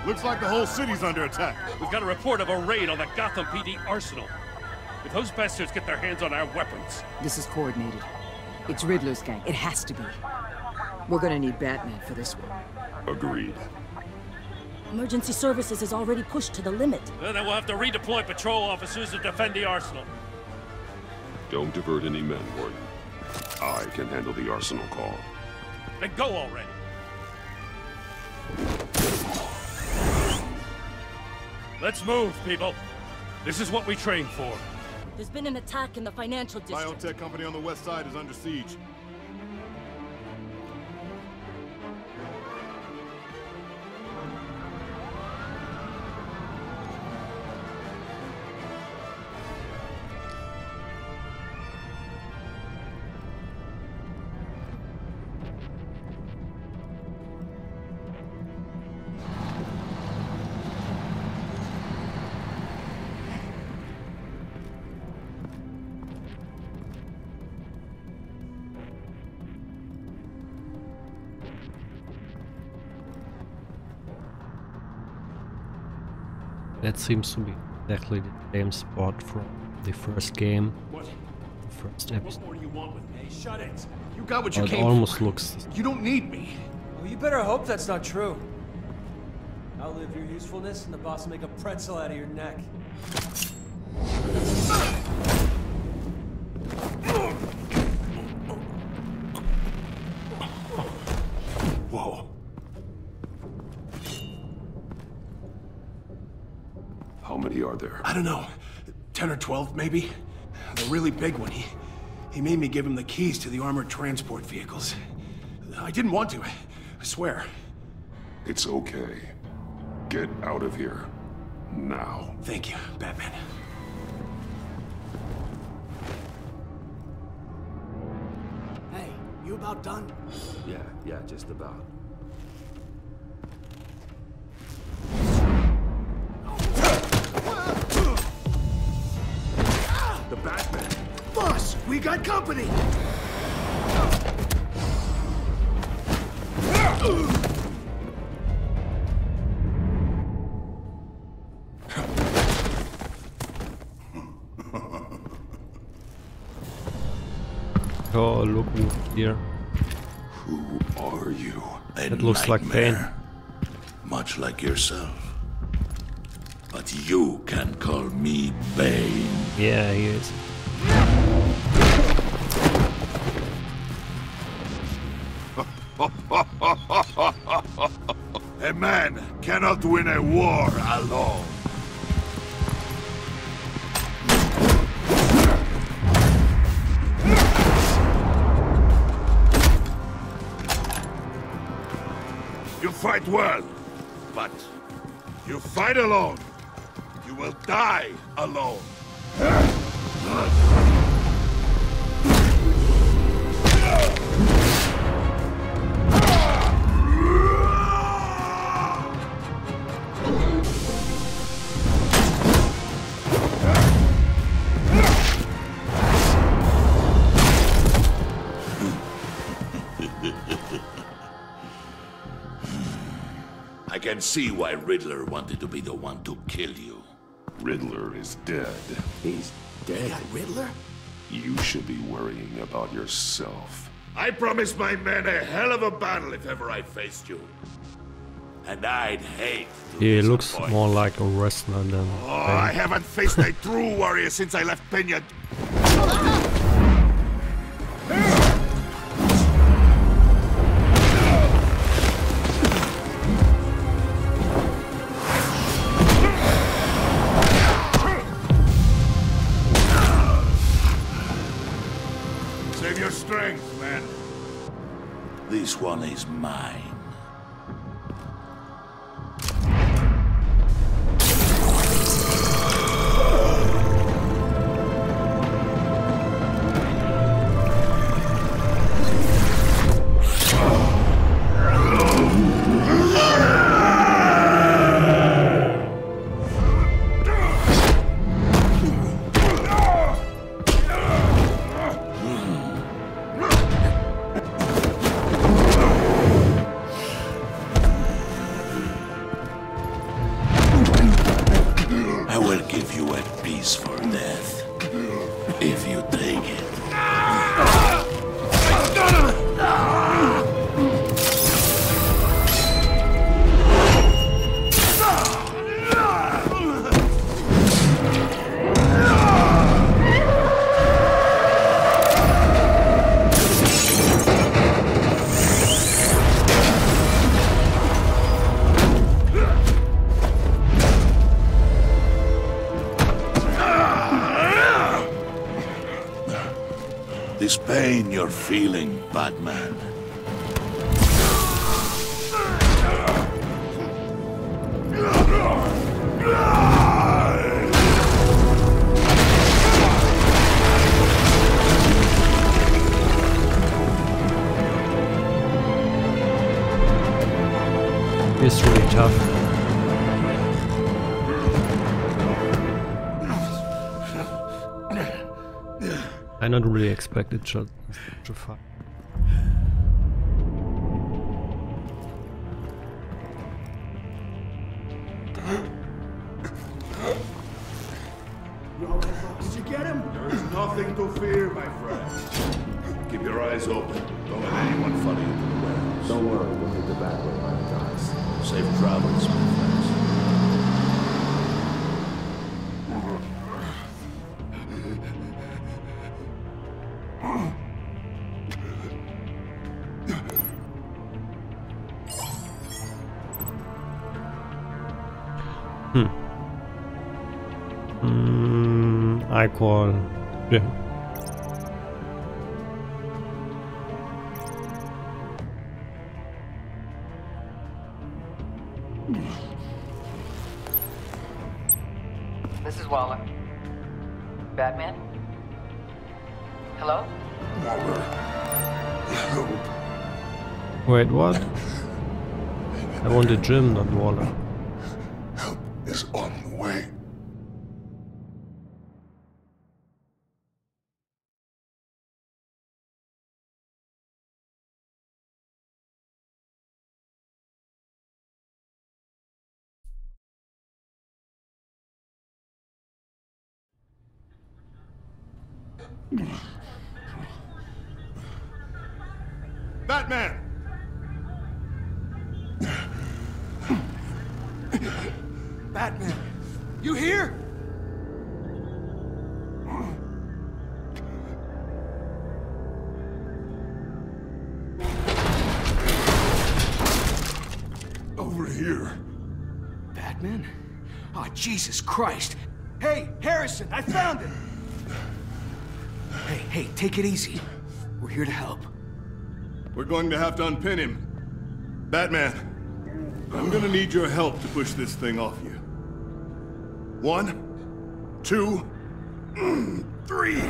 Looks like the whole city's under attack. We've got a report of a raid on the Gotham PD arsenal. If those bastards get their hands on our weapons... This is coordinated. It's Riddler's gang. It has to be. We're gonna need Batman for this one. Agreed. Emergency services is already pushed to the limit. Then we'll have to redeploy patrol officers to defend the arsenal. Don't divert any men, Gordon. I can handle the arsenal call. Then go already. Let's move, people. This is what we trained for. There's been an attack in the financial district. Biotech company on the west side is under siege. That seems to be exactly the same spot from the first game. What? The first episode. What more do you want with me? Shut it! You got what you came It almost for. looks... You don't need me. Well, you better hope that's not true. Outlive your usefulness and the boss will make a pretzel out of your neck. Whoa. How many are there? I don't know. 10 or 12, maybe? The really big one, he made me give him the keys to the armored transport vehicles. I didn't want to, I swear. It's okay. Get out of here. Now. Thank you, Batman. Hey, you about done? Yeah, just about. The Batman. Boss, we got company! Oh, look here. Who are you? It looks like pain. Much like yourself. But you can call me Bane. Yeah, he is. A man cannot win a war alone. You fight well, but you fight alone. You will die alone. I can see why Riddler wanted to be the one to kill you. Riddler is dead. He's dead. Got Riddler? You should be worrying about yourself. I promised my men a hell of a battle if ever I faced you. And I'd hate to He looks disappoint. more like a wrestler than... Oh, I haven't faced a true warrior since I left Peña. This one is mine. This pain you're feeling, Batman. It's really tough. I not really expected such a fight. Did you get him? There is nothing to fear, my friend. Keep your eyes open. Don't let anyone follow you to the warehouse. Don't worry, we'll hit the back way by the docks. Safe travels, my friends. I call Jim. This is Waller. Batman? Hello? Waller. Help. Wait, what? I wanted Jim, not Waller. Help is on the way. Batman! Batman, you here? Over here. Batman? Oh, Jesus Christ. Hey, Harrison, I found him. Hey, take it easy. We're here to help. We're going to have to unpin him. Batman, I'm gonna need your help to push this thing off you. 1, 2, 3.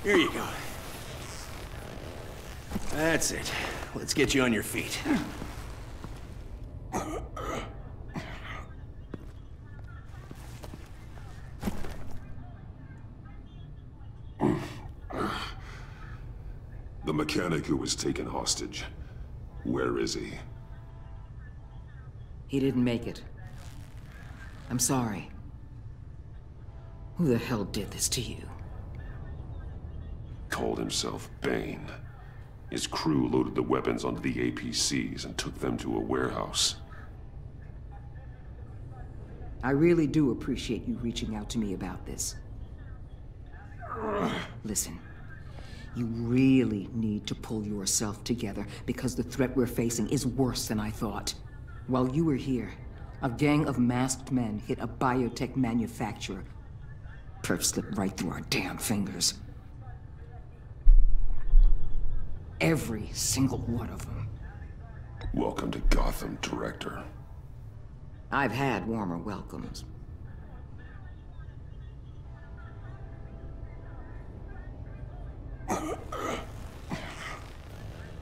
Here you go. That's it. Let's get you on your feet. The mechanic who was taken hostage. Where is he? He didn't make it. I'm sorry. Who the hell did this to you? Called himself Bane. His crew loaded the weapons onto the APCs and took them to a warehouse. I really do appreciate you reaching out to me about this. Listen, you really need to pull yourself together because the threat we're facing is worse than I thought. While you were here, A gang of masked men hit a biotech manufacturer. Perf slipped right through our damn fingers. Every single one of them. Welcome to Gotham, Director. I've had warmer welcomes.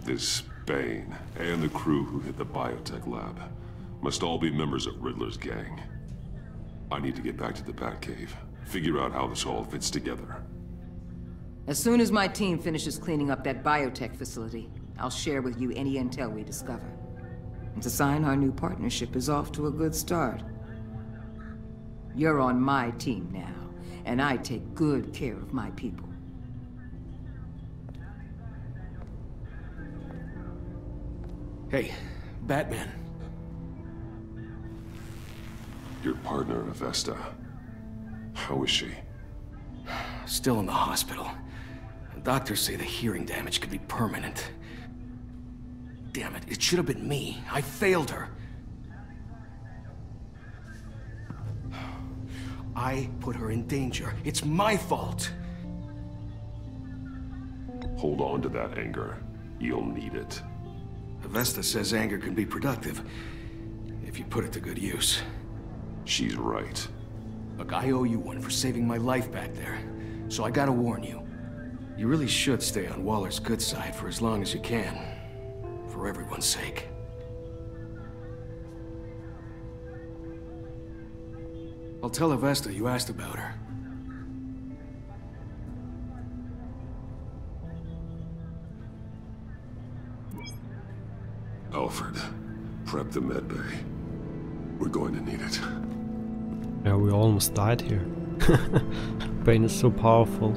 This Bane and the crew who hit the biotech lab must all be members of Riddler's gang. I need to get back to the Batcave, figure out how this all fits together. As soon as my team finishes cleaning up that biotech facility, I'll share with you any intel we discover. And to sign our new partnership is off to a good start. You're on my team now, and I take good care of my people. Hey, Batman. Your partner, Avesta. How is she? Still in the hospital. The doctors say the hearing damage could be permanent. Damn it, it should have been me. I failed her. I put her in danger. It's my fault. Hold on to that anger. You'll need it. Avesta says anger can be productive, if you put it to good use. She's right. Look, I owe you one for saving my life back there, so I gotta warn you. You really should stay on Waller's good side for as long as you can. For everyone's sake. I'll tell Avesta you asked about her. Alfred, prep the medbay. We're going to need it. Yeah, we almost died here. Bane is so powerful.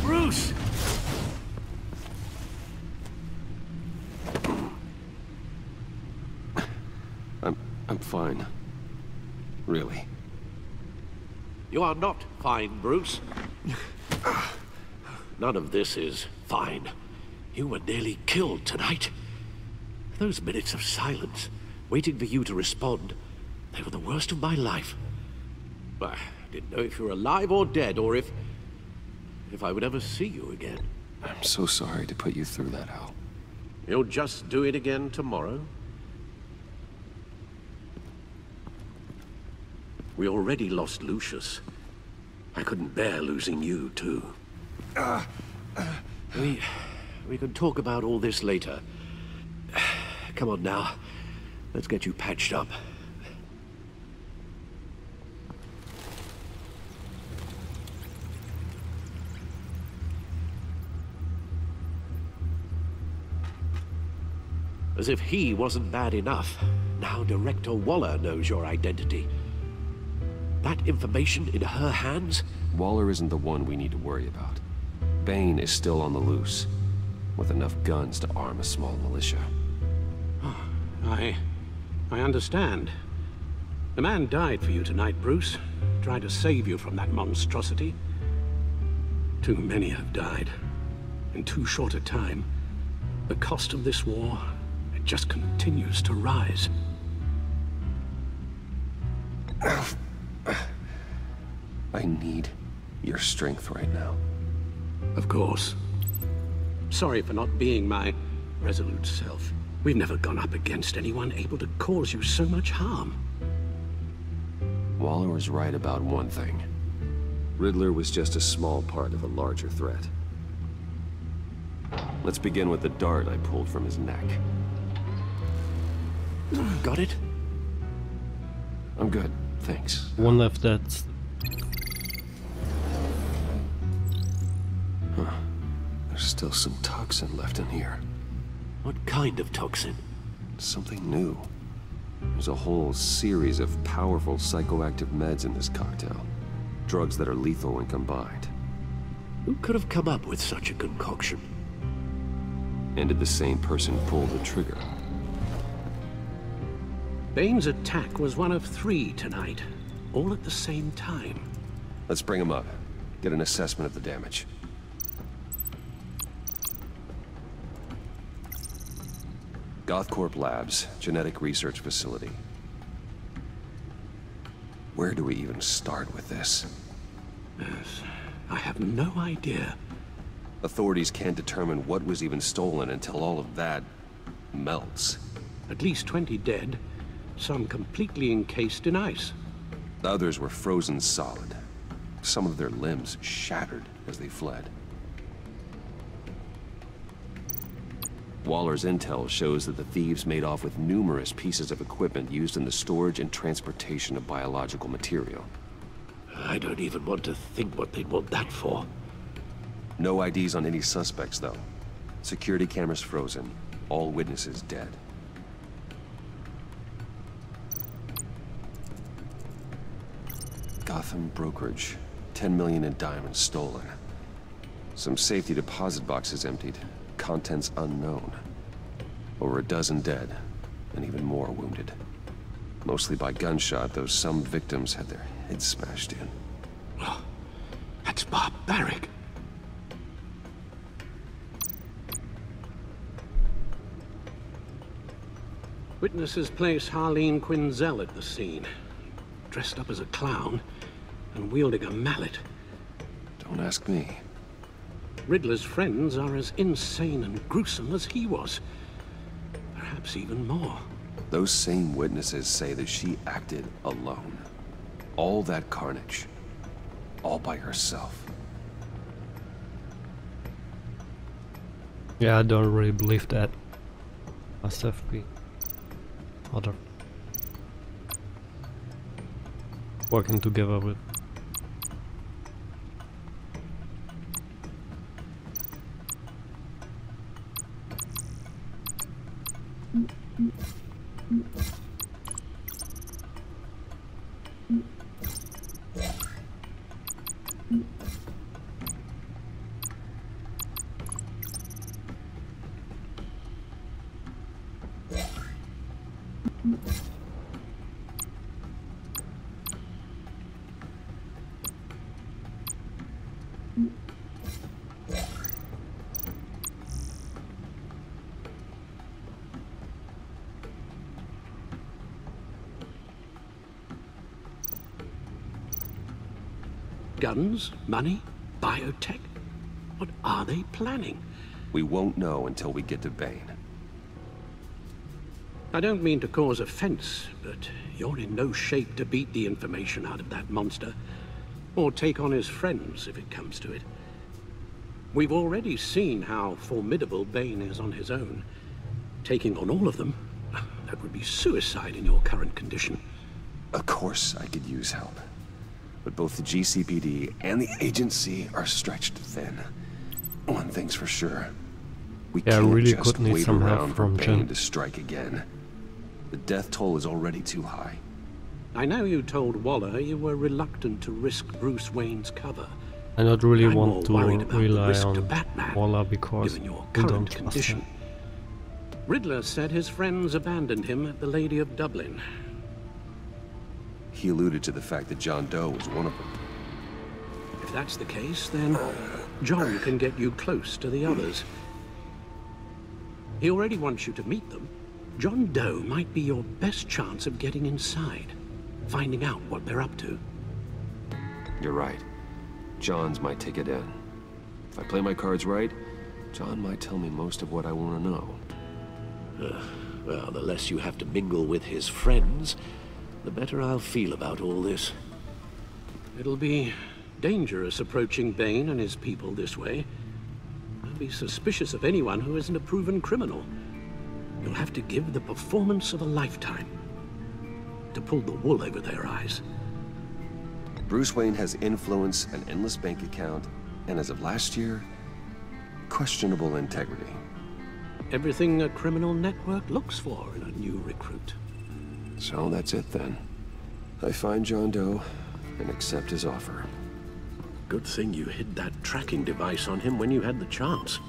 Bruce! I'm fine. Really. You are not fine, Bruce. None of this is fine. You were nearly killed tonight. Those minutes of silence, waiting for you to respond, they were the worst of my life. I didn't know if you were alive or dead, or if I would ever see you again. I'm so sorry to put you through that, Al. You'll just do it again tomorrow? We already lost Lucius. I couldn't bear losing you, too. We can talk about all this later. Come on now. Let's get you patched up. As if he wasn't bad enough, now Director Waller knows your identity. That information in her hands? Waller isn't the one we need to worry about. Bane is still on the loose, with enough guns to arm a small militia. I understand. The man died for you tonight, Bruce. Tried to save you from that monstrosity. Too many have died. In too short a time. The cost of this war, it just continues to rise. I need your strength right now. Of course. Sorry for not being my resolute self. We've never gone up against anyone able to cause you so much harm. Waller was right about one thing. Riddler was just a small part of a larger threat. Let's begin with the dart I pulled from his neck. Got it? I'm good, thanks. Wonder if that's... Huh. There's still some toxin left in here. What kind of toxin? Something new. There's a whole series of powerful psychoactive meds in this cocktail. Drugs that are lethal when combined. Who could have come up with such a concoction? And did the same person pull the trigger? Bane's attack was one of 3 tonight, all at the same time. Let's bring him up. Get an assessment of the damage. Gothcorp Labs, genetic research facility. Where do we even start with this? Yes, I have no idea. Authorities can't determine what was even stolen until all of that melts. At least 20 dead, some completely encased in ice. The others were frozen solid. Some of their limbs shattered as they fled. Waller's intel shows that the thieves made off with numerous pieces of equipment used in the storage and transportation of biological material. I don't even want to think what they'd want that for. No IDs on any suspects, though. Security cameras frozen. All witnesses dead. Gotham brokerage. 10 million in diamonds stolen. Some safety deposit boxes emptied. Contents unknown. Over a dozen dead, and even more wounded. Mostly by gunshot, though some victims had their heads smashed in. Oh, that's barbaric. Witnesses place Harleen Quinzel at the scene, dressed up as a clown and wielding a mallet. Don't ask me. Riddler's friends are as insane and gruesome as he was. Perhaps even more. Those same witnesses say that she acted alone. All that carnage. All by herself. Yeah, I don't really believe that. Must have been other working together with. Guns, money, biotech. What are they planning? We won't know until we get to Bane. I don't mean to cause offense, but you're in no shape to beat the information out of that monster. Or take on his friends, if it comes to it. We've already seen how formidable Bane is on his own. Taking on all of them, that would be suicide in your current condition. Of course I could use help. But both the GCPD and the agency are stretched thin. One thing's for sure. We can't really just could need wait some help around for from Bane Jim. to strike again. The death toll is already too high. I know you told Waller you were reluctant to risk Bruce Wayne's cover. I don't really I'm want to more worried about the rely risk to on Batman, Waller because given your I don't current trust condition. him. Riddler said his friends abandoned him at the Lady of Dublin. He alluded to the fact that John Doe was one of them. If that's the case, then John can get you close to the others. He already wants you to meet them. John Doe might be your best chance of getting inside, finding out what they're up to. You're right. John's my ticket in. If I play my cards right, John might tell me most of what I want to know. Well, the less you have to mingle with his friends, the better I'll feel about all this. It'll be dangerous approaching Bane and his people this way. I'll be suspicious of anyone who isn't a proven criminal. You'll have to give the performance of a lifetime to pull the wool over their eyes. Bruce Wayne has influence, an endless bank account, and as of last year, questionable integrity. Everything a criminal network looks for in a new recruit. So that's it then. I find John Doe and accept his offer. Good thing you hid that tracking device on him when you had the chance.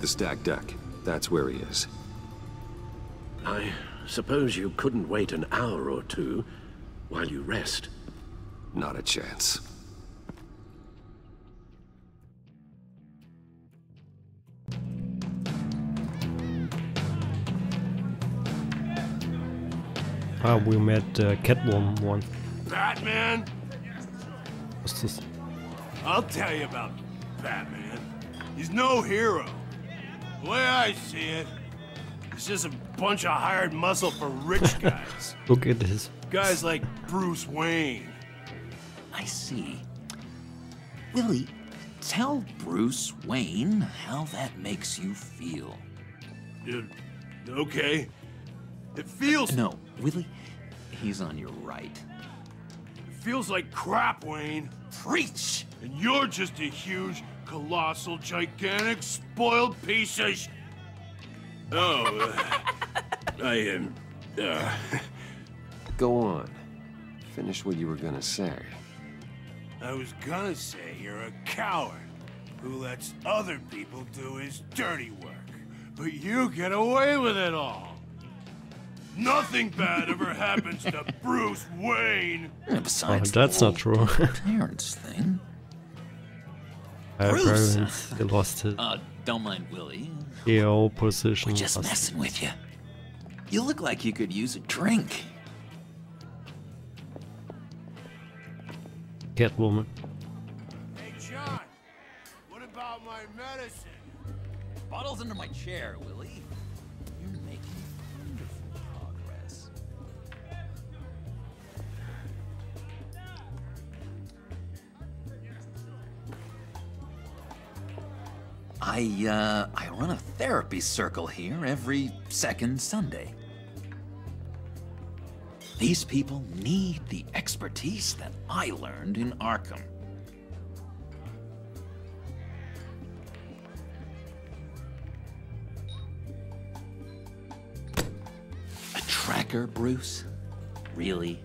The stacked deck. That's where he is. I suppose you couldn't wait an hour or two while you rest? Not a chance. Ah, we met Catwoman once. Batman? What's this? I'll tell you about Batman. He's no hero. The way I see it, he's just a bunch of hired muscle for rich guys. Look at this. Guys like Bruce Wayne. I see. Willie, tell Bruce Wayne how that makes you feel. Okay. It feels... No, Willie, he's on your right. It feels like crap, Wayne. Preach! And you're just a huge, colossal, gigantic, spoiled piece of I am... Go on. Finish what you were gonna say. I was gonna say you're a coward who lets other people do his dirty work. But you get away with it all. Nothing bad ever happens to Bruce Wayne. Besides, that's not true. parents thing. Bruce, he lost his don't mind Willie. EO position. We're just messing with you. You look like you could use a drink. Catwoman. Hey, John, what about my medicine? Bottle's under my chair, Willie. You're making wonderful progress. I run a therapy circle here every second Sunday. These people need the expertise that I learned in Arkham. A tracker, Bruce? Really?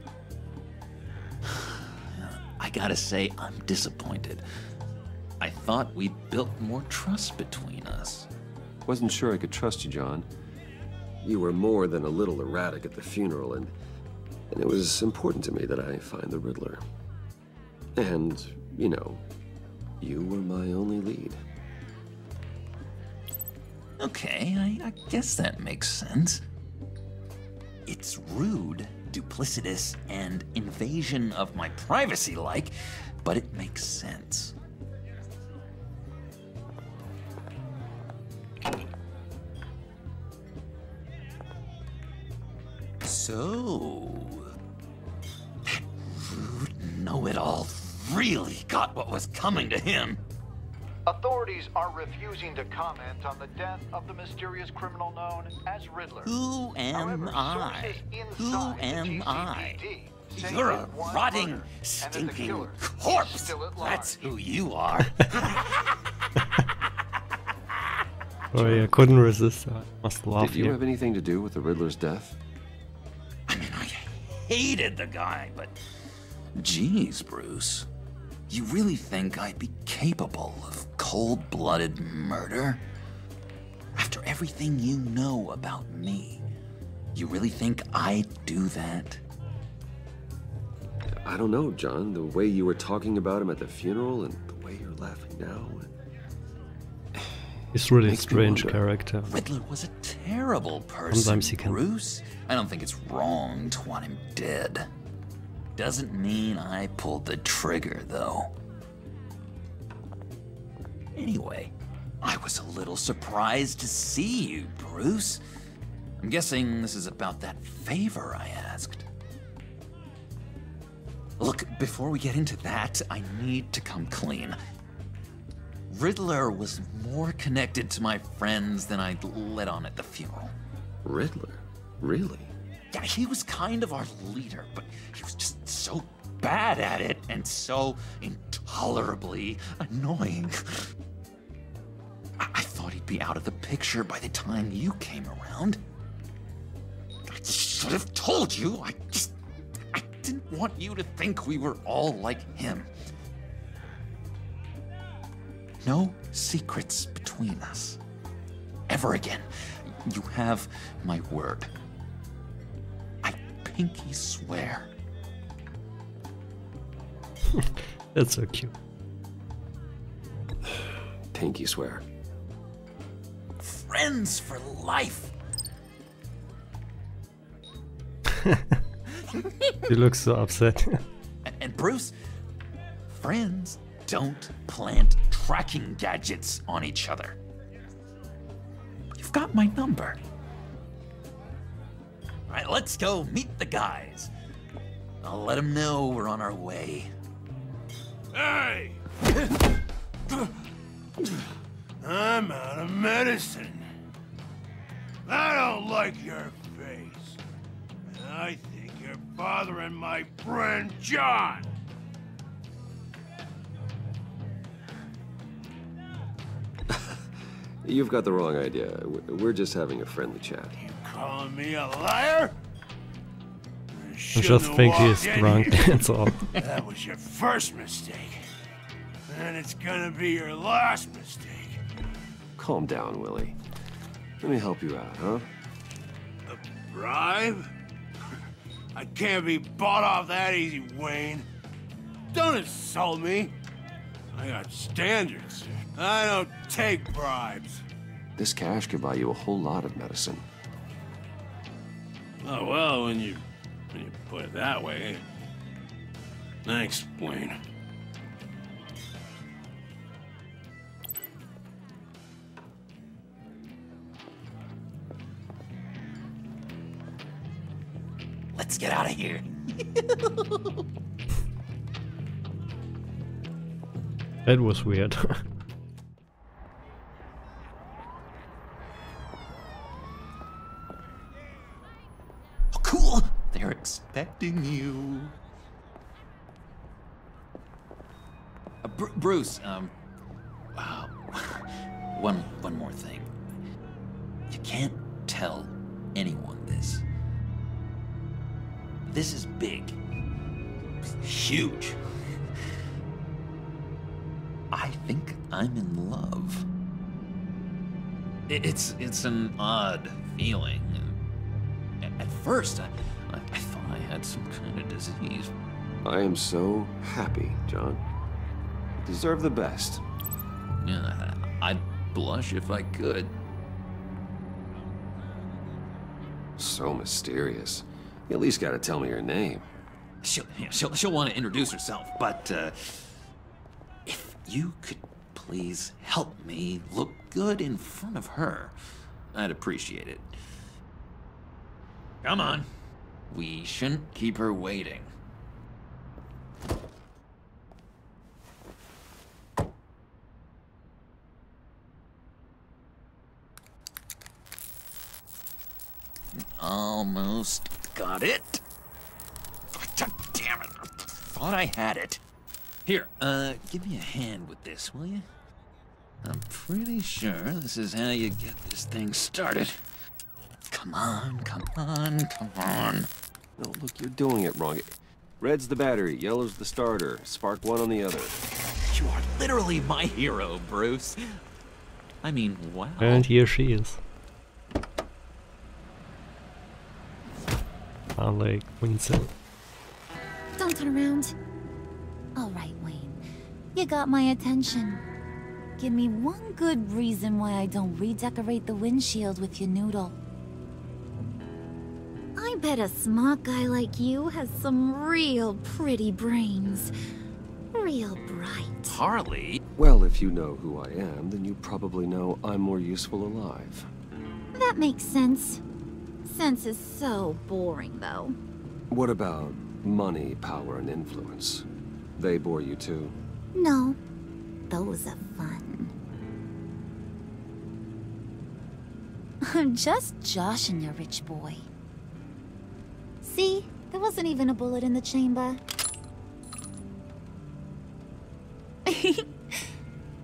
I gotta say, I'm disappointed. I thought we'd built more trust between us. Wasn't sure I could trust you, John. You were more than a little erratic at the funeral, and it was important to me that I find the Riddler. And, you know, you were my only lead. Okay, I guess that makes sense. It's rude, duplicitous, and invasion of my privacy-like, but it makes sense. So, that rude know-it-all really got what was coming to him. Authorities are refusing to comment on the death of the mysterious criminal known as Riddler. Who am I? Who am I? You're a rotting, stinking corpse. That's who you are. Oh yeah, couldn't resist. I must laugh. Did you have anything to do with the Riddler's death? Hated the guy, but geez, Bruce, you really think I'd be capable of cold-blooded murder? After everything you know about me, you really think I'd do that? I don't know, John. The way you were talking about him at the funeral and the way you're laughing now. He's really a strange character. Riddler was a terrible person, Sometimes he can. Bruce. I don't think it's wrong to want him dead. Doesn't mean I pulled the trigger, though. Anyway, I was a little surprised to see you, Bruce. I'm guessing this is about that favor I asked. Look, before we get into that, I need to come clean. Riddler was more connected to my friends than I'd let on at the funeral. Riddler? Really? Yeah, he was kind of our leader, but he was just so bad at it and so intolerably annoying. I thought he'd be out of the picture by the time you came around. I should have told you. I didn't want you to think we were all like him. No secrets between us. ever again. You have my word. I pinky swear. That's so cute. Pinky swear. Friends for life. He looks so upset. And Bruce, friends don't plant tracking gadgets on each other. You've got my number. All right, let's go meet the guys. I'll let them know we're on our way. Hey! I'm out of medicine. I don't like your face. And I think you're bothering my friend John. You've got the wrong idea. We're just having a friendly chat. Calling me a liar? I just think he's drunk, that's all. That was your first mistake. And it's gonna be your last mistake. Calm down, Willie. Let me help you out, huh? A bribe? I can't be bought off that easy, Wayne. Don't insult me. I got standards. I don't take bribes. This cash could buy you a whole lot of medicine. Oh, well, when you put it that way. Thanks, Wayne. Let's get out of here. That was weird. Oh, cool. They're expecting you. Bruce, one more thing. You can't tell anyone this. This is big. Huge. I think I'm in love. It's an odd feeling. At first, I thought I had some kind of disease. I am so happy, John. You deserve the best. Yeah, I'd blush if I could. So mysterious. You at least gotta tell me your name. She'll want to introduce herself, but if you could please help me look good in front of her, I'd appreciate it. Come on. We shouldn't keep her waiting. Almost got it. God damn it. I thought I had it. Here, give me a hand with this, will you? I'm pretty sure this is how you get this thing started. Come on, come on, come on. No, look, you're doing it wrong. Red's the battery, yellow's the starter. Spark one on the other. You are literally my hero, Bruce. I mean, wow. And here she is. Harley Quinzel. Don't turn around. All right, Wayne. You got my attention. Give me one good reason why I don't redecorate the windshield with your noodle. I bet a smart guy like you has some real pretty brains. Real bright. Harley? Well, if you know who I am, then you probably know I'm more useful alive. That makes sense. Sense is so boring, though. What about money, power, and influence? They bore you too? No. Those are fun. I'm just joshing you, rich boy. See? There wasn't even a bullet in the chamber.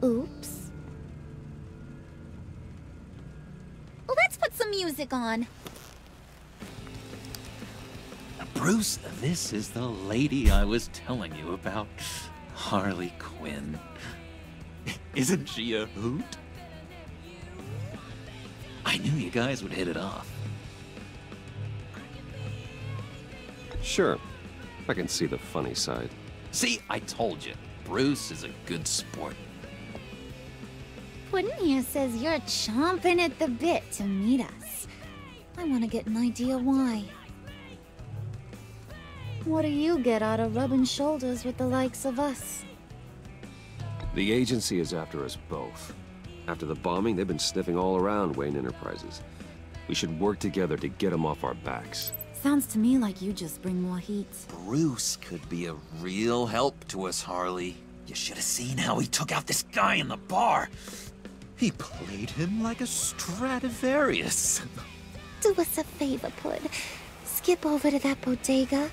Oops. Let's put some music on. Bruce, this is the lady I was telling you about. Harley Quinn. Isn't she a hoot? knew you guys would hit it off. Sure. I can see the funny side. See, I told you. Bruce is a good sport. Puddin' here says you're chomping at the bit to meet us. I want to get an idea why. What do you get out of rubbing shoulders with the likes of us? The agency is after us both. After the bombing, they've been sniffing all around Wayne Enterprises. We should work together to get them off our backs. Sounds to me like you just bring more heat. Bruce could be a real help to us, Harley. You should have seen how he took out this guy in the bar. He played him like a Stradivarius. Do us a favor, Pud. Skip over to that bodega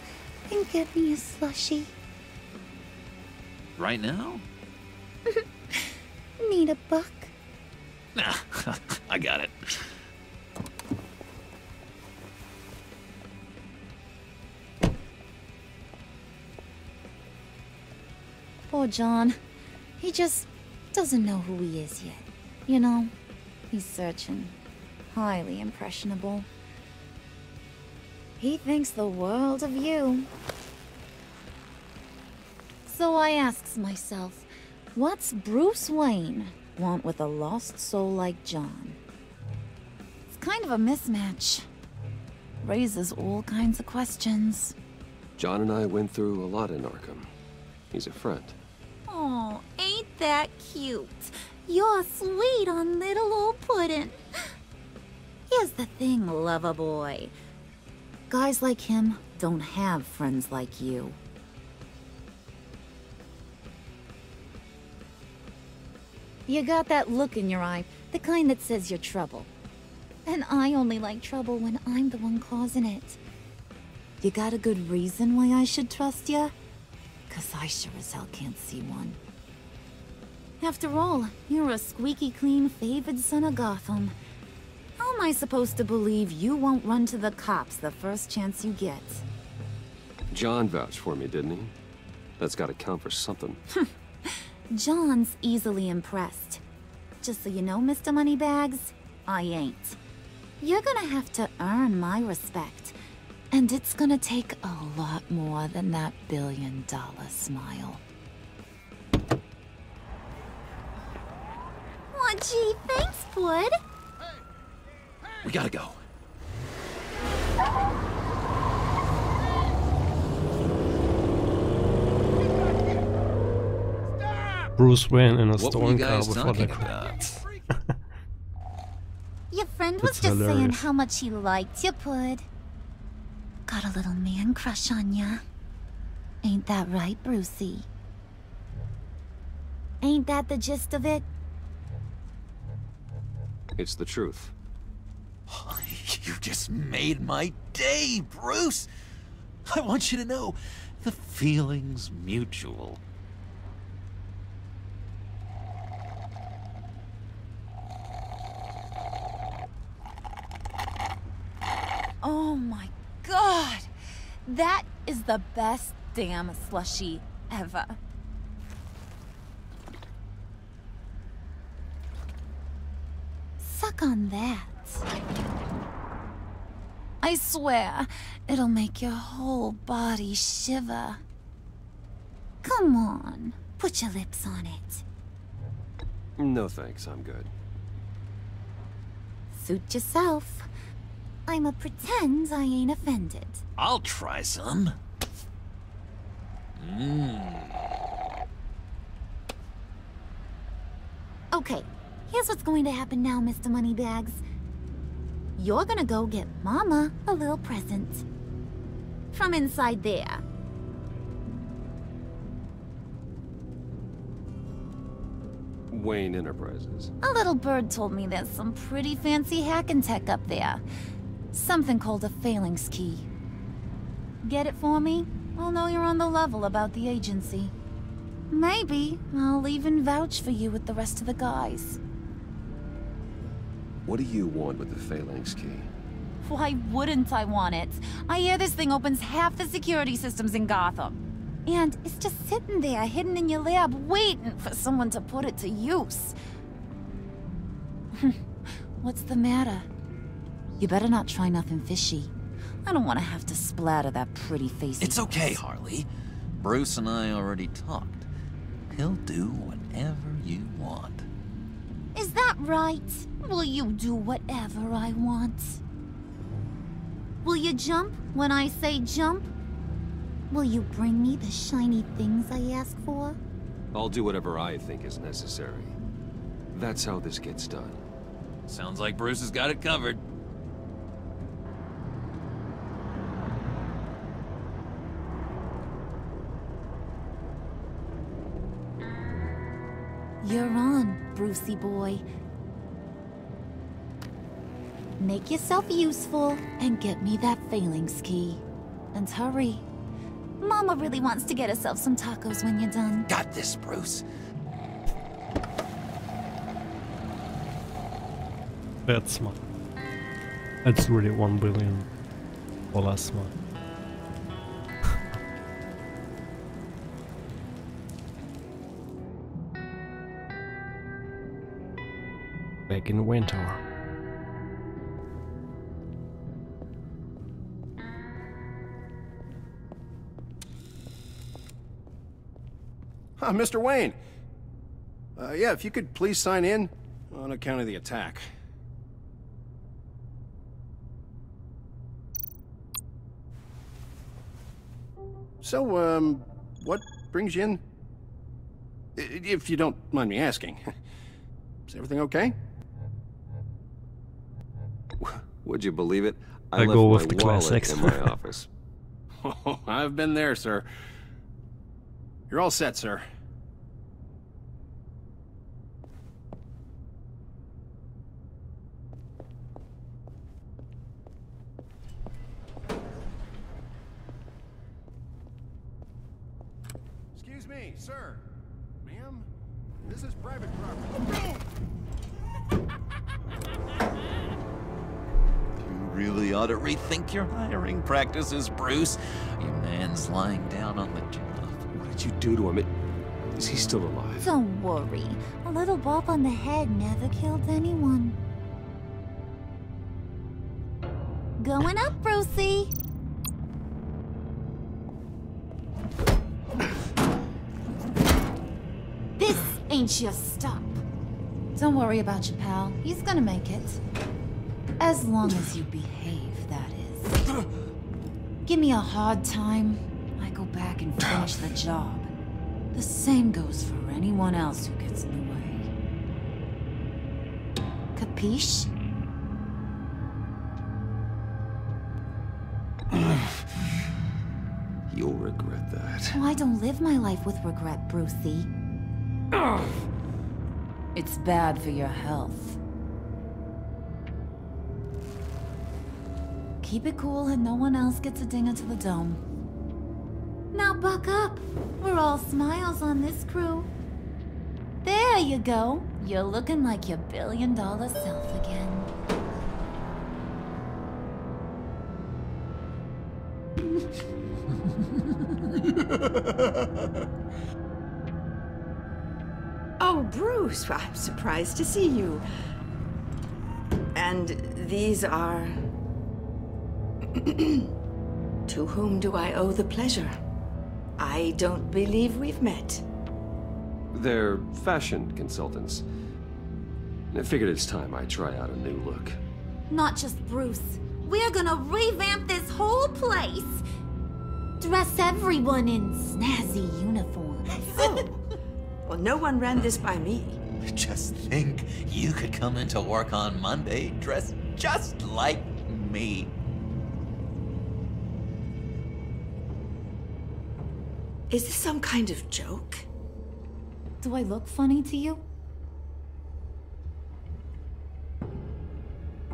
and get me a slushie. Right now? Need a buck? Nah, I got it. Poor John. He just doesn't know who he is yet. You know, he's searching. Highly impressionable. He thinks the world of you. So I asks myself, what's Bruce Wayne want with a lost soul like John? It's kind of a mismatch. Raises all kinds of questions. John and I went through a lot in Arkham. He's a friend. Oh, ain't that cute? You're sweet on little old Puddin'. Here's the thing, lover boy. Guys like him don't have friends like you. You got that look in your eye, the kind that says you're trouble. And I only like trouble when I'm the one causing it. You got a good reason why I should trust you? 'Cause I sure as hell can't see one. After all, you're a squeaky clean favored son of Gotham. How am I supposed to believe you won't run to the cops the first chance you get? John vouched for me, didn't he? That's gotta count for something. John's easily impressed. Just so you know, Mr. Moneybags, I ain't. You're gonna have to earn my respect. And it's gonna take a lot more than that billion-dollar smile. Aw, gee, thanks, Pud. We gotta go. Bruce Wayne in a What were stolen you car guys with talking other about? Your friend was That's just saying hilarious. how much he liked you, Pud. Got a little man crush on ya. Ain't that right, Brucey? Ain't that the gist of it? It's the truth. You just made my day, Bruce. I want you to know, the feeling's mutual. Oh my god! That is the best damn slushie ever. Suck on that. I swear, it'll make your whole body shiver. Come on, put your lips on it. No thanks, I'm good. Suit yourself. I'ma pretend I ain't offended. I'll try some. Okay, here's what's going to happen now, Mr. Moneybags. You're gonna go get Mama a little present. From inside there. Wayne Enterprises. A little bird told me there's some pretty fancy hacking tech up there. Something called a phalanx key. Get it for me? I'll know you're on the level about the agency. Maybe I'll even vouch for you with the rest of the guys. What do you want with the phalanx key? Why wouldn't I want it? I hear this thing opens half the security systems in Gotham. And it's just sitting there, hidden in your lab, waiting for someone to put it to use. What's the matter? You better not try nothing fishy. I don't want to have to splatter that pretty face. It's okay, Harley. Bruce and I already talked. He'll do whatever you want. Is that right? Will you do whatever I want? Will you jump when I say jump? Will you bring me the shiny things I ask for? I'll do whatever I think is necessary. That's how this gets done. Sounds like Bruce has got it covered. You're on, Brucey boy. Make yourself useful and get me that phalanx key. And hurry. Mama really wants to get herself some tacos when you're done. Got this, Bruce. That's smart. That's really $1 billion smart. Back in winter. Mr. Wayne. Yeah, if you could please sign in on account of the attack. So, what brings you in? If you don't mind me asking. Is everything okay? Would you believe it? I left go my with the wallet classics. in my office. Oh, I've been there, sir. You're all set, sir. Excuse me, sir. Ma'am, this is private property. You really ought to rethink your hiring practices, Bruce. Your man's lying down on the job. What did you do to him? Is he still alive? Don't worry. A little bump on the head never killed anyone. Going up, Brucey. This ain't your stop. Don't worry about your pal. He's gonna make it. As long as you behave, that is. Give me a hard time, I go back and finish the job. The same goes for anyone else who gets in the way. Capiche? You'll regret that. Oh, I don't live my life with regret, Brucey. It's bad for your health. Keep it cool and no one else gets a dinger to the dome. Now buck up. We're all smiles on this crew. There you go. You're looking like your billion-dollar self again. Oh, Bruce, I'm surprised to see you. And these are... To whom do I owe the pleasure? I don't believe we've met. They're fashion consultants. I figured it's time I try out a new look. Not just Bruce. We're gonna revamp this whole place. Dress everyone in snazzy uniforms. Oh. Well, no one ran this by me. Just think, you could come into work on Monday dressed just like me. Is this some kind of joke? Do I look funny to you?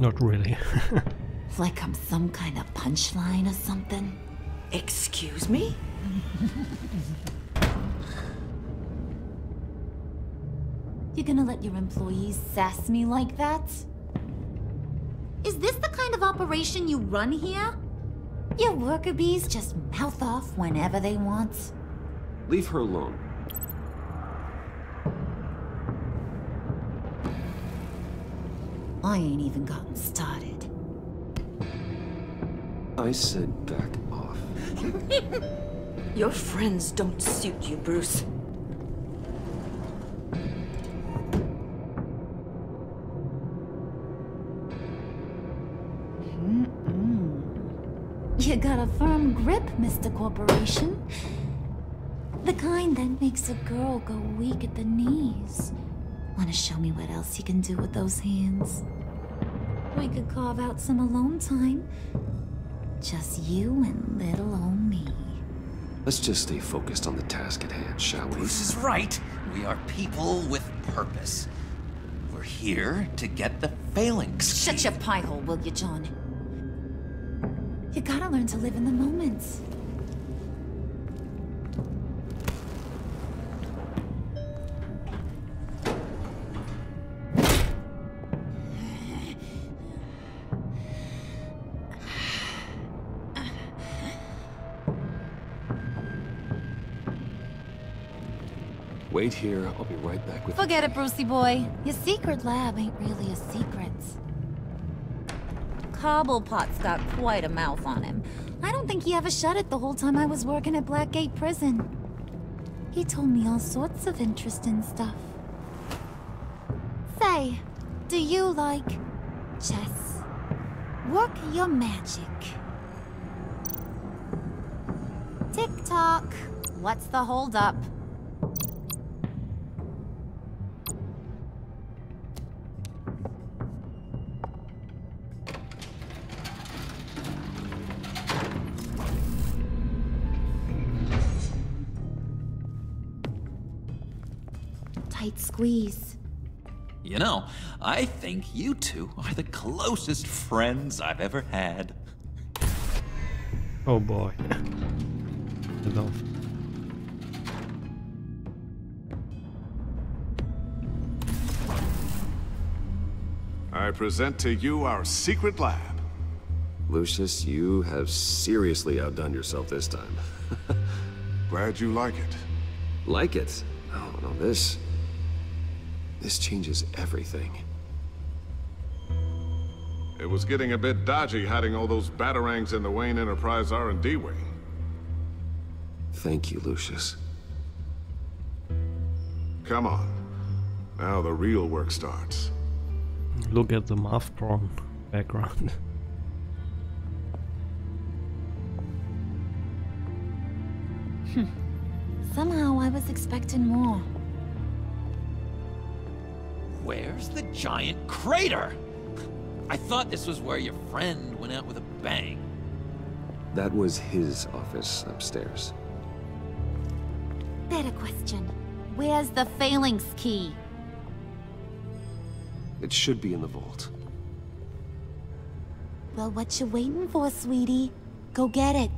Not really. Like I'm some kind of punchline or something? Excuse me? You're gonna let your employees sass me like that? Is this the kind of operation you run here? Your worker bees just mouth off whenever they want? Leave her alone. I ain't even gotten started. I said back off. Your friends don't suit you, Bruce. You got a firm grip, Mr. Corporation. The kind that makes a girl go weak at the knees. Wanna show me what else you can do with those hands? We could carve out some alone time. Just you and little old me. Let's just stay focused on the task at hand, shall we? Bruce is right. We are people with purpose. We're here to get the phalanx. Shut your pie hole, will you, John? You gotta learn to live in the moment. Wait here, I'll be right back with you. Forget it, Brucey boy. Your secret lab ain't really a secret. Cobblepot's got quite a mouth on him. I don't think he ever shut it the whole time I was working at Blackgate Prison. He told me all sorts of interesting stuff. Say, do you like chess? Work your magic. Tick-tock. What's the holdup? Tight squeeze. You know, I think you two are the closest friends I've ever had. Oh boy. Enough. I present to you our secret lab. Lucius, you have seriously outdone yourself this time. Glad you like it. Like it? Oh, no, this changes everything. It was getting a bit dodgy hiding all those batarangs in the Wayne Enterprise R&D wing. Thank you, Lucius. Come on. Now the real work starts. Look at the math prawn background. Somehow I was expecting more. Where's the giant crater? I thought this was where your friend went out with a bang. That was his office upstairs. Better question. Where's the phalanx key? It should be in the vault. Well, what you waiting for, sweetie? Go get it.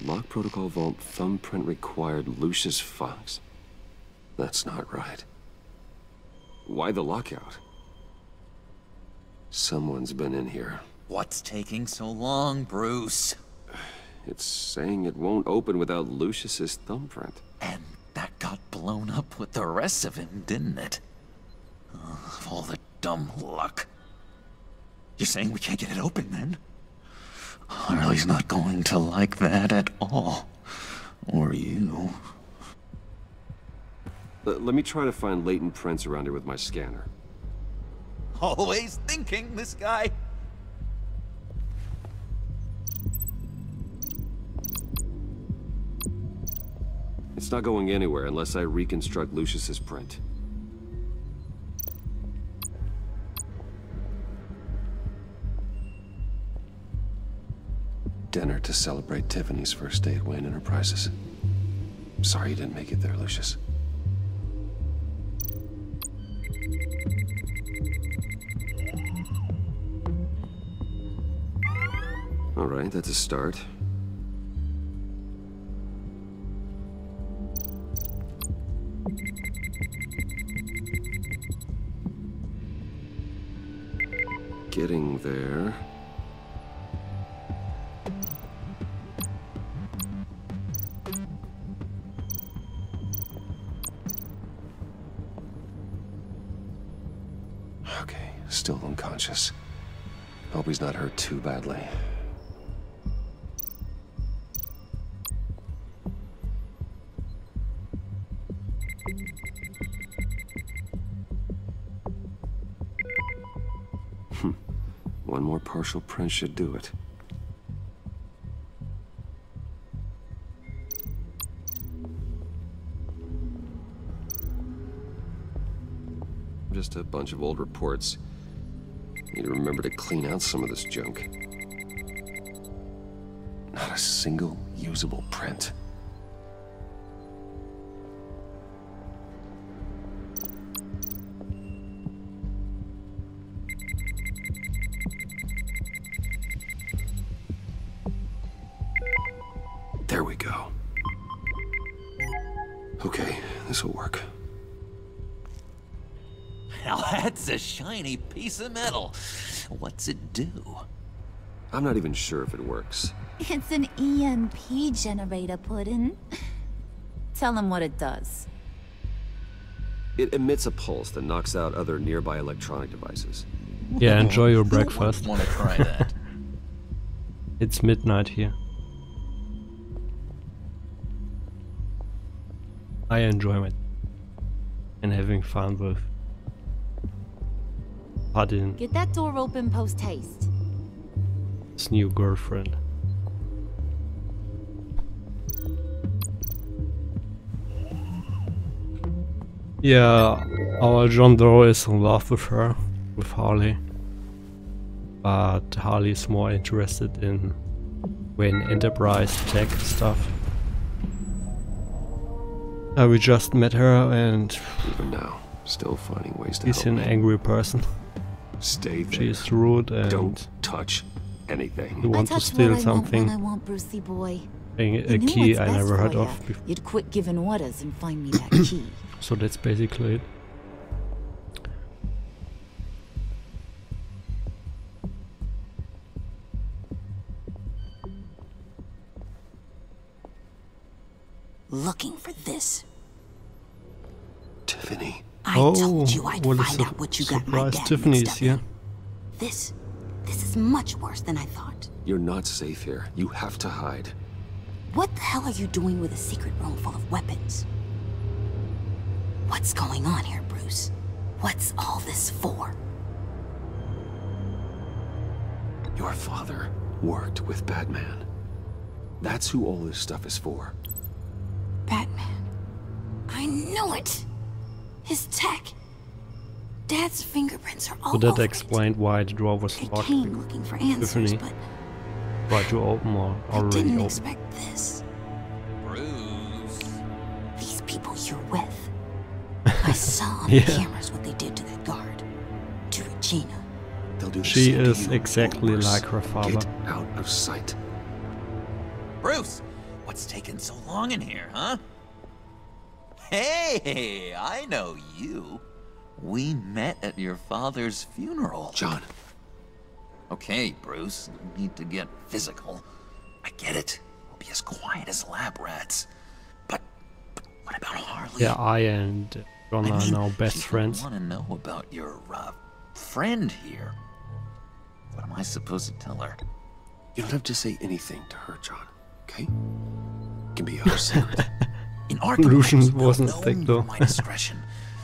Lock protocol vault thumbprint required Lucius Fox. That's not right. Why the lockout? Someone's been in here. What's taking so long, Bruce? It's saying it won't open without Lucius's thumbprint. And that got blown up with the rest of him, didn't it? All the dumb luck. You're saying we can't get it open, then? Harley's not going to like that at all. Or you. Let me try to find latent prints around here with my scanner. Always thinking, this guy. It's not going anywhere unless I reconstruct Lucius's print. Dinner to celebrate Tiffany's first day at Wayne Enterprises. Sorry you didn't make it there, Lucius. All right, that's a start. Getting there. Okay, still unconscious. Hope he's not hurt too badly. One more partial print should do it. Just a bunch of old reports. Need to remember to clean out some of this junk. Not a single usable print. There we go. Okay, this will work. Now that's a shiny piece of metal. What's it do? I'm not even sure if it works. It's an EMP generator, Puddin'. Tell him what it does. It emits a pulse that knocks out other nearby electronic devices. Yeah, enjoy your breakfast. Want to try that? It's midnight here. I enjoy it. And having fun with Puddin', Get that door open post haste. his new girlfriend. Yeah, our John Doe is in love with her, with Harley. But Harley is more interested in Enterprise tech stuff. We just met her and even now, still finding ways to he's help an me. angry person. Stay there. She's rude and don't touch anything. he wants to steal something. I want, Brucey boy. A You knew key what's I best never for heard ya. of before. You'd quit giving orders and find me that key. So that's basically it. Looking for this. Tiffany. I told you I'd what a find out what you got my surprise. dad Tiffany's mixed up here. in. This is much worse than I thought. You're not safe here. You have to hide. What the hell are you doing with a secret room full of weapons? What's going on here, Bruce? What's all this for? Your father worked with Batman. That's who all this stuff is for. Batman. I knew it! His tech. Dad's fingerprints are all So that over explained why the door was it. I locked. came looking for answers, Tiffany but tried to open or I already didn't opened. expect this. Bruce. These people you're with. I saw on Yeah. the cameras what they did to that guard. To Regina. They'll do the She same to is you, exactly or worse. like her father. Get out of sight. Bruce, what's taking so long in here, huh? Hey, I know you. We met at your father's funeral. John. Okay, Bruce, no need to get physical. I get it. We'll be as quiet as lab rats. But what about Harley? Yeah, I and John are now best friends. I want to know about your friend here. What am I supposed to tell her? You don't have to say anything to her, John. Okay? It can be our secret. In our Lucian wasn't thick though. my discretion.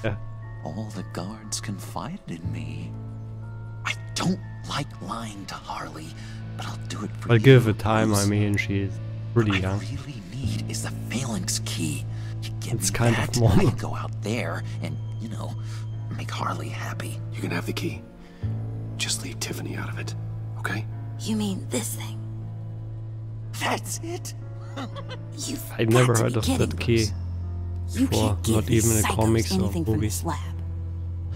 Yeah. All the guards confided in me. I don't like lying to Harley, but I'll do it for I'll you. give it time, Bruce. I mean, she's pretty What young. I really need is the phalanx key. You get It's me kind that, of normal. I can go out there and, you know, make Harley happy. You can have the key. Just leave Tiffany out of it, okay? You mean this thing? That's it? You've I've never got to heard be of kidding, that key You before, can't give not these even in psychos comics or anything from movies. this lab.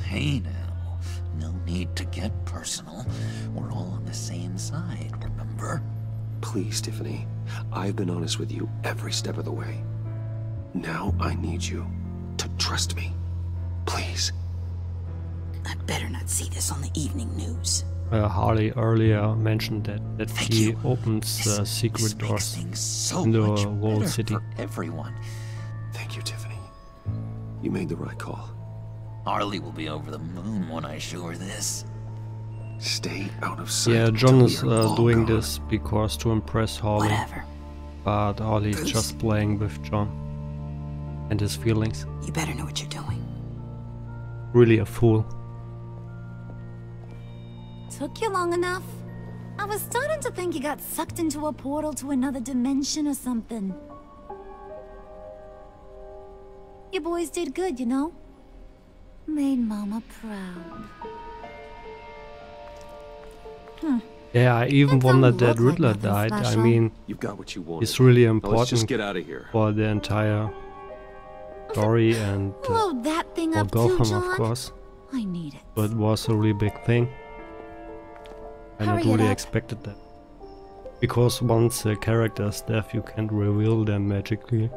Hey now, no need to get personal. We're all on the same side, remember? Please, Tiffany. I've been honest with you every step of the way. Now I need you to Trust me. Please. I better not see this on the evening news. Harley earlier mentioned that he opens secret doors in the whole city. For everyone. Thank you, Tiffany. You made the right call. Harley will be over the moon when I show her this. Stay out of sight. Yeah, John is doing this because to impress Harley. Whatever. But Harley's just playing with John and his feelings. You better know what you're doing. Really a fool. Took you long enough? I was starting to think you got sucked into a portal to another dimension or something. You boys did good, you know? Made Mama proud. Yeah, I even wondered that Riddler died. I mean, you've got what you want. It's really important let's just get out of here. For the entire story and Blow that thing for up too, Gotham, John. of course. I need it. But it was a really big thing. I Hurry not it really up. expected that. Because once a character is deaf, you can't reveal them magically.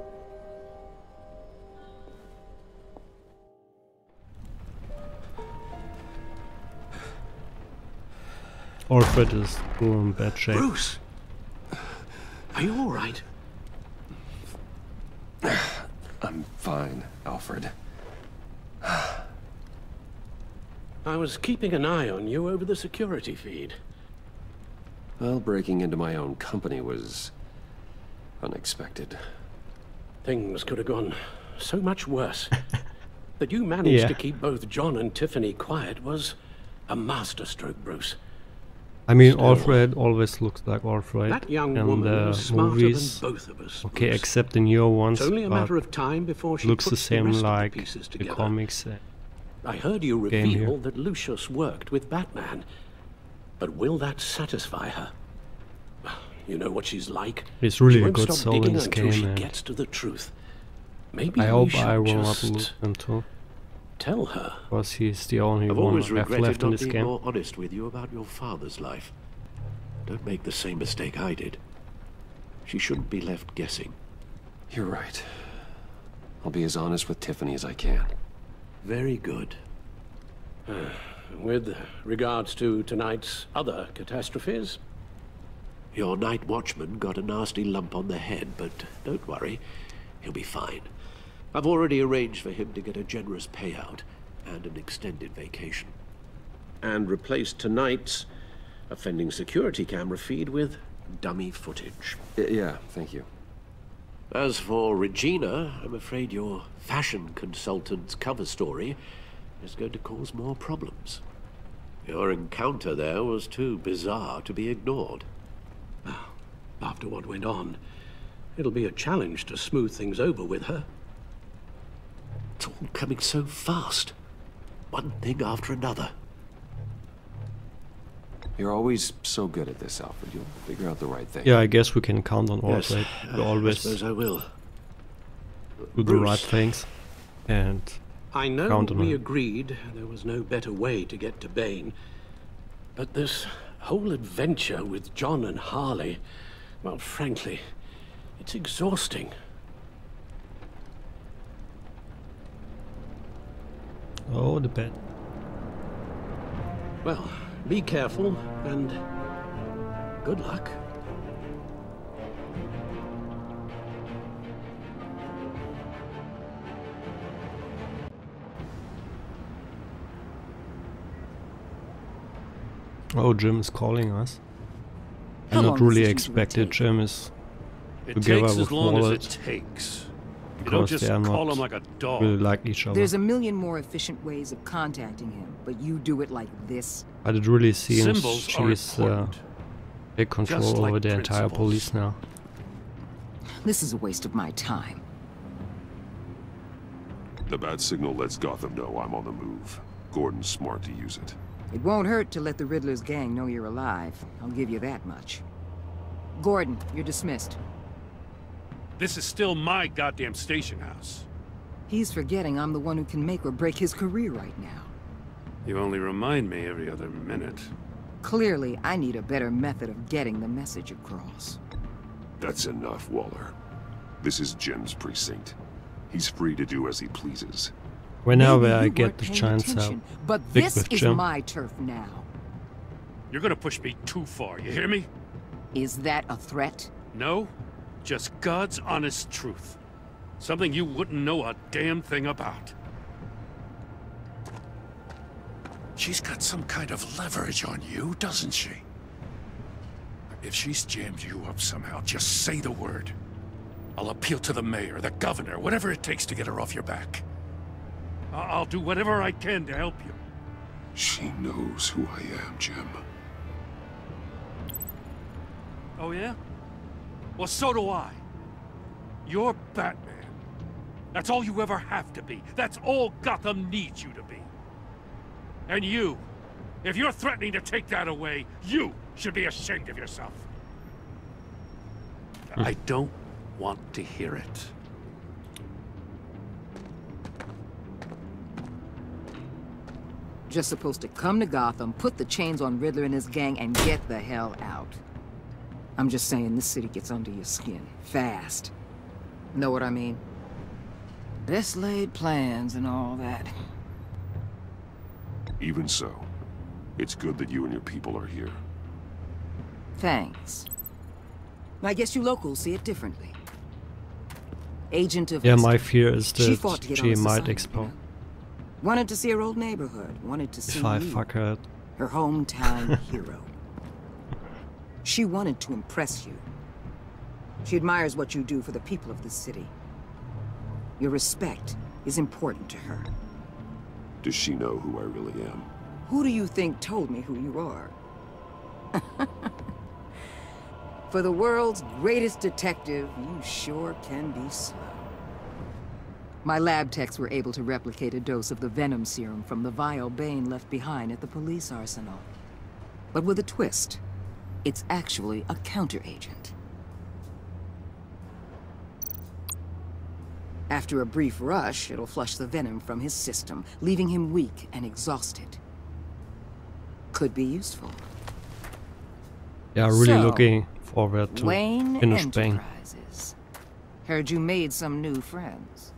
Alfred is still in bad shape. Bruce! Are you alright? I'm fine, Alfred. I was keeping an eye on you over the security feed. Well, breaking into my own company was unexpected. Things could have gone so much worse. That you managed to keep both John and Tiffany quiet was a masterstroke, Bruce. I mean, Alfred always looks like Alfred That young in woman the was smarter movies. than both of us. Okay, Bruce. except in your ones, It's only a matter but of time before she looks puts the same rest of the like pieces the together. comics. I heard you game reveal here. that Lucius worked with Batman. But will that satisfy her? You know what she's like. He's really She a won't good stop soul in digging this until game, she and gets to the truth. Maybe I we hope should I will not just lose him too. tell her. Because he's the only I've one always I have regretted left in not this being game. more honest with you about your father's life. Don't make the same mistake I did. She shouldn't be left guessing. You're right. I'll be as honest with Tiffany as I can. Very good. With regards to tonight's other catastrophes, your night watchman got a nasty lump on the head, but don't worry, he'll be fine. I've already arranged for him to get a generous payout and an extended vacation. And replaced tonight's offending security camera feed with dummy footage. Yeah, thank you. As for Regina, I'm afraid your fashion consultant's cover story is going to cause more problems. Your encounter there was too bizarre to be ignored. After what went on, it'll be a challenge to smooth things over with her. It's all coming so fast. One thing after another. You're always so good at this, Alfred. You'll figure out the right thing. Yeah, I guess we can count on Yes, Alfred. We I always suppose I will. do the right things and I know count on we him. agreed there was no better way to get to Bane, but this whole adventure with John and Harley, well, frankly, it's exhausting. Oh, the bed. Well, be careful and good luck. Oh, Jim is calling us. I How not long does really this expected Jim is It together takes with as long as Wallet it takes. You don't because just they are call not him like a dog. really like each other. There's a million more efficient ways of contacting him, but you do it like this. But it really seems Symbols are she's important. big control Just like over the entire principles. police now. This is a waste of my time. The bat signal lets Gotham know I'm on the move. Gordon's smart to use it. It won't hurt to let the Riddler's gang know you're alive. I'll give you that much. Gordon, you're dismissed. This is still my goddamn station house. He's forgetting I'm the one who can make or break his career right now. You only remind me every other minute. Clearly, I need a better method of getting the message across. That's enough, Waller. This is Jim's precinct. He's free to do as he pleases. Whenever Maybe I you get weren't the paying chance, attention, I'll but stick this with is Jim. my turf now. You're gonna push me too far, you hear me? Is that a threat? No, just God's honest truth. Something you wouldn't know a damn thing about. She's got some kind of leverage on you, doesn't she? If she's jammed you up somehow, just say the word. I'll appeal to the mayor, the governor, whatever it takes to get her off your back. I'll do whatever I can to help you. She knows who I am, Jim. Oh yeah? Well, so do I. You're Batman. That's all you ever have to be. That's all Gotham needs you to be. And you, if you're threatening to take that away, you should be ashamed of yourself. I don't want to hear it. Just supposed to come to Gotham, put the chains on Riddler and his gang, and get the hell out. I'm just saying, this city gets under your skin. Fast. Know what I mean? Best laid plans and all that. Even so, it's good that you and your people are here. Thanks. I guess you locals see it differently. Agent of... Yeah, my fear is She fought to that get she on might assignment, explode. you know? Wanted to see her old neighborhood. Wanted to see If I you, fuck her. her hometown hero. She wanted to impress you. She admires what you do for the people of this city. Your respect is important to her. Does she know who I really am? Who do you think told me who you are? For the world's greatest detective, you sure can be slow. My lab techs were able to replicate a dose of the venom serum from the vial Bane left behind at the police arsenal. But with a twist. It's actually a counteragent. After a brief rush, it'll flush the venom from his system, leaving him weak and exhausted. Could be useful. Yeah, really So, looking forward to Wayne finish Bane. Enterprises. Heard you made some new friends.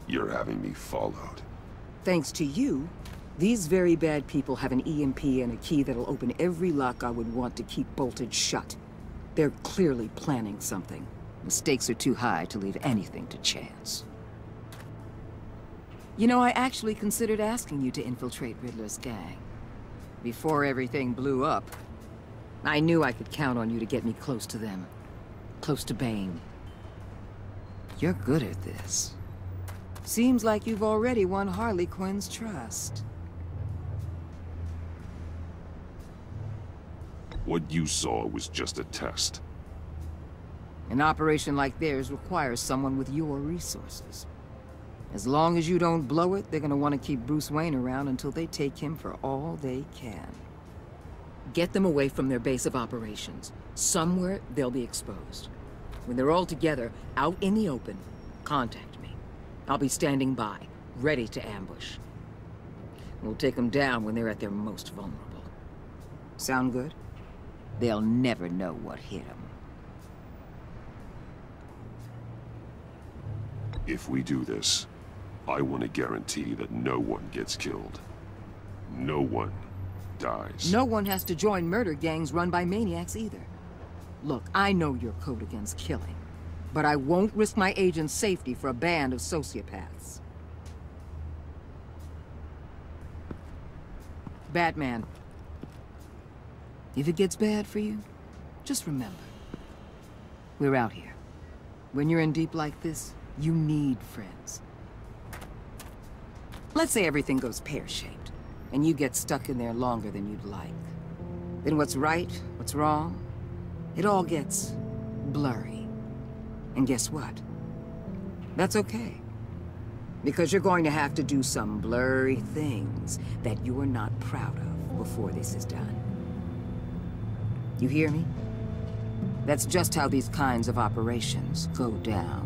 You're having me followed. Thanks to you, these very bad people have an EMP and a key that'll open every lock I would want to keep bolted shut. They're clearly planning something. The stakes are too high to leave anything to chance. You know, I actually considered asking you to infiltrate Riddler's gang. Before everything blew up, I knew I could count on you to get me close to them. Close to Bane. You're good at this. Seems like you've already won Harley Quinn's trust. What you saw was just a test. An operation like theirs requires someone with your resources. As long as you don't blow it, they're gonna want to keep Bruce Wayne around until they take him for all they can. Get them away from their base of operations. Somewhere they'll be exposed. When they're all together, out in the open, contact me. I'll be standing by, ready to ambush. We'll take them down when they're at their most vulnerable. Sound good? They'll never know what hit them. If we do this, I want to guarantee that no one gets killed. No one dies. No one has to join murder gangs run by maniacs either. Look, I know your code against killing, but I won't risk my agent's safety for a band of sociopaths. Batman, if it gets bad for you, just remember, we're out here. When you're in deep like this, you need friends. Let's say everything goes pear-shaped, and you get stuck in there longer than you'd like. Then what's right, what's wrong, it all gets blurry. And guess what? That's okay. Because you're going to have to do some blurry things that you're not proud of before this is done. You hear me? That's just how these kinds of operations go down.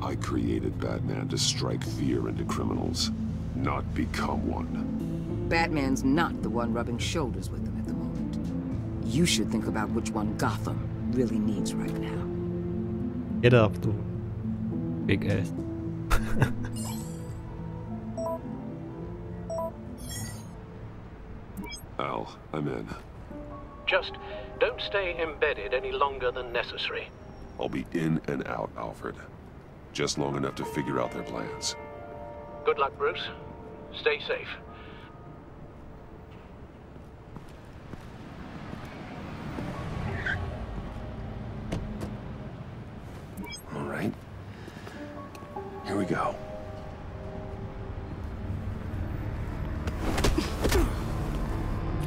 I created Batman to strike fear into criminals, not become one. Batman's not the one rubbing shoulders with them at the moment. You should think about which one Gotham really needs right now. Get up, dude. Big ass. Al, I'm in. Just don't stay embedded any longer than necessary. I'll be in and out, Alfred. Just long enough to figure out their plans. Good luck, Bruce. Stay safe. All right. Here we go.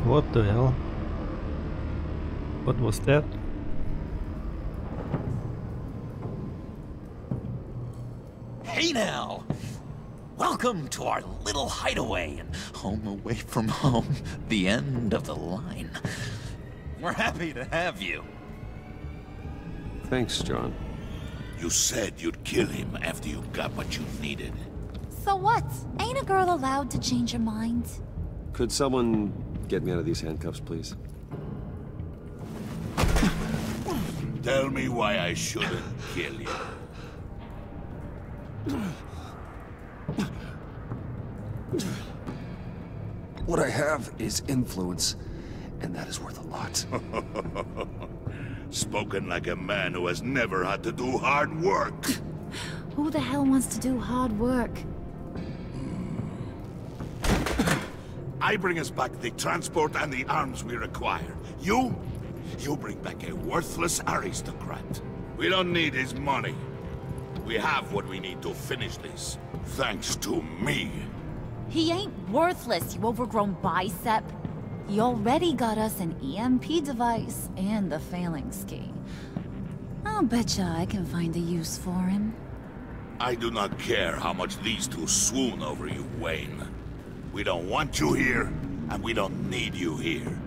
What the hell? What was that? Hey now! Welcome to our little hideaway and home away from home, the end of the line. We're happy to have you. Thanks, John. You said you'd kill him after you got what you needed. So what? Ain't a girl allowed to change her mind? Could someone get me out of these handcuffs, please? Tell me why I shouldn't kill you. What I have is influence, and that is worth a lot. Spoken like a man who has never had to do hard work. Who the hell wants to do hard work? I bring us back the transport and the arms we require. You bring back a worthless aristocrat. We don't need his money. We have what we need to finish this. Thanks to me. He ain't worthless, you overgrown bicep. He already got us an EMP device and the phalanx key. I'll betcha I can find a use for him. I do not care how much these two swoon over you, Wayne. We don't want you here, and we don't need you here.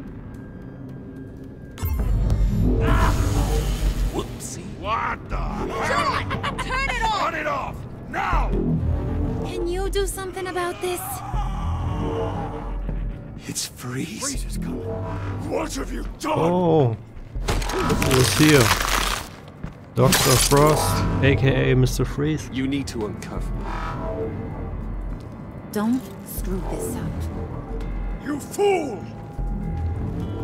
Whoopsie. What the? John! Turn it off! Turn it off! Now! Can you do something about this? It's Freeze. Freeze is coming. What have you done? Oh, who's here? Dr. Frost, aka Mr. Freeze. You need to uncuff me. Don't screw this up. You fool!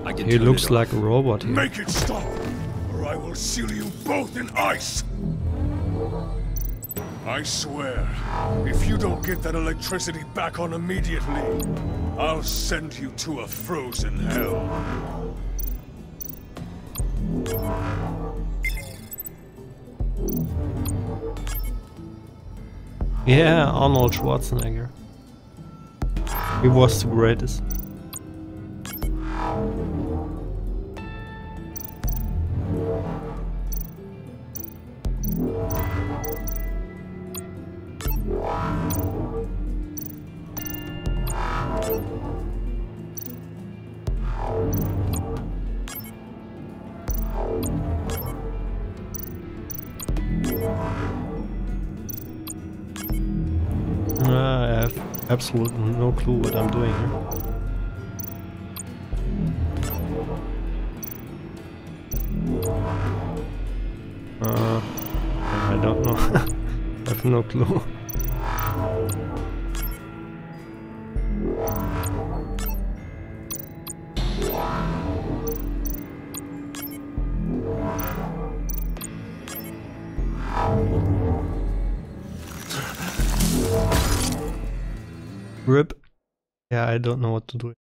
I can He looks like a robot here. Make it stop, or I will seal you both in ice! I swear, if you don't get that electricity back on immediately, I'll send you to a frozen hell. Yeah, Arnold Schwarzenegger. He was the greatest. I have absolutely no clue what I'm doing here. I don't know. I have no clue. RIP. Yeah, I don't know what to do.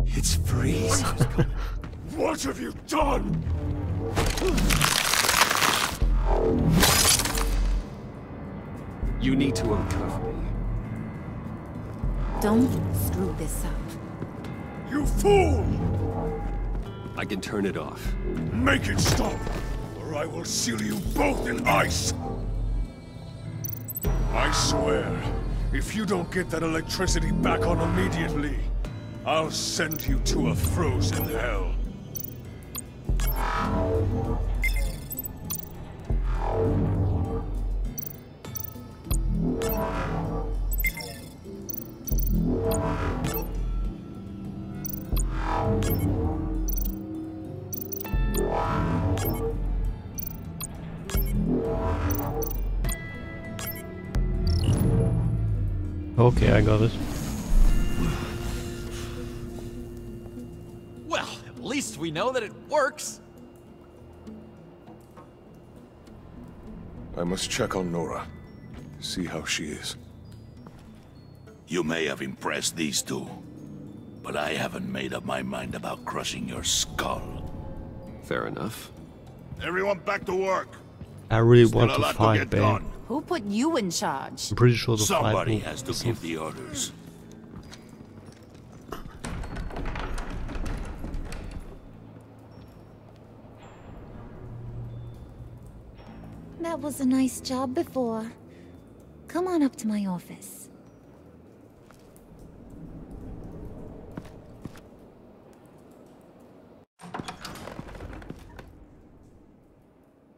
It's Freeze. What have you done? You need to uncuff me. Don't screw this up. You fool! I can turn it off. Make it stop, or I will seal you both in ice! I swear, if you don't get that electricity back on immediately, I'll send you to a frozen hell. Okay, I got it. Well, at least we know that it works. I must check on Nora. See how she is. You may have impressed these two, but I haven't made up my mind about crushing your skull. Fair enough. Everyone back to work. I really want to fight Bane. Who put you in charge? I'm pretty sure the Somebody fight has to give the orders. That was a nice job before. Come on up to my office.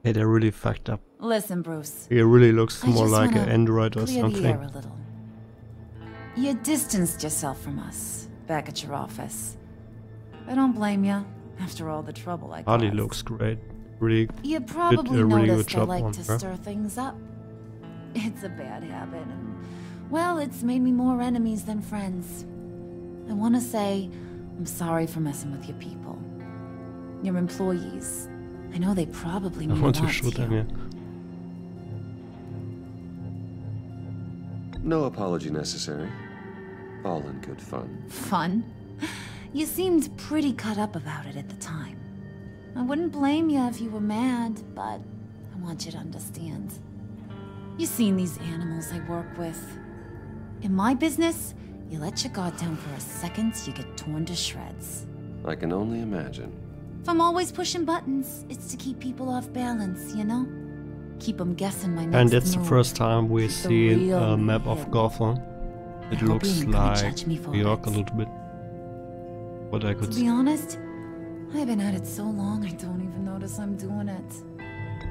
Hey, they're really fucked up. Listen, Bruce. He really looks I more just like an wanna android or clear something. the air a little. You distanced yourself from us back at your office. I don't blame you. After all the trouble I caused. Harley looks great. Really You did probably a really good noticed I job like on to her. stir things up. It's a bad habit, and well, it's made me more enemies than friends. I want to say I'm sorry for messing with your people, your employees. I know they probably I mean a want lot to shoot to you. them, yeah. No apology necessary. All in good fun. Fun? You seemed pretty cut up about it at the time. I wouldn't blame you if you were mad, but I want you to understand. You've seen these animals I work with. In my business, you let your guard down for a second, you get torn to shreds. I can only imagine. If I'm always pushing buttons, it's to keep people off balance, you know? Keep them guessing my next And it's the move. first time we Keep the see real a map me of hidden. Gotham. It hope looks you ain't gonna like judge me for New York it. a little bit. What I could To see. be honest, I've been at it so long I don't even notice I'm doing it.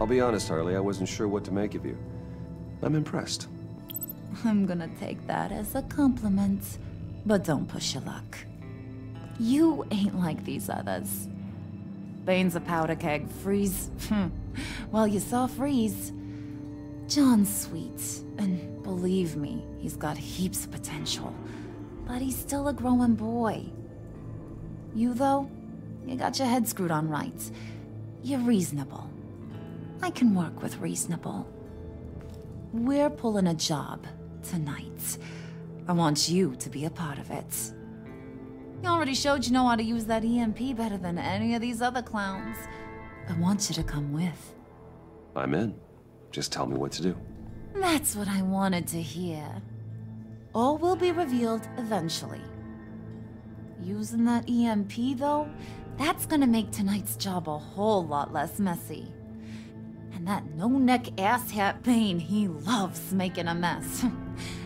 I'll be honest, Harley, I wasn't sure what to make of you. I'm impressed. I'm gonna take that as a compliment. But don't push your luck. You ain't like these others. Bane's a powder keg. Freeze. Well, you saw Freeze. John's sweet. And believe me, he's got heaps of potential. But he's still a growing boy. You, though, you got your head screwed on right. You're reasonable. I can work with reasonable. We're pulling a job tonight. I want you to be a part of it. You already showed you know how to use that EMP better than any of these other clowns. I want you to come with. I'm in. Just tell me what to do. That's what I wanted to hear. All will be revealed eventually. Using that EMP, though, that's gonna make tonight's job a whole lot less messy. And that no-neck asshat Bane, he loves making a mess.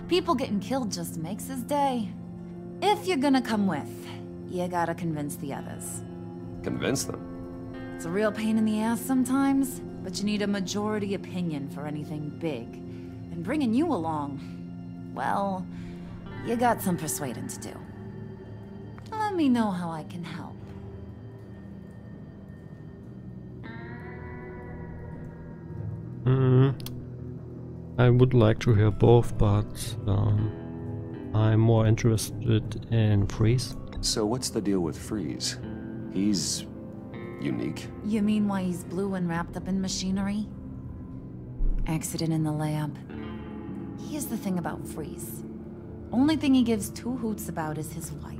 People getting killed just makes his day. If you're gonna come with, you gotta convince the others. Convince them. It's a real pain in the ass sometimes, but you need a majority opinion for anything big. And bringing you along, well, you got some persuading to do. Let me know how I can help. I would like to hear both, but I'm more interested in Freeze. So what's the deal with Freeze? He's unique. You mean why he's blue and wrapped up in machinery? Accident in the lab. Here's the thing about Freeze. Only thing he gives two hoots about is his wife.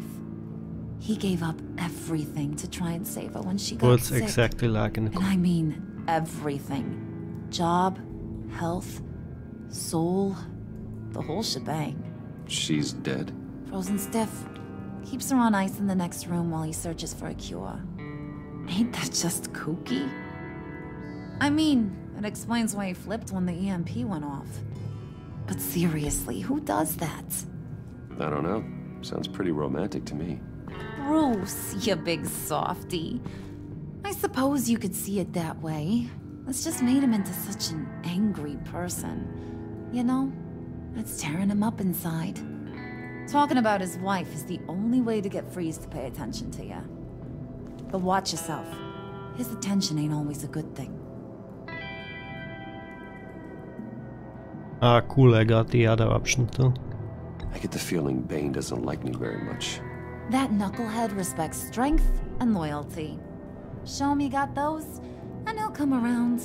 He gave up everything to try and save her when she got Well, it's sick. exactly like in the And I mean everything. Job, health, soul, the whole shebang. She's dead? Frozen stiff. Keeps her on ice in the next room while he searches for a cure. Ain't that just kooky? I mean, it explains why he flipped when the EMP went off. But seriously, who does that? I don't know. Sounds pretty romantic to me. Bruce, you big softy. I suppose you could see it that way. It's just made him into such an angry person. You know, it's tearing him up inside. Talking about his wife is the only way to get Freeze to pay attention to you. But watch yourself. His attention ain't always a good thing. Ah, cool, I got the other option too. I get the feeling Bane doesn't like me very much. That knucklehead respects strength and loyalty. Show him you got those, and he'll come around.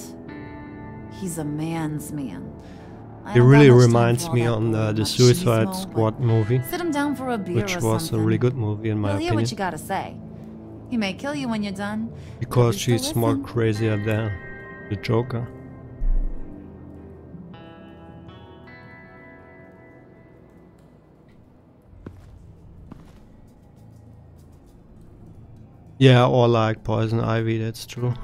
He's a man's man. It really reminds me on the Suicide Squad movie, Sit him down for a beer which or was something. a really good movie in my He'll hear what you opinion, gotta say. He may kill you when you're done. because At least she's he'll more listen. crazier than the Joker. Yeah, or like Poison Ivy, that's true.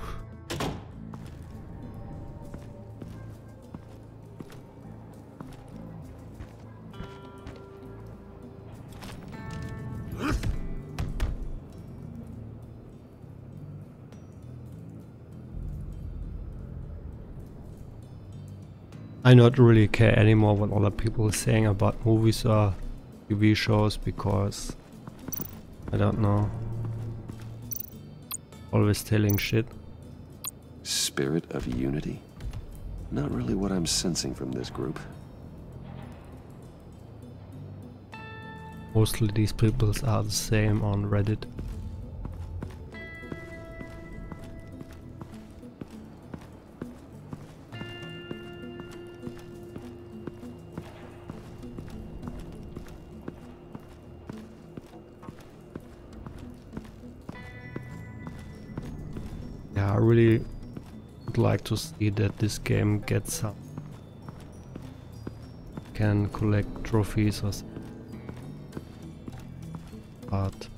I not really care anymore what other people are saying about movies or TV shows, because I don't know. Always telling shit. Spirit of unity? Not really what I'm sensing from this group. Mostly these people are the same on Reddit. Yeah, I really would like to see that this game gets some. Can collect trophies or something. But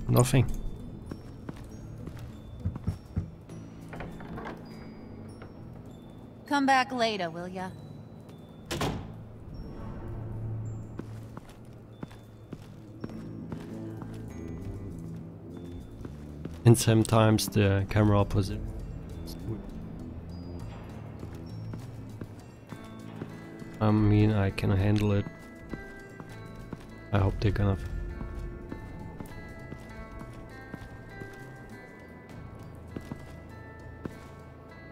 nothing. Come back later, will ya? And sometimes the camera position. I mean, I can handle it. I hope they're gonna.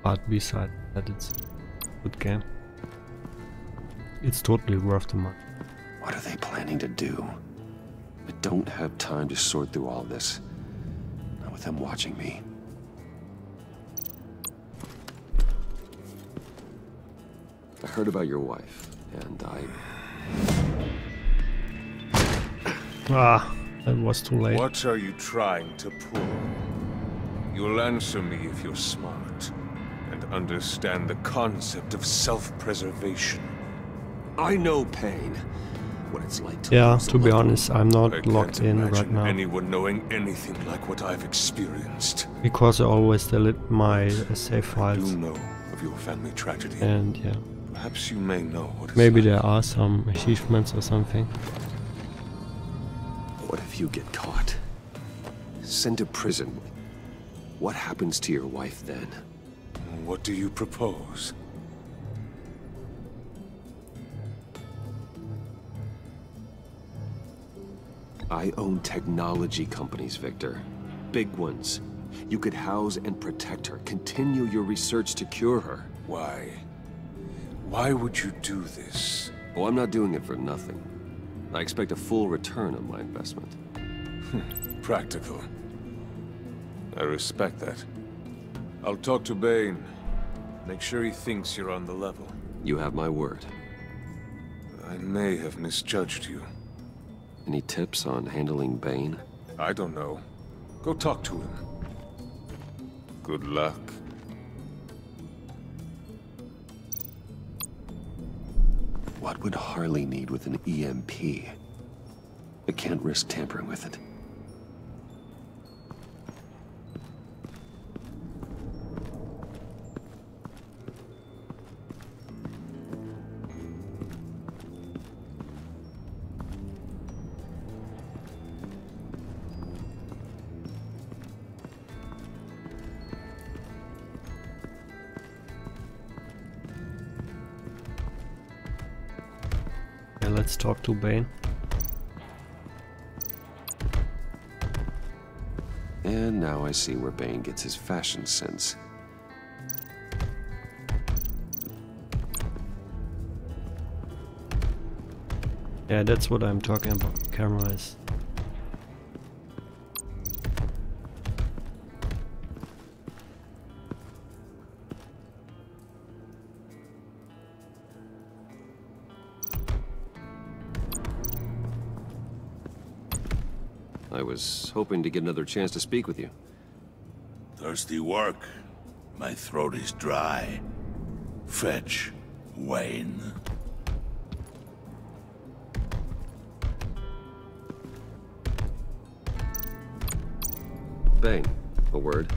But besides that, it's a good game. It's totally worth the money. What are they planning to do? I don't have time to sort through all this. Not with them watching me. I heard about your wife, and Ah, that was too late. What are you trying to pull? You'll answer me if you're smart and understand the concept of self-preservation. I know pain. What it's like to Yeah, lose a to be loved honest, I'm not I locked can't in right imagine now. anyone knowing anything like what I've experienced. Because I always delete my save I files. do know of your family tragedy. And yeah. Perhaps you may know what it's Maybe like. there are some achievements or something. What if you get caught? Sent to prison? What happens to your wife then? What do you propose? I own technology companies, Victor. Big ones. You could house and protect her. Continue your research to cure her. Why? Why would you do this? Oh, I'm not doing it for nothing. I expect a full return on my investment. Practical. I respect that. I'll talk to Bane. Make sure he thinks you're on the level. You have my word. I may have misjudged you. Any tips on handling Bane? I don't know. Go talk to him. Good luck. What would Harley need with an EMP? I can't risk tampering with it. Yeah, let's talk to Bane. And now I see where Bane gets his fashion sense. Yeah, that's what I'm talking about. Cameras. I was hoping to get another chance to speak with you. Thirsty work. My throat is dry. Fetch, Wayne. Bane, a word.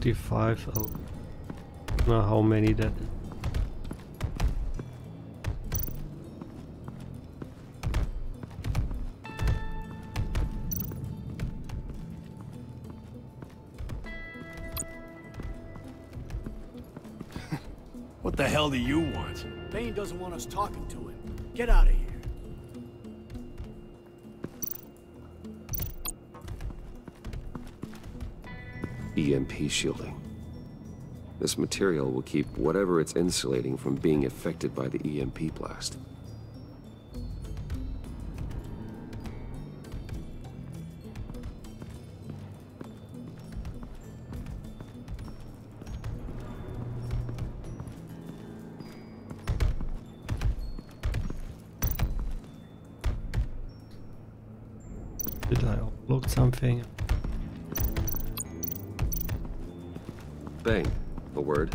I don't know how many that is. What the hell do you want? Bane doesn't want us talking to him. Get out of here. EMP shielding. This material will keep whatever it's insulating from being affected by the EMP blast. Did I upload something? Bang. A word.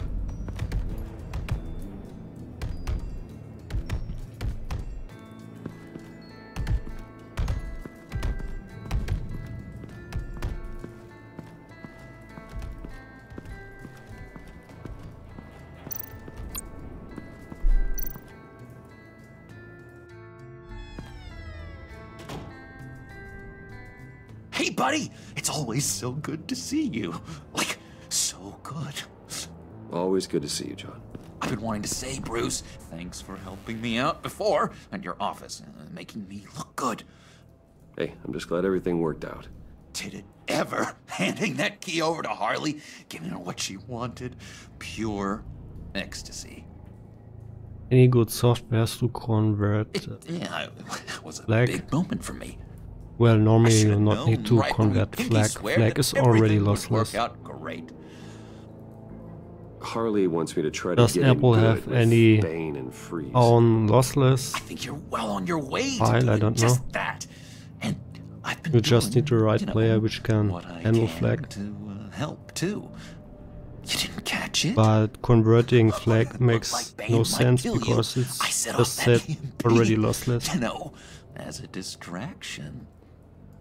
Hey, buddy! It's always so good to see you. Like, so good. Always good to see you, John. I've been wanting to say, Bruce, thanks for helping me out before at your office, making me look good. Hey, I'm just glad everything worked out. Did it ever? Handing that key over to Harley, giving her what she wanted. Pure ecstasy. Any good softwares to convert Yeah, it was a flag? big moment for me. Well, normally you Should've not need known to right when we convert pinky flag. swear Flag that is already everything would lossless. work out great. Harley wants me to try Does to get Apple in good have with any Bane and Freeze. own lossless I think you're well on your way to file? I doing don't know. just that. And I've been You just doing, need the right you know, player which can what I handle can flag. to help too. You didn't catch it? But converting flag makes like Bane no might sense kill you. because it's I set just off that said EMP, already lossless. You know, as a distraction.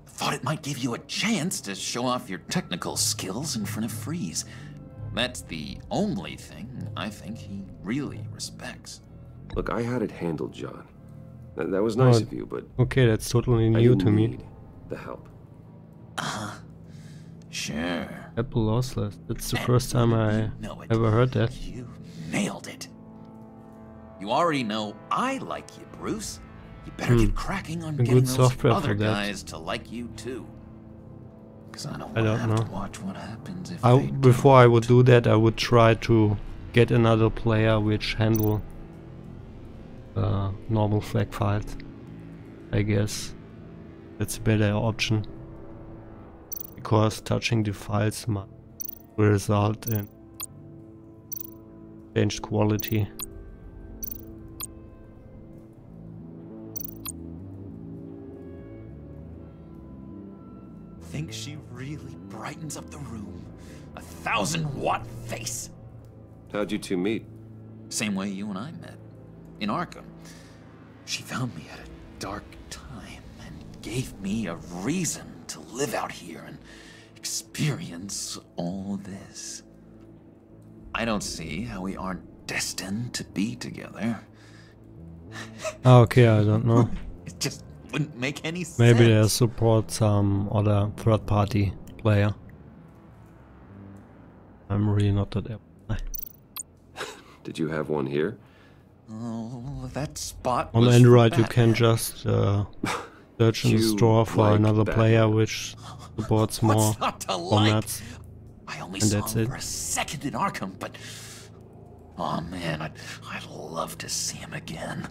Thought it might give you a chance to show off your technical skills in front of Freeze. That's the only thing I think he really respects. Look, I had it handled, John. That was nice Oh, of you, but okay, that's totally I new didn't to me. need the help. Sure. Apple lossless. That's the first time I know it. ever heard that. You nailed it. You already know I like you, Bruce. You better get cracking on A getting good those software other for that. guys to like you too. Because I don't I want to don't have to know. watch what happens if Before I would do that, I would try to get another player which handle normal flag files. I guess that's a better option. Because touching the files might result in changed quality. think she really brightens up the room. 1,000-watt face. How'd you two meet? Same way you and I met. In Arkham. She found me at a dark time and gave me a reason to live out here and experience all this. I don't see how we aren't destined to be together. Okay, I don't know. It just wouldn't make any sense. Maybe they support some other third-party player. I'm really not that. Did you have one here? Oh, that spot On was Android, for you can just search in the store for another player which supports more What's not to like? formats. I only And saw that's him it. for a second in Arkham, but oh man, I'd love to see him again.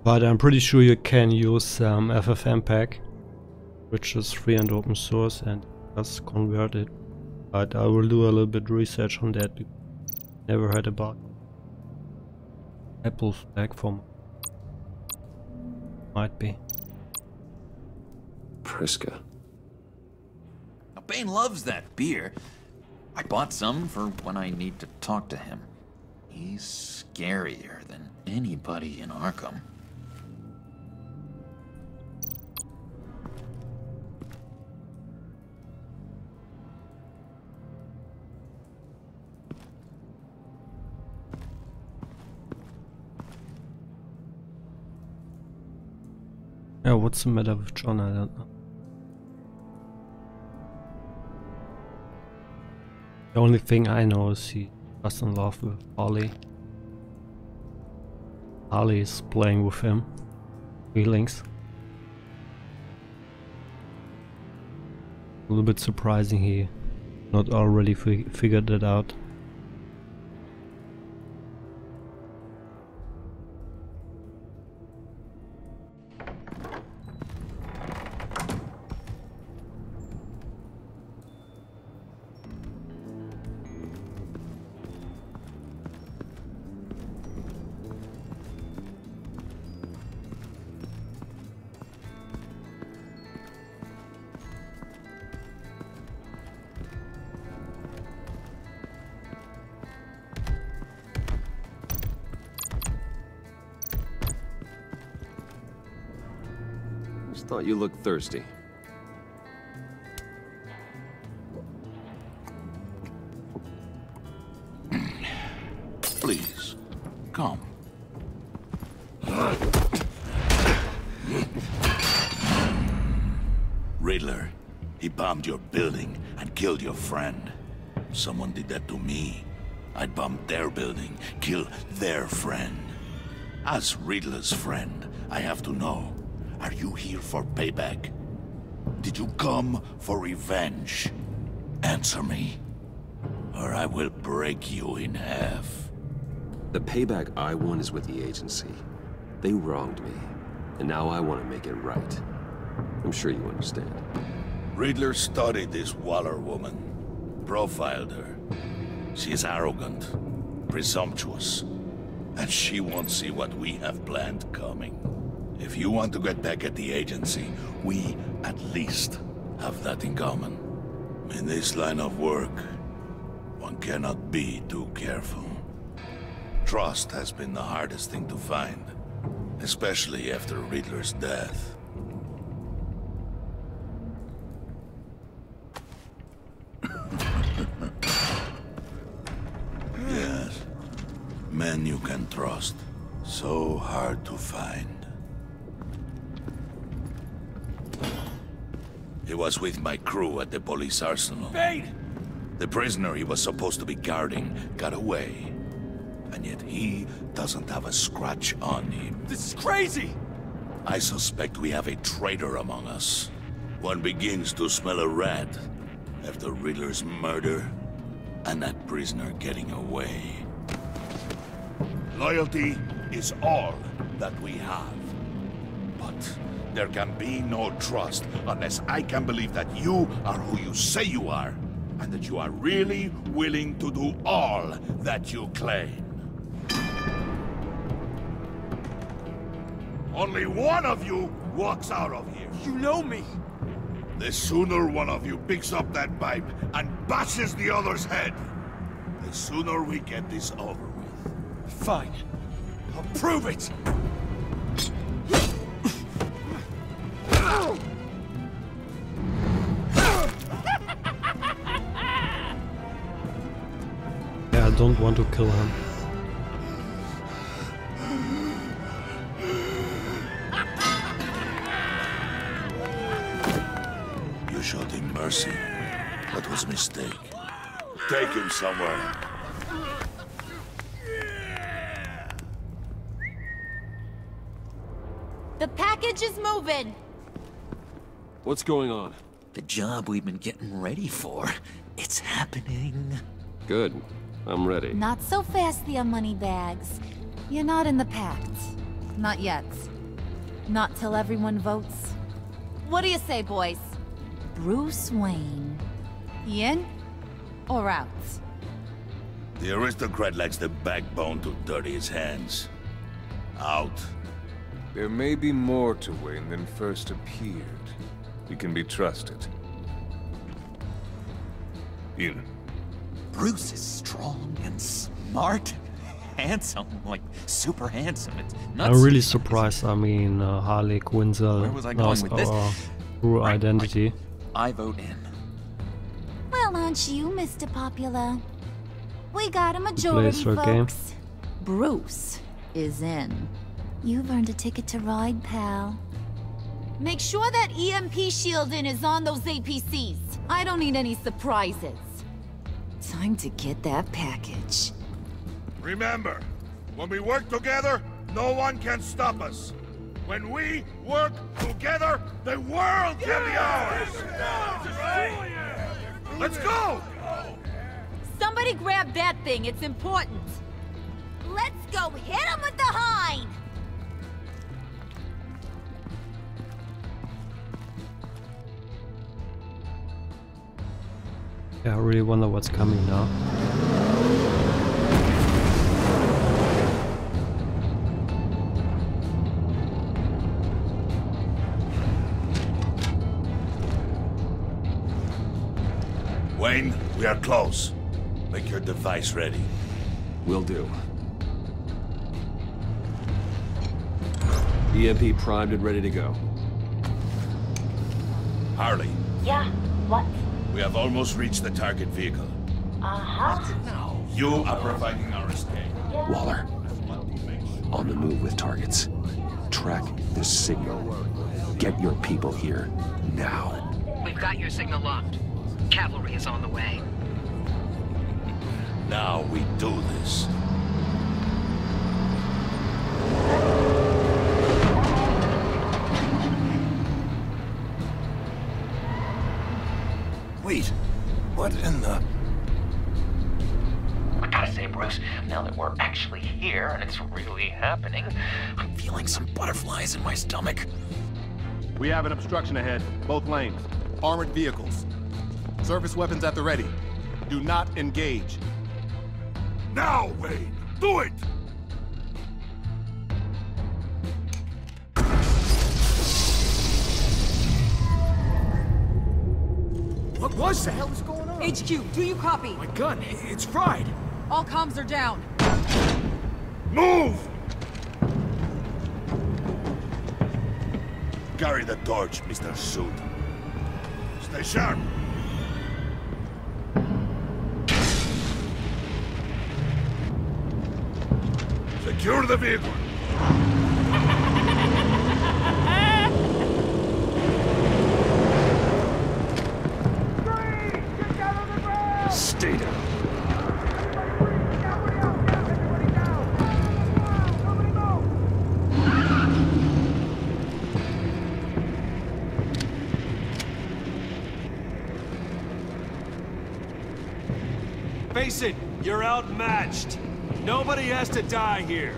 But I'm pretty sure you can use FFmpeg, which is free and open source, and just convert it. But I will do a little bit research on that. Never heard about Apple's platform. Might be. Priska. Now, Bane loves that beer. I bought some for when I need to talk to him. He's scarier than anybody in Arkham. Yeah, what's the matter with John? I don't know. The only thing I know is he was in love with Harley. Harley is playing with him. Feelings. A little bit surprising he not already figured it out. Just thought you looked thirsty. Please, come. Riddler, he bombed your building and killed your friend. Someone did that to me. I'd bomb their building, kill their friend. As Riddler's friend, I have to know, are you here for payback? Did you come for revenge? Answer me, or I will break you in half. The payback I want is with the agency. They wronged me, and now I want to make it right. I'm sure you understand. Riddler studied this Waller woman, profiled her. She is arrogant, presumptuous, and she won't see what we have planned coming. If you want to get back at the agency, we at least have that in common. In this line of work, one cannot be too careful. Trust has been the hardest thing to find, especially after Riddler's death. Yes, men you can trust. So hard to find. He was with my crew at the police arsenal. Bane! The prisoner he was supposed to be guarding got away. And yet he doesn't have a scratch on him. This is crazy! I suspect we have a traitor among us. One begins to smell a rat after Riddler's murder and that prisoner getting away. Loyalty is all that we have. But there can be no trust unless I can believe that you are who you say you are, and that you are really willing to do all that you claim. Only one of you walks out of here. You know me! The sooner one of you picks up that pipe and bashes the other's head, the sooner we get this over with. Fine. I'll prove it! Yeah, I don't want to kill him. You showed him mercy. That was a mistake. Take him somewhere. The package is moving! What's going on? The job we've been getting ready for. It's happening. Good. I'm ready. Not so fast, the money bags. You're not in the pact. Not yet. Not till everyone votes. What do you say, boys? Bruce Wayne. In or out? The aristocrat lacks the backbone to dirty his hands. Out. There may be more to Wayne than first appeared. He can be trusted. In. Bruce is strong and smart, handsome, like super handsome. It's nuts. I'm really surprised. I mean, Harley Quinzel knows our true identity. I vote in. Well, aren't you, Mr. Popular? We got a majority, folks. Game. Bruce is in. You've earned a ticket to ride, pal. Make sure that EMP shielding is on those APCs. I don't need any surprises. Time to get that package. Remember, when we work together, no one can stop us. When we work together, the world can be ours! Let's go! Somebody grab that thing, it's important. Let's go hit him with the hind! Yeah, I really wonder what's coming now. Wayne, we are close. Make your device ready. Will do. EMP primed and ready to go. Harley. Yeah, what? We have almost reached the target vehicle. Uh-huh. You are providing our escape. Waller. On the move with targets. Track this signal. Get your people here, now. We've got your signal locked. Cavalry is on the way. Now we do this. Wait, what in the... I gotta say, Bruce, now that we're actually here and it's really happening, I'm feeling some butterflies in my stomach. We have an obstruction ahead, both lanes. Armored vehicles. Service weapons at the ready. Do not engage. Now, Wayne! Do it! What was that? What the hell is going on? HQ, do you copy? My gun, it's fried. All comms are down. Move! Carry the torch, Mr. Suit. Stay sharp. Secure the vehicle. Stay down. Face it, you're outmatched. Nobody has to die here.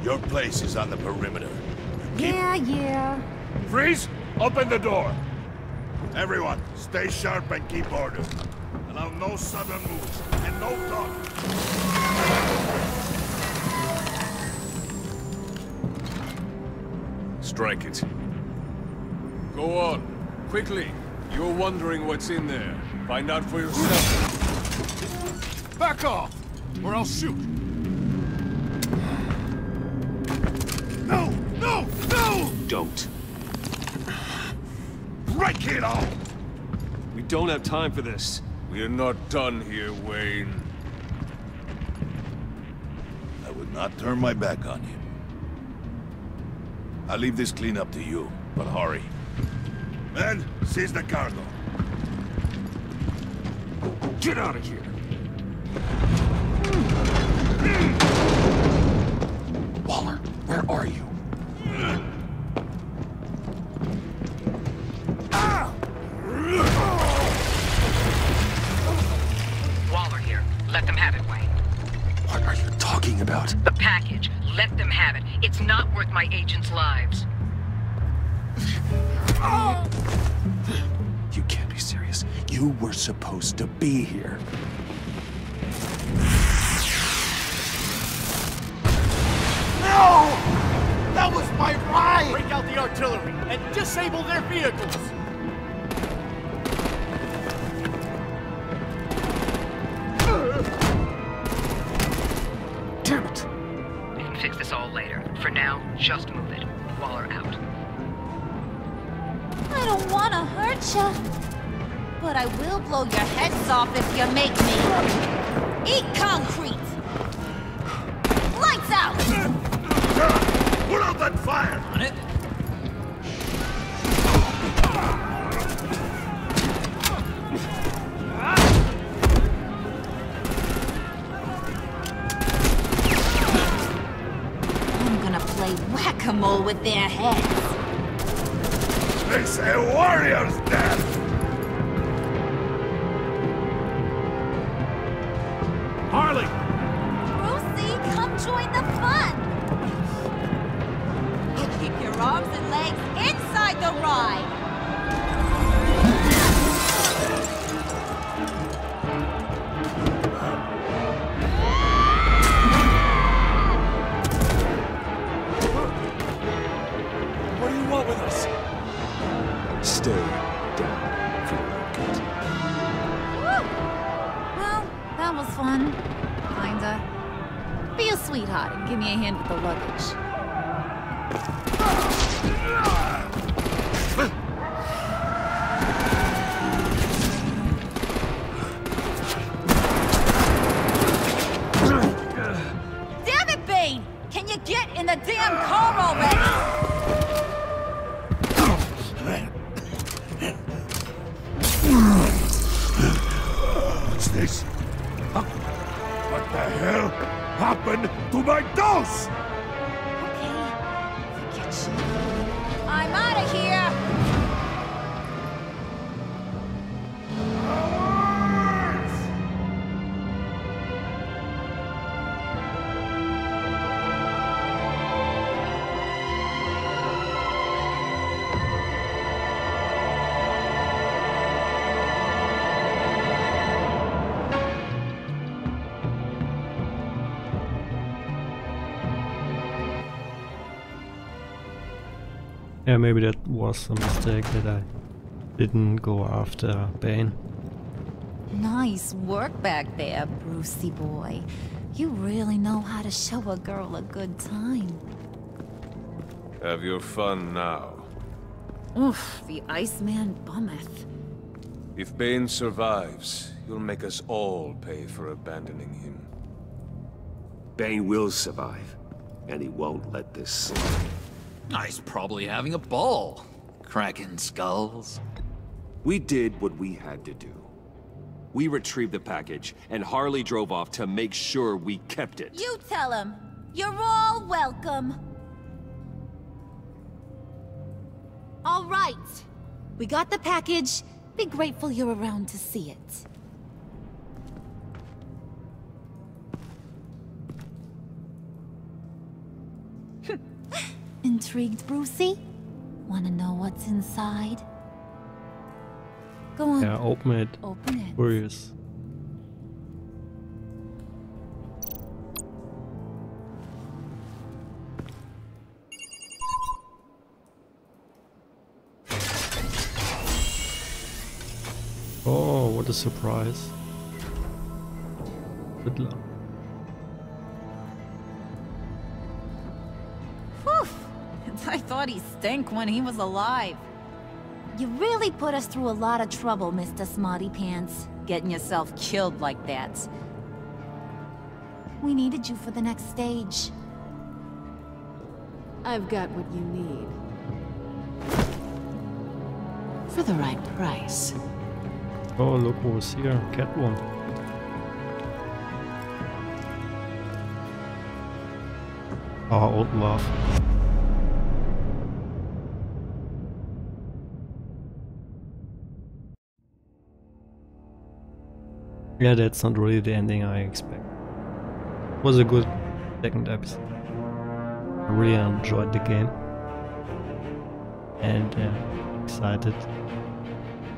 Your place is on the perimeter. Yeah. Freeze! Open the door. Everyone, stay sharp and keep order. Allow no sudden moves and no talk. Strike it. Go on. Quickly. You're wondering what's in there. Find out for yourself. Back off, or I'll shoot. No! No! No! Don't. Break it all! We don't have time for this. We're not done here, Wayne. I would not turn my back on you. I'll leave this cleanup to you, but hurry. Men, seize the cargo. Get out of here. Where are you? Waller here. Let them have it, Wayne. What are you talking about? The package. Let them have it. It's not worth my agents' lives. You can't be serious. You were supposed to be here. No! That was my ride! Break out the artillery and disable their vehicles! Damn it! We can fix this all later. For now, just move it. Waller out. I don't want to hurt you, but I will blow your heads off if you make me. Eat concrete! Lights out! Put out that fire! On it. I'm gonna play whack-a-mole with their heads. They say warrior's death! Harley! Brucey, come join the fun! Keep your arms and legs inside the ride! What do you want with us? Stay down for your good. Well, that was fun. Kinda. Be a sweetheart and give me a hand with the luggage. Damn it, Bane! Can you get in the damn car already? What's this? What the hell happened to my dose? I'm out of here! Yeah, maybe that was a mistake that I didn't go after Bane. Nice work back there, Brucey boy. You really know how to show a girl a good time. Have your fun now. Oof, the Iceman bummeth. If Bane survives, you'll make us all pay for abandoning him. Bane will survive, and he won't let this slide. He's probably having a ball. Cracking skulls. We did what we had to do. We retrieved the package, and Harley drove off to make sure we kept it. You tell him. You're all welcome. All right. We got the package. Be grateful you're around to see it. Intrigued, Brucey? Wanna know what's inside? Go on. Yeah, open it. Open it. Curious. Oh, what a surprise. Good luck. Whew! I thought he stank when he was alive. You really put us through a lot of trouble, Mr. Smarty Pants, getting yourself killed like that. We needed you for the next stage. I've got what you need. For the right price. Oh, look who was here. Catwoman. Our old love. Yeah, that's not really the ending I expect. It was a good second episode. I really enjoyed the game. And excited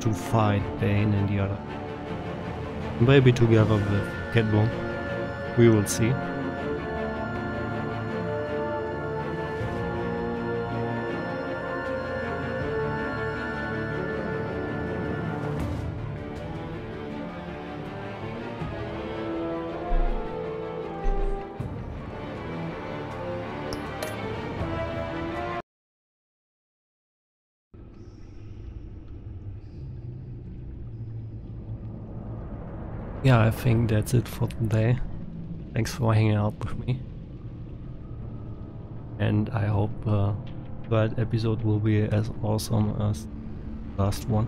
to fight Bane and the other. Maybe together with Catbone. We will see. Yeah, I think that's it for today. Thanks for hanging out with me. And I hope that episode will be as awesome as the last one.